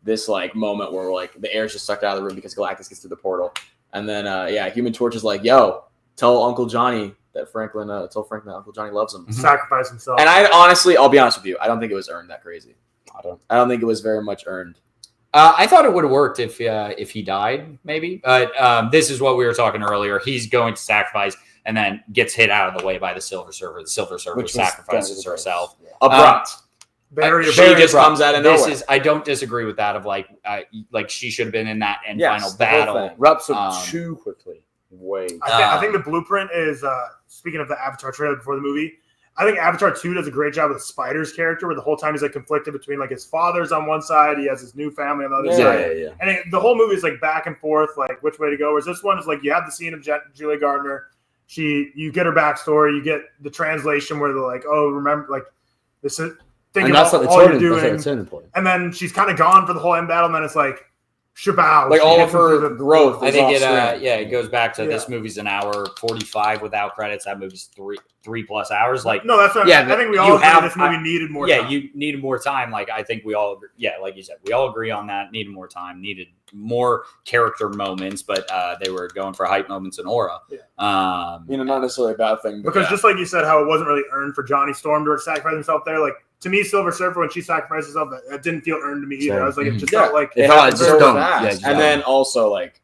this, like, moment where, like, the air's just sucked out of the room because Galactus gets through the portal. And then, Human Torch is like, yo, tell Uncle Johnny that Uncle Johnny loves him. Sacrifice himself. And I'll be honest with you, I don't think it was earned that crazy. I don't think it was very much earned. I thought it would have worked if he died, maybe. But this is what we were talking earlier. He's going to sacrifice and then gets hit out of the way by the Silver Surfer. The Silver Surfer sacrifices herself. Abrupt. She just comes out of nowhere. I don't disagree with that. Of like she should have been in that final battle. Wraps up too quickly. I think the blueprint is speaking of the Avatar trailer before the movie. I think Avatar 2 does a great job with Spider's character, where the whole time he's like conflicted between like his father's on one side, he has his new family on the other side. Yeah. And the whole movie is like back and forth, like which way to go. Whereas this one is like you have the scene of Julia Gardner. You get her backstory, you get the translation where they're like, oh, remember, like this is thinking about all you're doing. And then she's kind of gone for the whole end battle, and then it's like shabow. Like all of her growth. I think it goes back to this movie's an hour 45 without credits. That movie's 3+ hours. Like, no, that's not. Yeah, I think we all agree this movie needed more time. Yeah, you needed more time. Like, I think we all agree. Yeah, like you said, we all agree on that. Needed more time. Needed more character moments, but they were going for hype moments and aura. Yeah. Not necessarily a bad thing. Because just like you said, how it wasn't really earned for Johnny Storm to sacrifice himself there. Like, to me, Silver Surfer, when she sacrificed herself, that didn't feel earned to me either. I was like, it just felt like it felt so fast. And then also like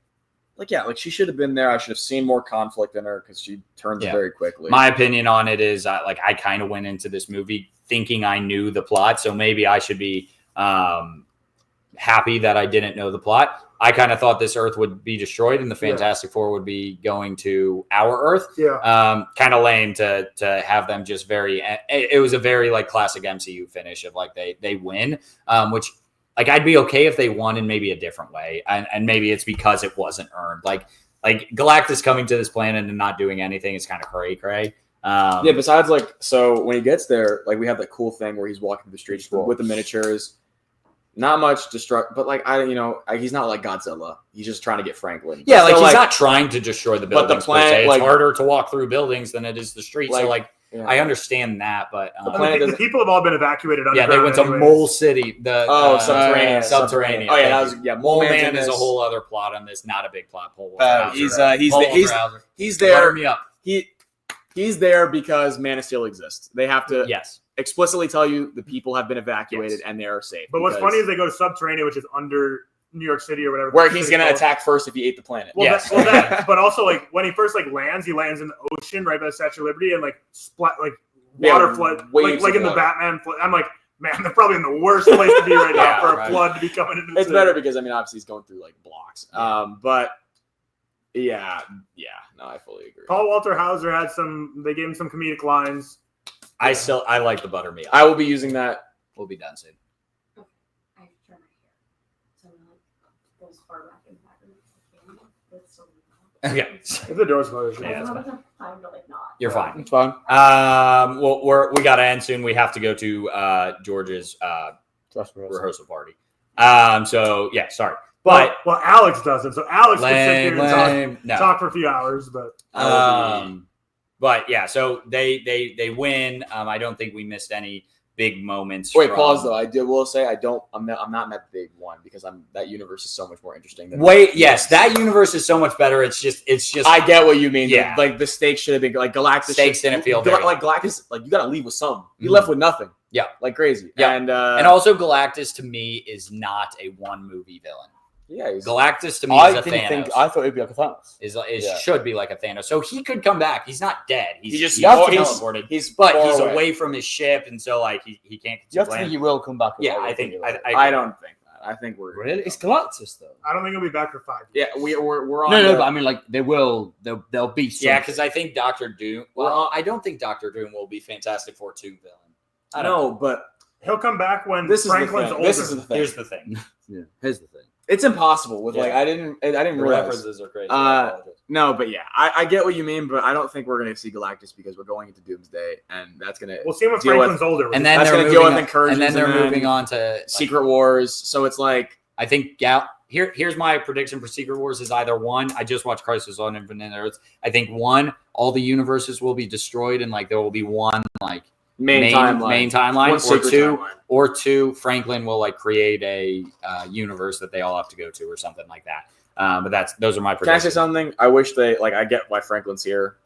she should have been there. I should have seen more conflict in her because she turns very quickly. My opinion on it is I kind of went into this movie thinking I knew the plot, so maybe I should be happy that I didn't know the plot. I kind of thought this Earth would be destroyed and the Fantastic Four would be going to our Earth. Yeah. Kind of lame to have them just it was a very like classic MCU finish of like they win, which like I'd be okay if they won in maybe a different way. And maybe it's because it wasn't earned. Like Galactus coming to this planet and not doing anything is kind of cray. Besides so when he gets there, like we have that cool thing where he's walking through the streets with the miniatures. Not much destruct, but he's not like Godzilla. He's just trying to get Franklin. Yeah, like he's not trying to destroy the buildings. But the planet, it's harder to walk through buildings than it is the streets. I understand that, but the people have all been evacuated. Yeah, they went to Mole City. Subterranean. Oh yeah, Mole Man is a whole other plot on this. Not a big plot. He's there. Me up. He's there because Man of Steel exists. They have to explicitly tell you the people have been evacuated and they are safe. But what's funny is they go to Subterranean, which is under New York City or whatever. Where he's going to attack first if he ate the planet. But also like when he first lands, he lands in the ocean right by the Statue of Liberty and water flood, like in the Batman flood. I'm like, man, they're probably in the worst place to be right now for a flood to be coming into the city. Better because obviously he's going through blocks. But yeah, no, I fully agree. Paul Walter Hauser they gave him some comedic lines. I like the buttermilk. I will be using that. We'll be done soon. Okay. I have to turn my hair. So I'm go as far back in the back. Okay. If the door's closed. Yeah, that's fine. Time to not. You're fine. It's fine. Well, we got to end soon. We have to go to George's rehearsal party. So yeah, sorry. But Alex doesn't. So Alex can sit here and talk for a few hours. But yeah, so they win. I don't think we missed any big moments. Wait, pause though. Will say I'm not in that big one because that universe is so much more interesting. That universe is so much better. It's just. I get what you mean. Yeah, the stakes should have been Galactus. Stakes didn't feel like Galactus. You got to leave with something. He left with nothing. Yeah. like crazy. Yeah. And also Galactus to me is not a one movie villain. yeah, Galactus to me is a Thanos. I thought it'd be like a Thanos. Should be like a Thanos. So he could come back. He's not dead. He's teleported. he's But far he's away. away from his ship, and so like he can't. You have to think he will come back. Yeah, I think. I don't think that. I think we're Really, it's Galactus though. I don't think he'll be back for 5 Yeah, years. we're on. No, the- but I mean, like they will. They'll be. Yeah, because I think Doctor Doom. Well, I don't think Doctor Doom will be Fantastic Four 2 villain. I don't know. but He'll come back when this is Franklin's the thing. older. This is the thing. Here's the thing. Yeah, here's the thing. It's impossible with Yeah. like I didn't The realize. references are crazy. Uh, I apologize. No, but yeah, I get what you mean, but I don't think we're gonna see Galactus because we're going into Doomsday, and that's gonna We'll see him when deal with Franklin's older. And then that's they're gonna deal moving with on, incursions and then they're and then moving on to like, Secret Wars. So it's like I think here's my prediction for Secret Wars is either one. I just watched Crisis on Infinite Earths. I think one, all the universes will be destroyed, and like there will be one like main timeline, One or secret two, timeline. or two. Franklin will like create a universe that they all have to go to, or something like that. But those are my Can I predictions. say something? I wish they like. I get why Franklin's here.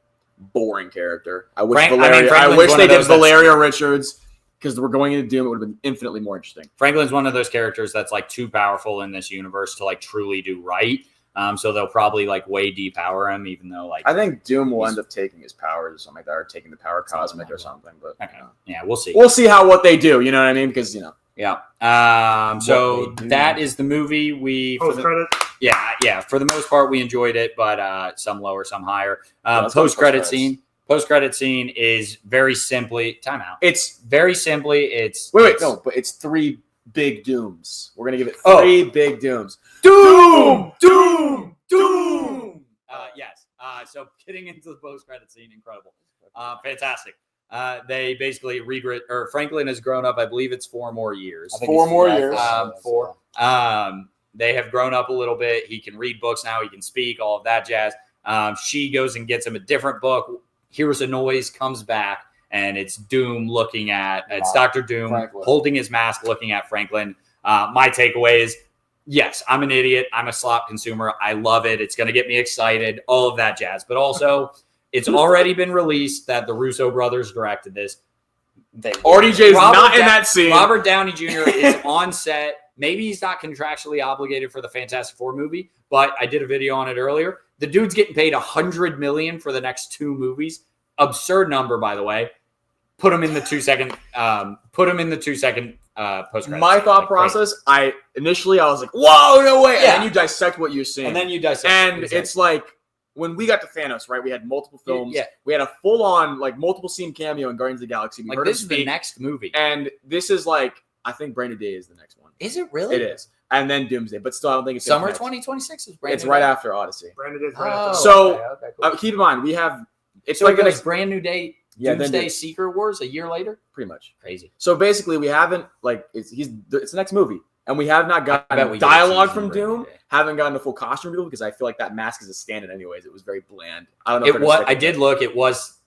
Boring character. I wish Frank- I mean, Valeria. I, Franklin's wish one they of did those that's- Valeria Richards because we're going into Doom. It would have been infinitely more interesting. Franklin's one of those characters that's like too powerful in this universe to like truly do right. So they'll probably like way depower him, even though like I think Doom will end up taking his powers or something like that, or taking the power cosmic or something. But okay. Yeah, we'll see. we'll see what they do. You know what I mean? Because Yeah. So What they do. that is the movie. Post credit. Yeah. For the most part, we enjoyed it, but some lower, some higher. let's go Post credit post-credits. scene. Post credit scene is very simply timeout. it's Very simply, it's but it's 3 big Dooms. We're gonna give it Oh. 3 big Dooms. Doom. Yes. So getting into the post credit scene, incredible, fantastic. They basically Franklin has grown up. I believe it's 4 more years. 4 more years. Four. They have grown up a little bit. He can read books now. He can speak. All of that jazz. She goes and gets him a different book. Hears a noise, comes back, and it's Doom looking at. It's Dr. Doom Franklin. holding his mask, looking at Franklin. My takeaway is, yes, I'm an idiot. I'm a slop consumer. I love it. It's going to get me excited. All of that jazz. But also, it's already been released that the Russo brothers directed this. RDJ's not in that scene. Robert Downey Jr. is on set. Maybe he's not contractually obligated for the Fantastic Four movie, but I did a video on it earlier. The dude's getting paid $100 million for the next 2 movies. Absurd number, by the way. Put him in the 2-second. Post. My thought process, I was like, "Whoa, no way!" Yeah. And then you dissect what you're seeing, And then you dissect. and it's like when we got to Thanos, right? We had multiple films. Yeah. We had a full-on multiple scene cameo in Guardians of the Galaxy. We like heard this him is the speak, next movie. and this is like I think Brand New Day is the next one. Is it really? It is, and then Doomsday, but still, I don't think it's Summer next. 2026 is brand It's new right day. after Odyssey. Brandon is right Oh, after. So Okay, cool. keep in mind, we have it's So like like gonna brand new day. Yeah, then Doomsday do- Secret Wars a year later. pretty much. Crazy. So basically, we haven't it's the next movie, and we have not I bet gotten we get a dialogue teaser from Brand New Doom. Day. Haven't gotten a full costume reveal because I feel like that mask is a stand-in anyways. It was very bland. I don't know. if It they're was. gonna I stick did with look. It was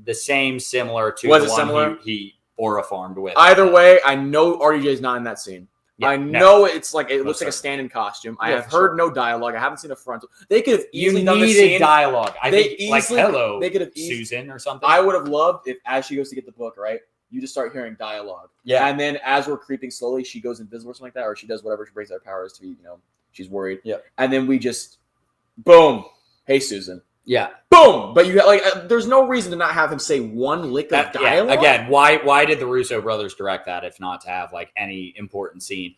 the same, similar to Was the it one simimer? he aura farmed with. it. Either way, I know RDJ's not in that scene. Yeah, I no. know it's like it looks Most like a stand-in costume. I Yeah, have for heard sure. no dialogue. I haven't seen a frontal. They could have You easily done the needed scene. dialogue. I They think like easily- hello, they could have easily- Susan or something. I would have loved if, as she goes to get the book, right, you just start hearing dialogue. Yeah. And then as we're creeping slowly, she goes invisible or something like that, or she does whatever she brings out powers to be, she's worried. Yeah. And then we just, boom, hey, Susan. yeah. Boom. But you got there's no reason to not have him say one lick of Yeah, dialogue. again, why did the Russo brothers direct that if not to have like any important scene?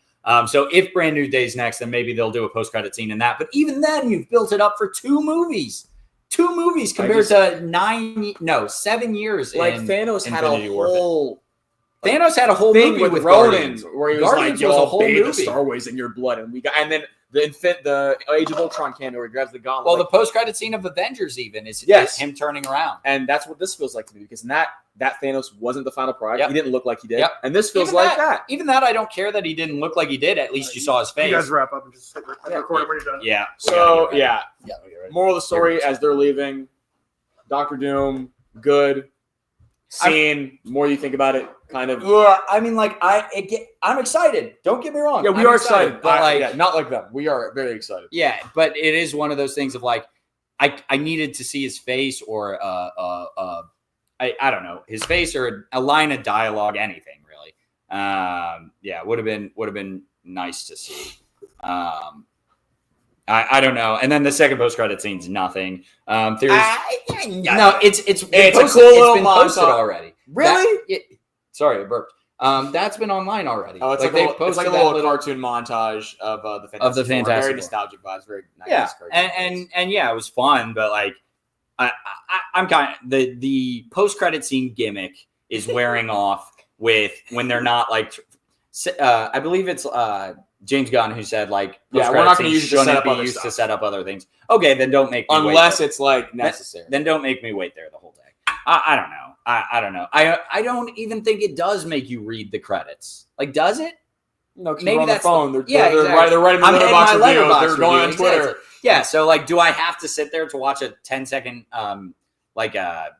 So if Brand New Day's next, then maybe they'll do a post-credit scene in that. But even then, you've built it up for 2 movies. 2 movies compared to 7 years. Like in Thanos had Infinity a War. whole Thanos had a whole thing movie with with Ronan, Guardians. where he was Guardians like, was a "Yo, whole bathe the movie." Star Wars in your blood," and then the Age of Ultron cameo where he grabs the gauntlet. Well, like, the post-credit scene of Avengers even is Yes. him turning around. and that's what this feels like to me because that Thanos wasn't the final product. Yep. He didn't look like he did, Yep. and this feels Even like that. Even that, I don't care that he didn't look like he did. At least you saw his face. You guys wrap up and just record it when you're done. Yeah. So yeah, Yeah, we get ready. moral of the story: as they're leaving, Doctor Doom, good scene. More you think about it, kind of. Yeah, I mean, like I'm excited. Don't get me wrong. Yeah, we I'm are excited, but like, yeah, not like them. We are very excited. yeah, but it is one of those things of like, I needed to see his face or I don't know, his face or a line of dialogue, anything really. would have been nice to see. I don't know. And then the second post-credit scene's nothing. No, it's a cool little montage already. Really? Sorry, I burped. That's been online already. Oh, it's like a little cartoon montage of the Fantastic Four. Very nostalgic vibes. Very nice. Yeah, and yeah, it was fun. But like, I'm kind of the post-credit scene gimmick is wearing off with when they're not like. I believe it's James Gunn who said like, we're not going to use it to set up other things. Okay, then don't make me unless it's like necessary. Then don't make me wait there the whole day. I don't know. I don't know. I don't even think it does make you read the credits. Like, does it? No, maybe on that's the phone. They're writing the letterbox review. They're going on Twitter. Exactly. Yeah. So like, do I have to sit there to watch a 10-second like a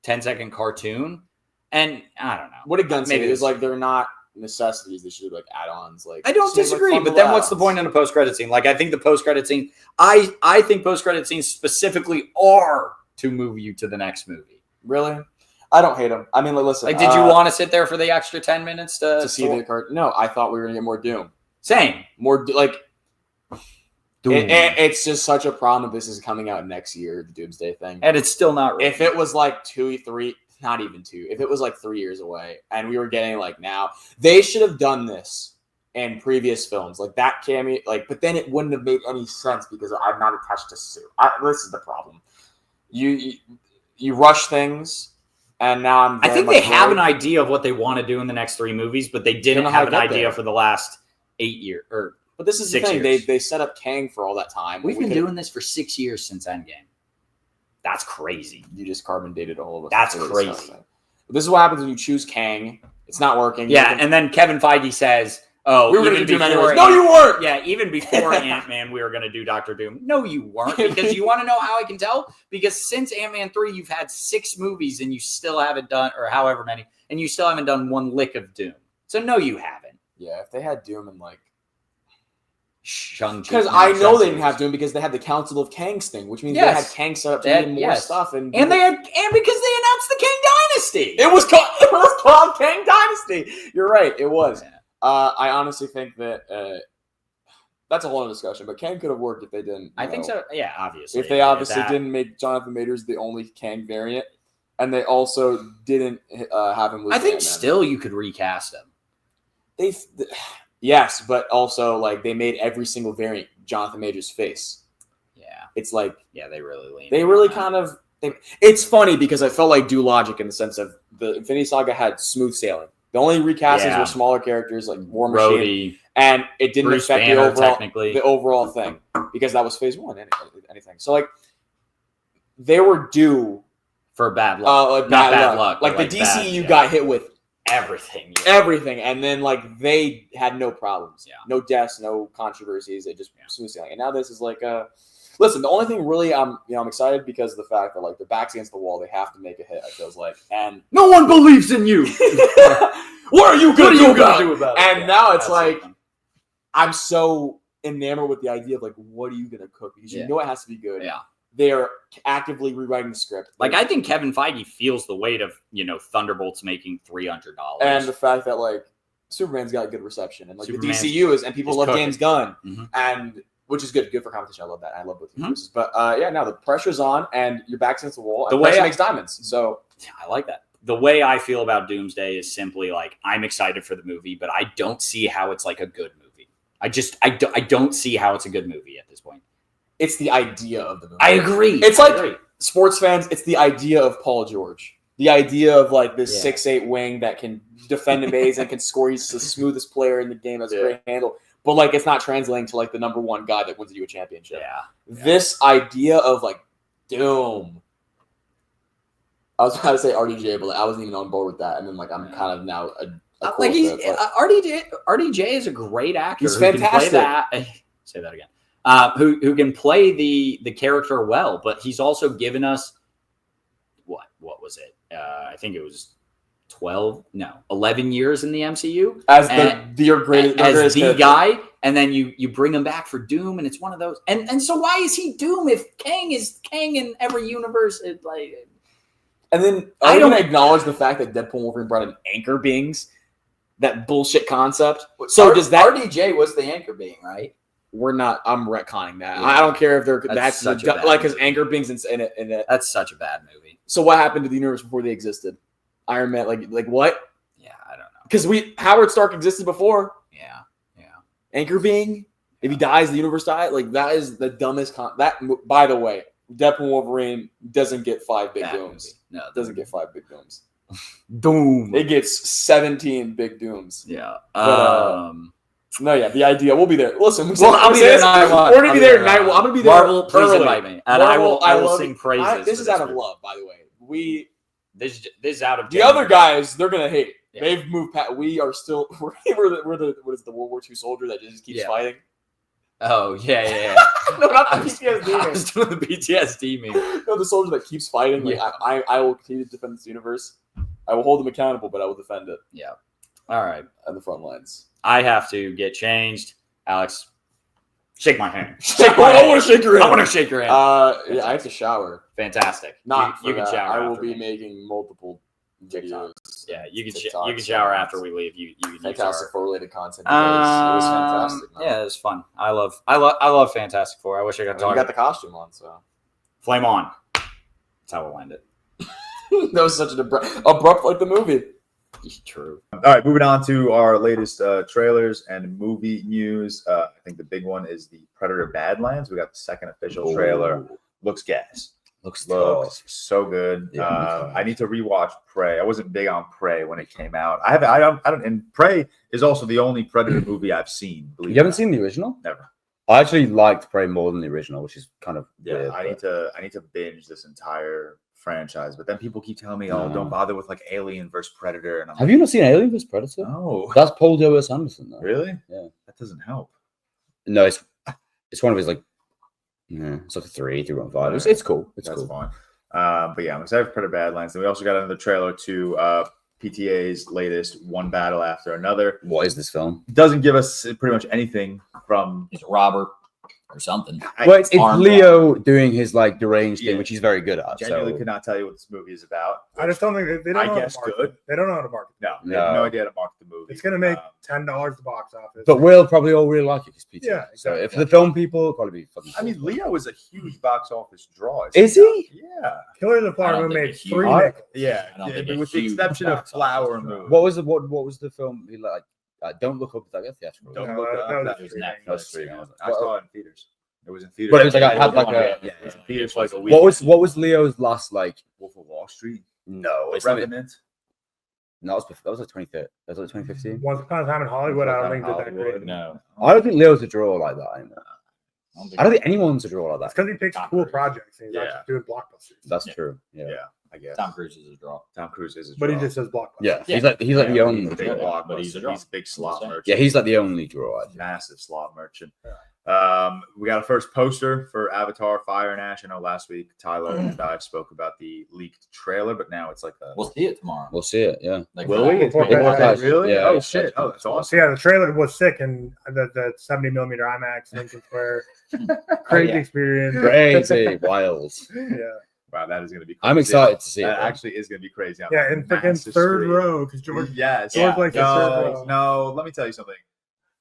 10-second cartoon? And I don't know. What did Gunn say? It was like they're not necessities. They should be like add-ons. Like, I don't disagree, but then what's the point in a post-credit scene? Like, I think the post-credit scene. I think post-credit scenes specifically are to move you to the next movie. Really? I don't hate them. I mean, like, listen. Like, did you want to sit there for the extra 10 minutes to see the card? No, I thought we were gonna get more Doom. Same. More like. It's just such a problem that this is coming out next year, the Doomsday thing, and it's still not. Really. If it was like 2, 3, not even 2. If it was like 3 years away, and we were getting like now, they should have done this in previous films, like that cameo. Like, but then it wouldn't have made any sense because I'm not attached to Sue. This is the problem. You rush things, and now I think they have an idea of what they want to do in the next 3 movies, but they didn't have an idea for the last 8 years. But this is the thing. They set up Kang for all that time. We've been doing this for 6 years since Endgame. That's crazy. You just carbon dated all of us. That's crazy. This is what happens when you choose Kang. It's not working. Yeah, and then Kevin Feige says, "Oh, we were going to do Doom anyways." No, you weren't. Yeah, even before Ant-Man, we were going to do Dr. Doom. No, you weren't. Because you want to know how I can tell? Because since Ant-Man 3, you've had 6 movies and you still haven't done, or however many, and you still haven't done one lick of Doom. So no, you haven't. Yeah, if they had Doom and like. Shang-Chi. Because I know they didn't have Doom because they had the Council of Kangs thing, which means they had Kang set up to do more stuff, and because they announced the Kang Dynasty. It was called Kang Dynasty. You're right, it was. Yeah. I honestly think that that's a whole other discussion, but Kang could have worked if they didn't. I think so. Yeah, obviously. If they obviously didn't make Jonathan Majors the only Kang variant, and they also didn't have him. I think still you could recast him. Yes, but also like they made every single variant Jonathan Majors' face. Yeah, it's like they really lean. They really kind of. It's funny because I felt like Do Logic in the sense of the Infinity Saga had smooth sailing. The only recastings were smaller characters like War Machine, Rhodey, and it didn't Bruce affect Banner, the overall thing because that was phase 1. Anything. So like they were due for bad luck, not bad luck. Like the DCEU got hit with. Everything, and then like they had no problems, no deaths, no controversies. They just smooth sailing. And now this is like, listen. The only thing really, I'm excited because of the fact that like their backs against the wall, they have to make a hit. It feels like, and no one believes in you. What are you going to do about it? And yeah, now it's like, I'm so enamored with the idea of like, what are you going to cook? Because you know it has to be good. Yeah. They're actively rewriting the script. Like, I think Kevin Feige feels the weight of, Thunderbolts making $300. And the fact that, like, Superman's got good reception. And, like, the DCU is, and people love James Gunn. Mm-hmm. And, which is good. Good for competition. I love that. I love both universes. But, now the pressure's on, and your back's against the wall. And the pressure makes diamonds. So, I like that. The way I feel about Doomsday is simply, like, I'm excited for the movie, but I don't see how it's, like, a good movie. I don't see how it's a good movie at this point. It's the idea of the movie. I agree. It's like sports fans. It's the idea of Paul George. The idea of like this 6'8" wing that can defend a base and can score. He's the smoothest player in the game. Has a great handle. But like it's not translating to like the number 1 guy that wins you a championship. Yeah. This idea of like Doom. I was about to say RDJ, but like, I wasn't even on board with that. And then like I'm kind of now like RDJ is a great actor. He's fantastic. Say that again. Who can play the character well, but he's also given us what was it? I think it was 11 years in the MCU as the guy, and then you bring him back for Doom, and it's one of those. And so why is he Doom if Kang is Kang in every universe? And then I don't acknowledge the fact that Deadpool and Wolverine brought in anchor beings. that bullshit concept. So does that RDJ was the anchor being, right? I'm retconning that. Yeah. I don't care if they're That's such a bad like because movie. anchor beings in it. That's such a bad movie. So what happened to the universe before they existed? Iron Man, like what? Yeah, I don't know. Because Howard Stark existed before. Yeah. Anchor being, if he dies, the universe dies. Like that is the dumbest. By the way, Deadpool Wolverine doesn't get 5 big Bad dooms. movie. No, It doesn't get 5 big dooms. Doom. It gets 17 big dooms. Yeah. But, No, yeah, the idea. We'll be there. Listen, I'll be there night one. We're gonna be there night one. I'm gonna be there. Marvel, please early. invite me, and Marvel, I will love sing it. praises. This for is out of movie. love, by the way. This is out of The other guys, they're gonna hate. Yeah. They've moved past. We are still. We're the what is the World War II soldier that just keeps Yeah. fighting? Oh yeah. No, not the I was PTSD. doing the PTSD meme. No, the soldier that keeps fighting. Like, Yeah. I will continue to defend this universe. I will hold them accountable, but I will defend it Yeah. All right. at the front lines. I have to get changed. Alex, shake my hand. I want to shake your hand. I want to shake your hand. Yeah, I have to shower. Fantastic. Not you for can that. shower. I will after be me. making multiple videos. Yeah, you can TikToks, shower and after we leave. You can use Fantastic our- Four related content. It was fantastic. man. Yeah, it was fun. I love Fantastic Four. I wish I could You talk. got the costume on, so Flame on. That's how we'll end it. that was such an abrupt like the movie. True. All right, moving on to our latest trailers and movie news. I think the big one is the Predator Badlands. We got the second official trailer. Looks gas. Looks So good. Yeah, I need to rewatch Prey. I wasn't big on Prey when it came out. I don't. And Prey is also the only Predator movie I've seen. You haven't seen the original? Never. I actually liked Prey more than the original, which is kind of weird. I need to binge this entire franchise. But then people keep telling me, "Oh, don't bother with like Alien versus Predator." And I'm Have you not seen Alien vs Predator? No. That's Paul W.S. Anderson, though. Really? Yeah. That doesn't help. No, it's one of his like. Yeah, it's like a 3.5. It's cool. It's That's cool. fine. But yeah, I'm excited for Predator Badlands. And we also got another trailer to PTA's latest One Battle After Another. What is this film? It doesn't give us pretty much anything from. He's a robber or something. Well, it's Armed Leo doing his like deranged Yeah. thing, which he's very good at. Genuinely So could not tell you what this movie is about. I just don't think they don't I know how guess to market good. it. They don't know how to market it. No, they have no No. idea how to market the movie. It's gonna make $10 the box office. but we'll probably all really like it because PTA. Yeah, So exactly. if the film people, it'll probably be fucking. I mean, cool. Leo is a huge box office draw. Is he? Yeah. Killers of the I Flower don't Moon think made it's huge. 3 I- nickels. Yeah. I don't Yeah, think but a with the huge exception of box office Flower draw. Moon. What was the film? He like Don't Look Up. That got theatrical. Don't No, look that up. was That was streaming. Netflix. That's streaming. I saw it in theaters. It was in theaters. But it was like, it had like a- yeah, it was in theaters for like a week. What was Leo's last like? Wolf of Wall Street? No, it's not. Revenant? No, that was like 2015. That was like 2015. Once upon a time in Hollywood, I don't think did that Hollywood. great. No. I don't think Leo's a draw like that anymore. I don't think think anyone's a draw like It's that. because he picks Not cool very. projects and he's Yeah. not just doing blockbusters. That's Yeah. true. Yeah. Yeah, I guess. Tom Cruise is a draw. Tom Cruise is a But he draw. just does blockbusters. Yeah, Yeah. he's like the He's only. a big Yeah, blockbuster. but he's a draw. He's a big slot merchant. Yeah, he's like the only draw. I think. Massive slot merchant. We got a first poster for Avatar Fire and Ash. I know last week Tyler and I spoke about the leaked trailer, but now it's like a. We'll see it tomorrow. We'll see it. Yeah. Like, Will we? It's Before been- Bad. really? Yeah, Oh yeah. shit! Oh, that's So awesome. yeah, the trailer was sick and the 70mm IMAX Lincoln Square, crazy yeah. experience. Crazy, wild. Yeah, Wow, that is going to be. I'm crazy. excited to see it. That though. actually is going to be crazy. on yeah, a in freaking massive third screen. row because George. Yes. George likes the third No, row. no. Let me tell you something.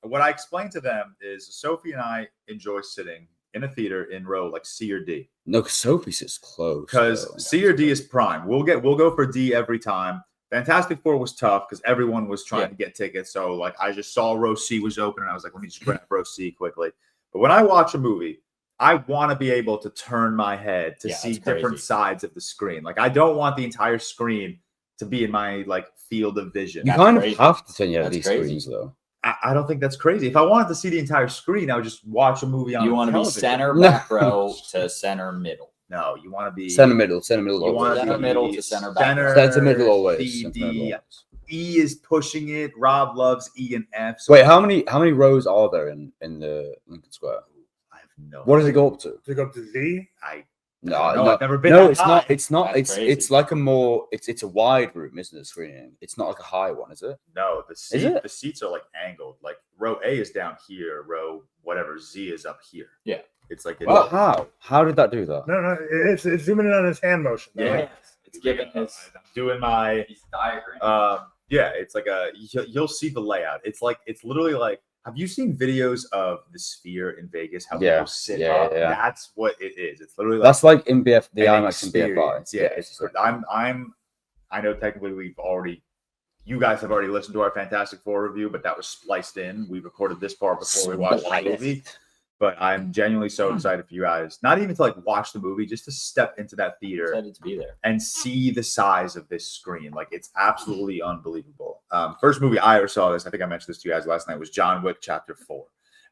What I explained to them is Sophie and I enjoy sitting in a theater in row like C or D No, because Sophie sits close. because though. C or D is prime. We'll go for D every time. Fantastic Four was tough because everyone was trying to get tickets. So like I just saw row C was open and I was like, let me just grab row C quickly. But when I watch a movie, I want to be able to turn my head to Yeah, see that's crazy. different sides of the screen. Like I don't want the entire screen to be in my like field of vision. You That's kind crazy. of have to turn your head at That's these crazy. screens, though. I don't think that's crazy. If I wanted to see the entire screen, I would just watch a movie on. You want to be television. center No. back row to center middle. No, you want to be Center middle. You always. want Center to middle be to center back. Center middle always. C, Center D. middle always. E is pushing it. Rob loves E and F. Wait, how many rows are there in the Lincoln Square? I have no. What does it go up to? To go up to Z. No, No, I've never been. no, that it's high. not. It's not. That's It's crazy. like a more. It's a wide room, isn't it? Screening. It's not like a high one, is it? No, the Is it? the seats are like angled. Like row A is down here. Row whatever Z is up here. Yeah. It's like Well, how? How did that do that? No, it's zooming in on his hand motion. Yeah. It's giving his I'm doing my diagram. Yeah, it's like you'll see the layout. It's literally like, have you seen videos of the Sphere in Vegas? How people sit up? Yeah. That's what it is. It's literally That's like in the an IMAX and BFI. experience. Yeah, I know technically you guys have already listened to our Fantastic Four review, but that was spliced in. We recorded this part before we watched the movie. But I'm genuinely so excited for you guys, not even to like watch the movie, just to step into that theater Excited to be there. and see the size of this screen. Like, it's absolutely unbelievable. First movie I ever saw this, I think I mentioned this to you guys last night, was John Wick Chapter 4.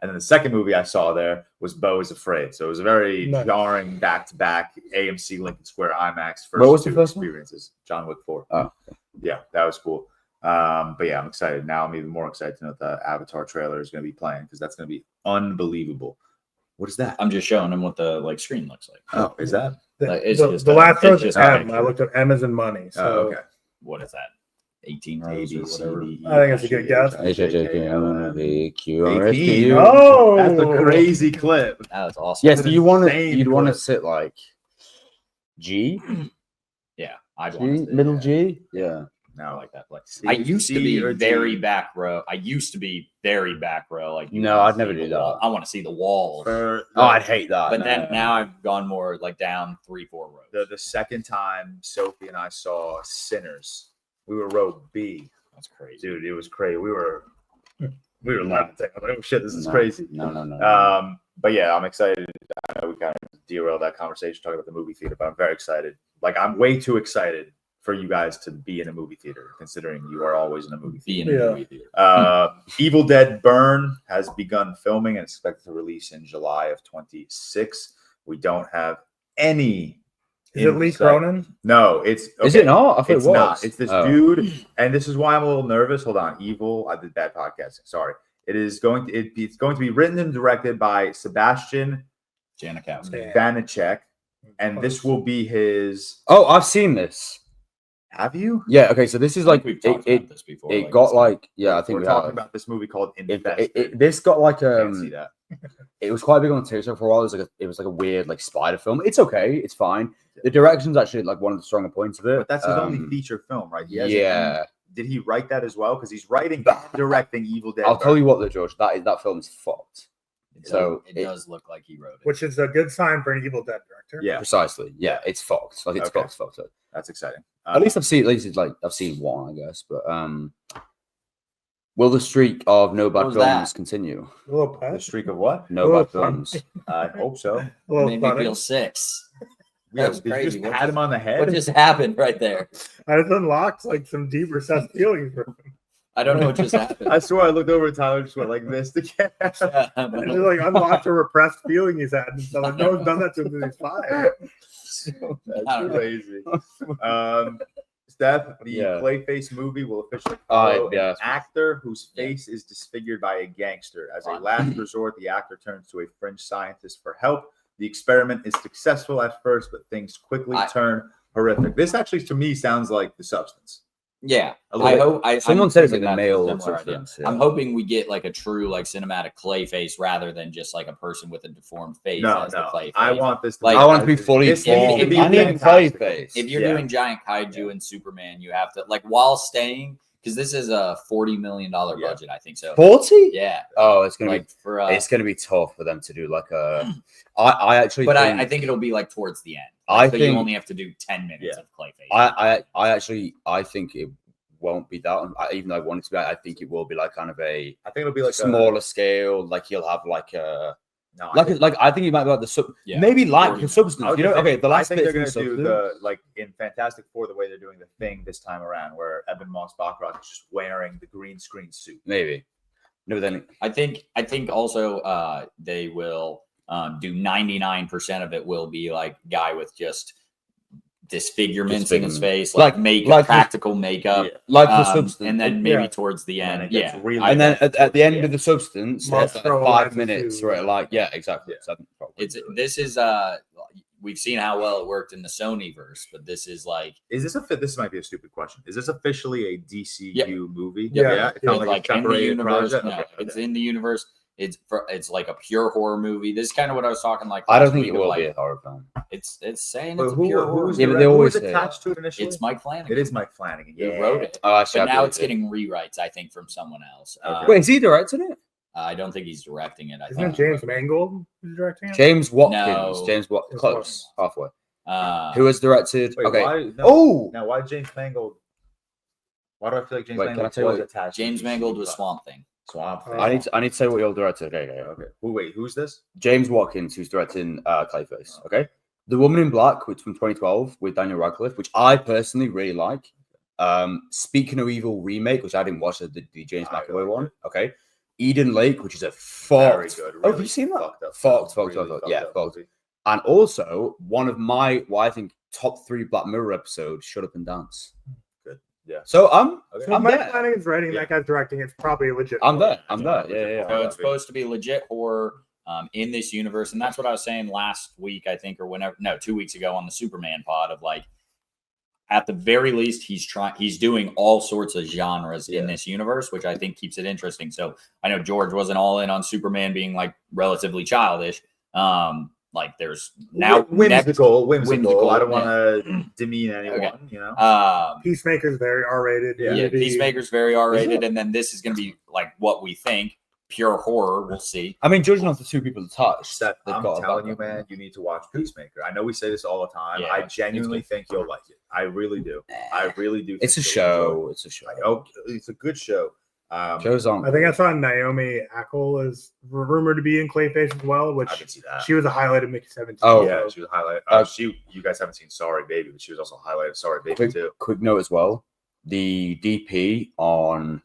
And then the second movie I saw there was Beau is Afraid. So it was a very jarring back-to-back AMC Lincoln Square IMAX What was two the first one? experiences. John Wick 4. Oh. Yeah, that was cool. But yeah, I'm excited. Now I'm even more excited to know the Avatar trailer is going to be playing, because that's going to be unbelievable. What is that? I'm just showing them what the like screen looks like. Oh, is that? Like, it's the just last it's row is just M. a I looked at M as in money. So Oh, okay. What is that? 18 A, rows B, or C, whatever. D, E, I think that's a good guess. H, I, J, K, L, M, N, HHJKLMNOPQRSTU. 18. Oh, That's a crazy clip. That was awesome. Yes, you'd want to clip. sit like G, Yeah, I'd G, want to middle G. Yeah. I No, like that play. C, I used to C be or D. very back row. Like you Like you No, wanna I'd never see do the wall. that. I want to see the walls. For Oh, I'd hate that. But no. then now I've gone more like down 3-4 rows. the second time Sophie and I saw Sinners, we were row B. That's crazy. Dude, it was crazy. We were laughing. I'm like, oh shit, this is No, crazy. No. But yeah, I'm excited. I know we kind of derailed that conversation talking about the movie theater, but I'm very excited. Like, I'm way too excited for you guys to be in a movie theater, considering you are always in a movie theater. Being in a movie theater. Evil Dead Burn has begun filming and expected to release in July of 26. We don't have any. is it Lee Cronin? No, it's okay. Is it not? I thought it It's was. not. It's this dude, and this is why I'm a little nervous. Hold on, Evil. I did bad podcasting. Sorry. It's going to be written and directed by Sebastian Janikowski. Vanacek, and this will be his. Oh, I've seen this. Have you? Yeah. Okay. So this is like We've talked about this before. it got like I think we're we talking have. about this movie called Infested. This got like Can't see that. it was quite big on TikTok for a while. It was like a weird like spider film. It's okay. It's fine. The direction's actually like one of the stronger points of it. But that's his only feature film, right? He hasn't- Yeah. Did he write that as well? Because he's writing and directing Evil Dead. I'll tell you what, though, George. That film's fucked. It does look like he wrote it. Which is a good sign for an Evil Dead director. Yeah, Precisely. Yeah, it's fucked. Like it's Okay. fucked. that's exciting. At least I've seen one, I guess. But will the streak of no bad was films that? continue? A little the pet. streak of what? No Well, bad films. I hope so. A little Made me funny. feel 6. Yeah, That was did you crazy. just pat him on the What head? just happened right there? I just unlocked like some deep recessed feelings for him. I don't know what just happened. I swear I looked over at Tyler, just went like this again. I just like unlocked a repressed feeling he's had. And so like, no one's done that to him since he's 5. I That's don't know. crazy. Steph, the Yeah. Clayface movie will officially follow yeah. an actor whose face is disfigured by a gangster. As a last resort, the actor turns to a fringe scientist for help. The experiment is successful at first, but things quickly turn horrific. This actually, to me, sounds like The Substance. Yeah, A little I bit. hope. Someone said it's like the male similar idea. substance. Yeah. I'm hoping we get like a true like cinematic clay face rather than just like a person with a deformed face. No, as the no. clay face. I want this. Like- I want to be fully This needs formed. to be I need fantastic. Clayface. If you're Yeah. doing giant kaiju and Superman, you have to like while staying because this is a $40 million budget, I think so. 40? Yeah, Oh, it's gonna like for it's gonna be tough for them to do like a. I actually. but think, I think it'll be like towards the end. I so think- you only have to do 10 minutes Yeah. of Clayface. I think it won't be that. Even though I want it to be, I think it will be like kind of a I think it'll be like smaller scale. Like you'll have like a. No, I think it might be like the sub. Yeah. Maybe like 40 the substance. You know, okay. The last I think bit they're from gonna the do substance. the like in Fantastic Four the way they're doing the Thing this time around, where Eben Moss Baccarat is just wearing the green screen suit. Maybe. No, then I think also they will do 99% of it will be like guy with just disfigurements in his face, like practical makeup, like the substance. and then maybe Yeah. towards the And end, it gets yeah. really And then at the end Yeah. of the substance, Must it's throw like a 5 line minutes, too. right? Like, yeah, exactly. Yeah. So I think probably do it. This is we've seen how well it worked in the Sony verse, but this is like Is this this might be a stupid question. Is this officially a DCU Yep. movie? Yeah. It's not it's like, a in the separated universe. project? No, Okay, it's okay. in the universe. It's like a pure horror movie. This is kind of what I was talking like. I don't last think week it of, will like, be a horror film. It's saying But it's a pure horror. who's Yeah, but direct- they who always was say attached to it initially? It's Mike Flanagan. It is Mike Flanagan. Who Yeah. wrote it. Oh, actually, But I now believe it's it. getting rewrites, I think, from someone else. Okay. Wait, is he directing it? I don't think he's directing it. I Isn't it think James Mangold who's directing it? James Watkins. No. James Watkins. Close. Halfway. Who has directed? Wait, okay. why? No, Oh! now why James Mangold? Why do I feel like James Wait, can I Mangold tell you was what- attached? James to Mangold DC, was but- Swamp Thing. Swamp Thing. I need to say what you'll directed. Okay. Wait, who's this? James Watkins, who's directing Clayface. Okay. The Woman in Black, which from 2012 with Daniel Radcliffe, which I personally really like. Speaking of Evil remake, which I didn't watch the James I McAvoy liked one. it. Okay. Eden Lake, which is a Very fucked. good. Oh, have really you seen that? fucked up Fucked. film, really fucked Yeah, up fucked. movie. And also one of my, I think, top 3 Black Mirror episodes, Shut Up and Dance. Good. Yeah. So I'm Okay. So I'm Mike there. Flanagan's writing, Yeah. that guy's directing. It's probably legit. I'm there. Yeah, Yeah. So it's supposed to be legit horror in this universe. And that's what I was saying last week, I think, or whenever, no, 2 weeks ago on the Superman pod of like, at the very least, he's doing all sorts of genres in this universe, which I think keeps it interesting. So I know George wasn't all in on Superman being like relatively childish. Like there's now whimsical. whimsical, I don't yeah. want to demean anyone. Okay. You know. Peacemaker's very R-rated. Yeah. Yeah, Maybe- Peacemaker's very R-rated, and then this is going to be like what we think, pure horror. We'll see. I mean, judging off the 2 people touched, Seth, they've I'm got a telling you, background. man, you need to watch Peacemaker. I know we say this all the time. Yeah, I it's genuinely good. think you'll like it. I really do. I really do. It's a think you'll enjoy show. It's a show. it. Oh, it's a good show. Shows on. I think I saw Naomi Ackel is rumored to be in Clayface as well, which I can see that. she was a highlight of Mickey 17. Oh, Yeah, she was highlighted. You guys haven't seen Sorry Baby, but she was also highlighted Sorry Baby too. Quick note as well. The DP on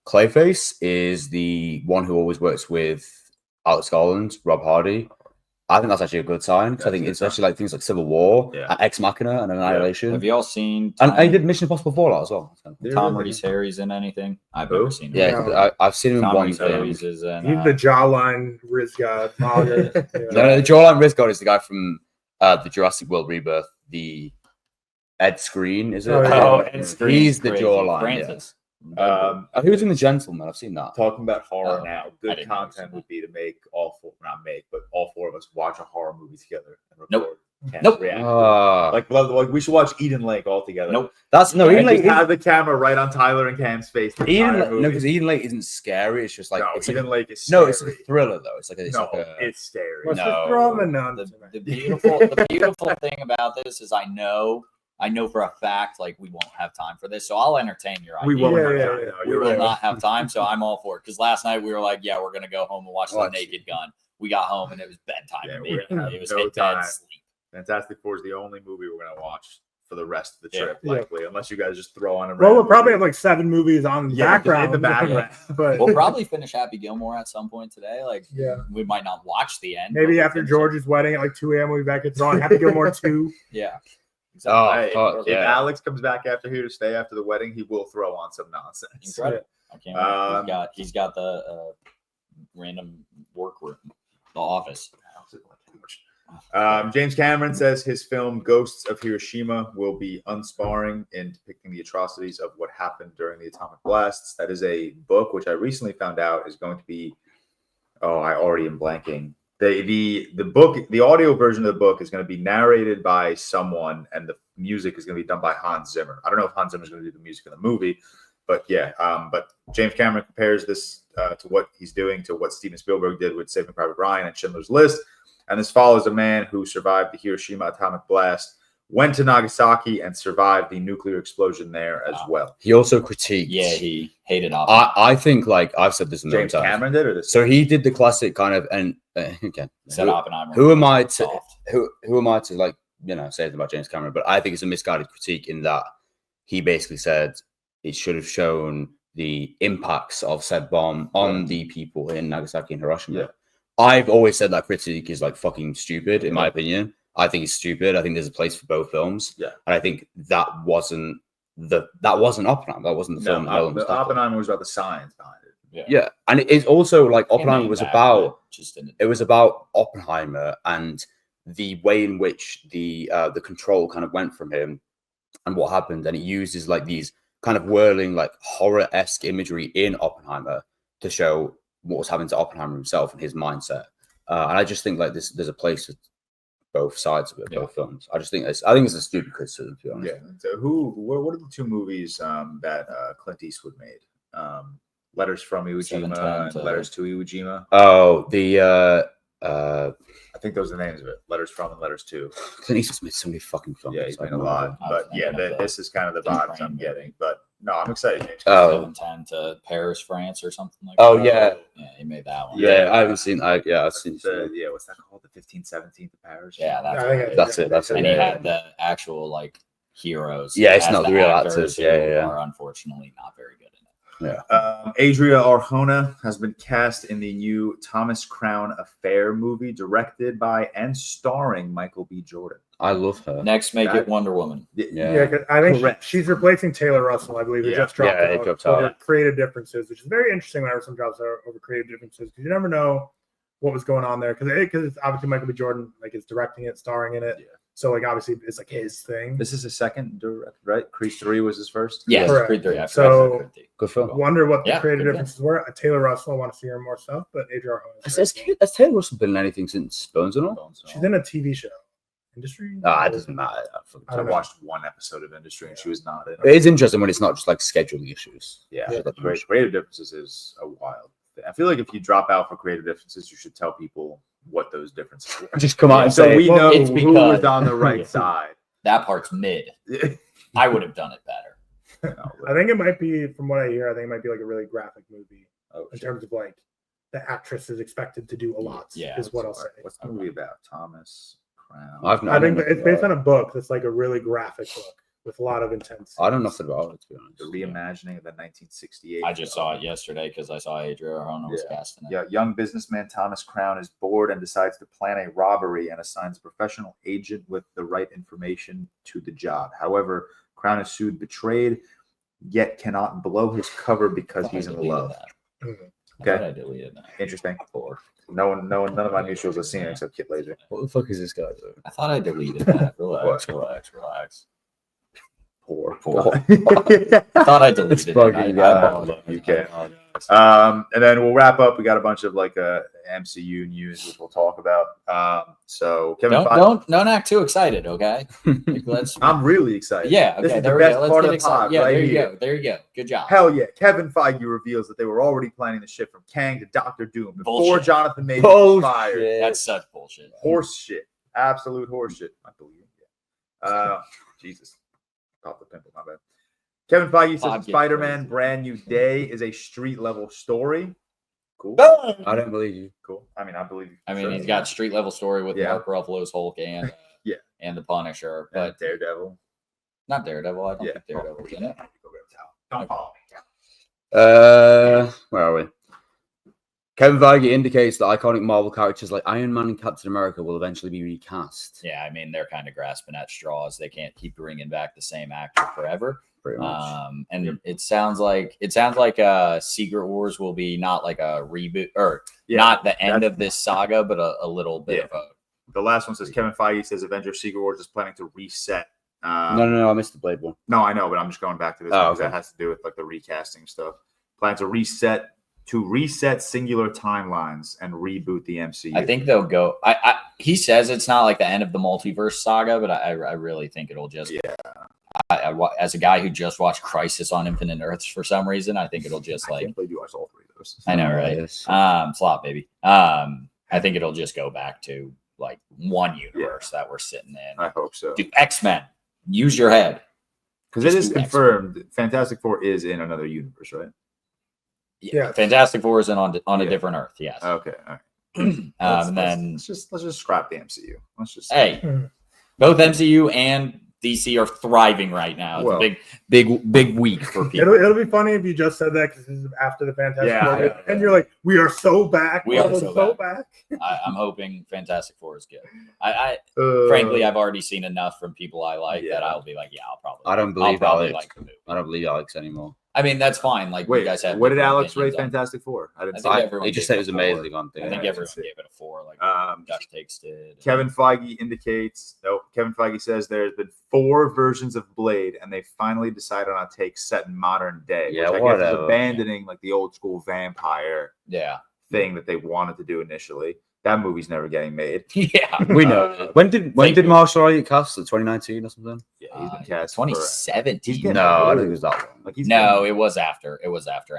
Clayface is the one who always works with Alex Garland, Rob Hardy. I think that's actually a good sign because I think it's actually like things like Civil War, Yeah. Ex Machina, and Annihilation. Have you all seen And he did Mission Impossible Fallout as well. Tom Reese Harry's in anything? I've Who? never seen him. Yeah, I've seen him in Tom one Reese thing. Harry's is in. He's the jawline Riz God. No, the jawline risk god is the guy from the Jurassic World Rebirth, the Ed Screen, is it? Oh, yeah. Oh, and Scream's He's the crazy. jawline. Francis. He was in The Gentleman. I've seen that. Talking about horror Oh, now, I good didn't know content that. would be to make all four of us watch a horror movie together and record. Nope. cast Nope. reaction. Ah, Like we should watch Eden Lake all together. Nope. that's no. And Eden Lake. just have the camera right on Tyler and Cam's face. the Eden, entire movie. no, because Eden Lake isn't scary. It's just like no, it's Eden like, Lake is no, scary. it's like a thriller though. It's like a, it's scary. What's No. the drama nonsense? The beautiful thing about this is I know for a fact like we won't have time for this, so I'll entertain your idea. We won't Yeah, have yeah, time. yeah. No, We you're will right. not have time, so I'm all for it. Because last night we were like, yeah, we're gonna go home and watch The Watch. Naked Gun. We got home and it was bedtime. Yeah, immediately. we're gonna have It was no hit time. bed sleep. Fantastic Four is the only movie we're gonna watch for the rest of the Yeah. trip, Yeah. likely, unless you guys just throw on a. Well, we'll random probably movie. have like 7 movies on the Yeah, background. in the background. But We'll probably finish Happy Gilmore at some point today. Like, yeah, we might not watch the end. but maybe we'll after finish it. George's wedding at like 2 a.m. we'll be back. It's on Happy Gilmore 2. Yeah. Oh, Hey, fuck, if yeah. Alex comes back after here to stay after the wedding, he will throw on some nonsense. Incredible. I can't wait. Um, He's got the random workroom, the office. James Cameron says his film Ghosts of Hiroshima will be unsparing in depicting the atrocities of what happened during the atomic blasts. That is a book which I recently found out is going to be. Oh, I already am blanking. The book, the audio version of the book is going to be narrated by someone, and the music is going to be done by Hans Zimmer. I don't know if Hans Zimmer is going to do the music in the movie, but yeah. But James Cameron compares this to what he's doing to what Steven Spielberg did with Saving Private Ryan and Schindler's List. And this follows a man who survived the Hiroshima atomic blast, went to Nagasaki, and survived the nuclear explosion there as well. He also critiqued. Yeah, he hated Oppenheimer. I think like I've said this a million James times. Cameron did, or this? So he did the classic kind of and again, Said Oppenheimer. who am I to Soft. who am I to like say anything about James Cameron? But I think it's a misguided critique in that he basically said it should have shown the impacts of said bomb on the people in Nagasaki and Hiroshima. Yeah. I've always said that critique is like fucking stupid, in my opinion. I think it's stupid. I think there's a place for both films. Yeah. And I think that wasn't Oppenheimer. That wasn't the film. that Nolan was tackling. Oppenheimer was about the science behind it. Yeah. And it's also like Oppenheimer Came was back, about but just didn't. it was about Oppenheimer and the way in which the control kind of went from him and what happened. And it uses like these kind of whirling, like horror-esque imagery in Oppenheimer to show what was happening to Oppenheimer himself and his mindset. And I just think like there's a place both sides of it, both films. I think it's a stupid criticism, to be honest. Yeah. So what are the two movies that Clint Eastwood made? Letters from Iwo Jima and Letters to Iwo Jima. Oh, I think those are the names of it. Letters from and Letters to. Clint Eastwood's made so many fucking films. Yeah, he's made a lot. But yeah, this is kind of the vibes I'm getting. But no, I'm excited. 710 to Paris, France, or something like that. Oh yeah, yeah, he made that one. Yeah, I haven't seen. I've seen. What's that called? The 1517 to Paris. Yeah, that's it. And he had the actual like heroes. Yeah, it's not the real actors. Yeah. Are unfortunately not very good in it. Yeah. Adria Arjona has been cast in the new Thomas Crown Affair movie, directed by and starring Michael B. Jordan. I love her. Next, make it Wonder Woman. Yeah, I think she's replacing Taylor Russell. I believe it just dropped out. It dropped out. Over creative differences, which is very interesting whenever some jobs are over creative differences, because you never know what was going on there. Because it's obviously Michael B. Jordan, like, is directing it, starring in it. Yeah. So, like, obviously, it's like his thing. This is his second direct, right? Creed 3 was his first? Yeah, correct. Creed 3. So, good film. Wonder what the creative differences were. Taylor Russell, I want to see her more stuff, but Adria Arjona. Has Taylor Russell been in anything since Bones and All? She's in a TV show. Industry? It doesn't matter. I watched one episode of Industry and she was not in it. It is interesting when it's not just like scheduling issues. Yeah. Creative differences is a wild thing. I feel like if you drop out for creative differences, you should tell people what those differences were. Just come out and so say we know it's who was on the right side. That part's mid. I would have done it better. I think it might be, from what I hear, I think it might be like a really graphic movie in terms of like the actress is expected to do a lot. Yeah, is what I'll say. What's the movie about? Thomas Crown. I think it's based on a book that's like a really graphic book with a lot of intense. I don't know nothing about it, to be honest. The reimagining of the 1968. I just saw it yesterday because I saw Adria Arjona was casting it. Yeah, young businessman Thomas Crown is bored and decides to plan a robbery and assigns a professional agent with the right information to the job. However, Crown is sued betrayed, yet cannot blow his cover because he's in love. Okay, I deleted that. Interesting. None of my mutuals have seen it except Kit Laser. What the fuck is this guy doing? I thought I deleted that. Relax. Poor. I thought I deleted it. You can. And then we'll wrap up. We got a bunch of like MCU news which we'll talk about. So Kevin, don't act too excited, okay? Like, I'm really excited. Yeah, okay. This is there the we best go. part Let's of get the pod. excited. Yeah, right there you here. go. There you go. Good job. Hell yeah! Kevin Feige reveals that they were already planning the shift from Kang to Doctor Doom before Bullshit. Jonathan Majors was fired. That's such bullshit. Horse shit. Absolute horse shit. I believe it. Jesus. Pop the pimple. My bad. Kevin Feige says Spider-Man Brand New Day is a street-level story. Cool. I don't believe you. Cool. I mean, I believe you. I mean, he's got street-level story with Mark Ruffalo's Hulk and and the Punisher, but Daredevil. Not Daredevil. I don't think Daredevil's in it. Don't follow me. Where are we? Kevin Feige indicates that iconic Marvel characters like Iron Man and Captain America will eventually be recast. Yeah, I mean, they're kind of grasping at straws. They can't keep bringing back the same actor forever. Pretty much. And it sounds like Secret Wars will be not like a reboot or not the end of this saga, but a little bit of a. The last one says Kevin Feige says Avengers Secret Wars is planning to reset. No, I missed the Blade one. No, I know, but I'm just going back to this because that has to do with like the recasting stuff. Plan to reset singular timelines and reboot the MCU. I think they'll go. He says it's not like the end of the multiverse saga, but I really think it'll just. Yeah. As a guy who just watched Crisis on Infinite Earths for some reason, I think it'll just like. I can't believe you watched all three of those. I know, right? Slot baby. I think it'll just go back to like one universe that we're sitting in. I hope so. Do X-Men. Use your head. Because it is confirmed Fantastic Four is in another universe, right? Yeah. Fantastic Four is in on a different Earth, yes. Okay. All right. Let's just scrap the MCU. Let's just both MCU and DC are thriving right now. It's a big week for people. It'll be funny if you just said that because this is after the Fantastic Four, and you're like, "We are so back. We are so back." I'm hoping Fantastic Four is good. Frankly, I've already seen enough from people I like that I'll be like, "Yeah, I'll probably." I don't believe Alex. Like the movie. I don't believe Alex anymore. I mean, that's fine. Like, you guys have. What did Alex rate Fantastic Four? I didn't. He just said it was amazing on thing. I think everyone gave it a 4. Like Josh Takes did. Kevin Feige indicates. No, Kevin Feige says there's been 4 versions of Blade, and they finally decided on a take set in modern day. Yeah, which I guess is abandoning like the old school vampire. Yeah. Thing that they wanted to do initially. that movie's never getting made. Yeah, We know. When did Marshall get cast? 2019 or something? Yeah, he's been cast for- 2017. He's getting No, I old. think it was that long. Like he's No, getting- it was after.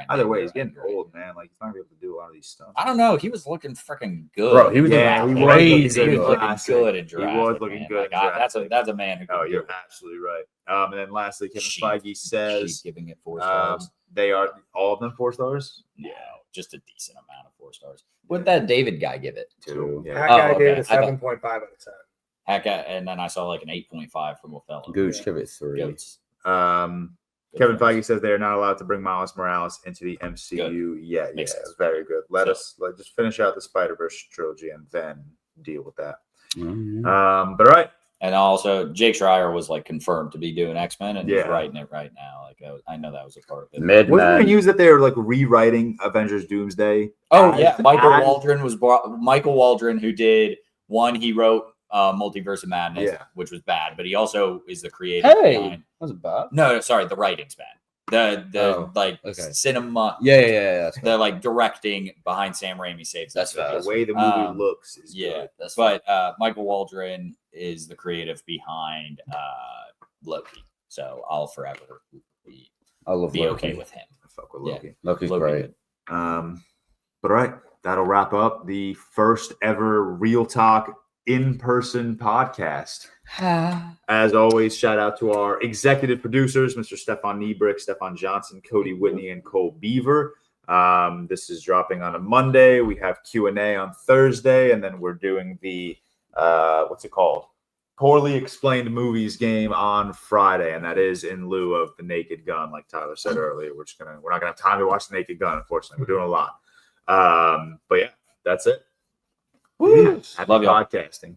either way, he's getting old, man. Like he's not gonna be able to do a lot of these stuff. I don't know. He was looking freaking good. Bro, he was Yeah, looking he was looking crazy. good. He was looking Jurassic. good in He Jurassic. was looking man. good in Like, Jurassic. that's a man who. Oh, can you're do it. absolutely right. And then lastly, Kevin Sheep. Feige says Sheep giving it 4 stars. they are all of them 4 stars. No, just a decent amount of 4 stars. What'd that David guy give it? 2. That Yeah. guy Oh, gave okay. it a I thought- 7.5 out of 10. Heck, and then I saw like an 8.5 from Othello. Gooch, Yeah. give it 3. Goats. Kevin Feige says they are not allowed to bring Miles Morales into the MCU yet. Makes Yeah, sense. very good. Let So- us just finish out the Spider-Verse trilogy and then deal with that. Mhm. But all right. And also, Jake Schreier was like confirmed to be doing X-Men, and he's Yeah. writing it right now. Like I know that was a part of it. Wasn't there Midman. news that they're like rewriting Avengers Doomsday? Oh as- yeah, Michael as- Waldron was Michael Waldron who did one. He wrote Multiverse of Madness, Yeah. which was bad, but he also is the creator. Hey, behind- wasn't bad. no, sorry, the writing's bad. The Oh, like okay. cinema, Yeah. That's the like directing behind Sam Raimi saves That's that. fair. The way the movie looks is Yeah, good. that's but Michael Waldron is the creative behind Loki, so I'll forever be I love okay Loki. with him. I fuck with Yeah. Loki. Loki's Loki great. good. But all right, that'll wrap up the first ever Real Talk in-person podcast. As always, shout out to our executive producers, Mr. Stefan Niebrick, Stefan Johnson, Cody Whitney, and Cole Beaver. This is dropping on a Monday. We have Q&A on Thursday, and then we're doing the what's it called? Poorly Explained Movies game on Friday, and that is in lieu of the Naked Gun, like Tyler said earlier. We're not gonna have time to watch the Naked Gun, unfortunately. We're doing a lot. But yeah, that's it. Woo! Happy Love y'all. podcasting.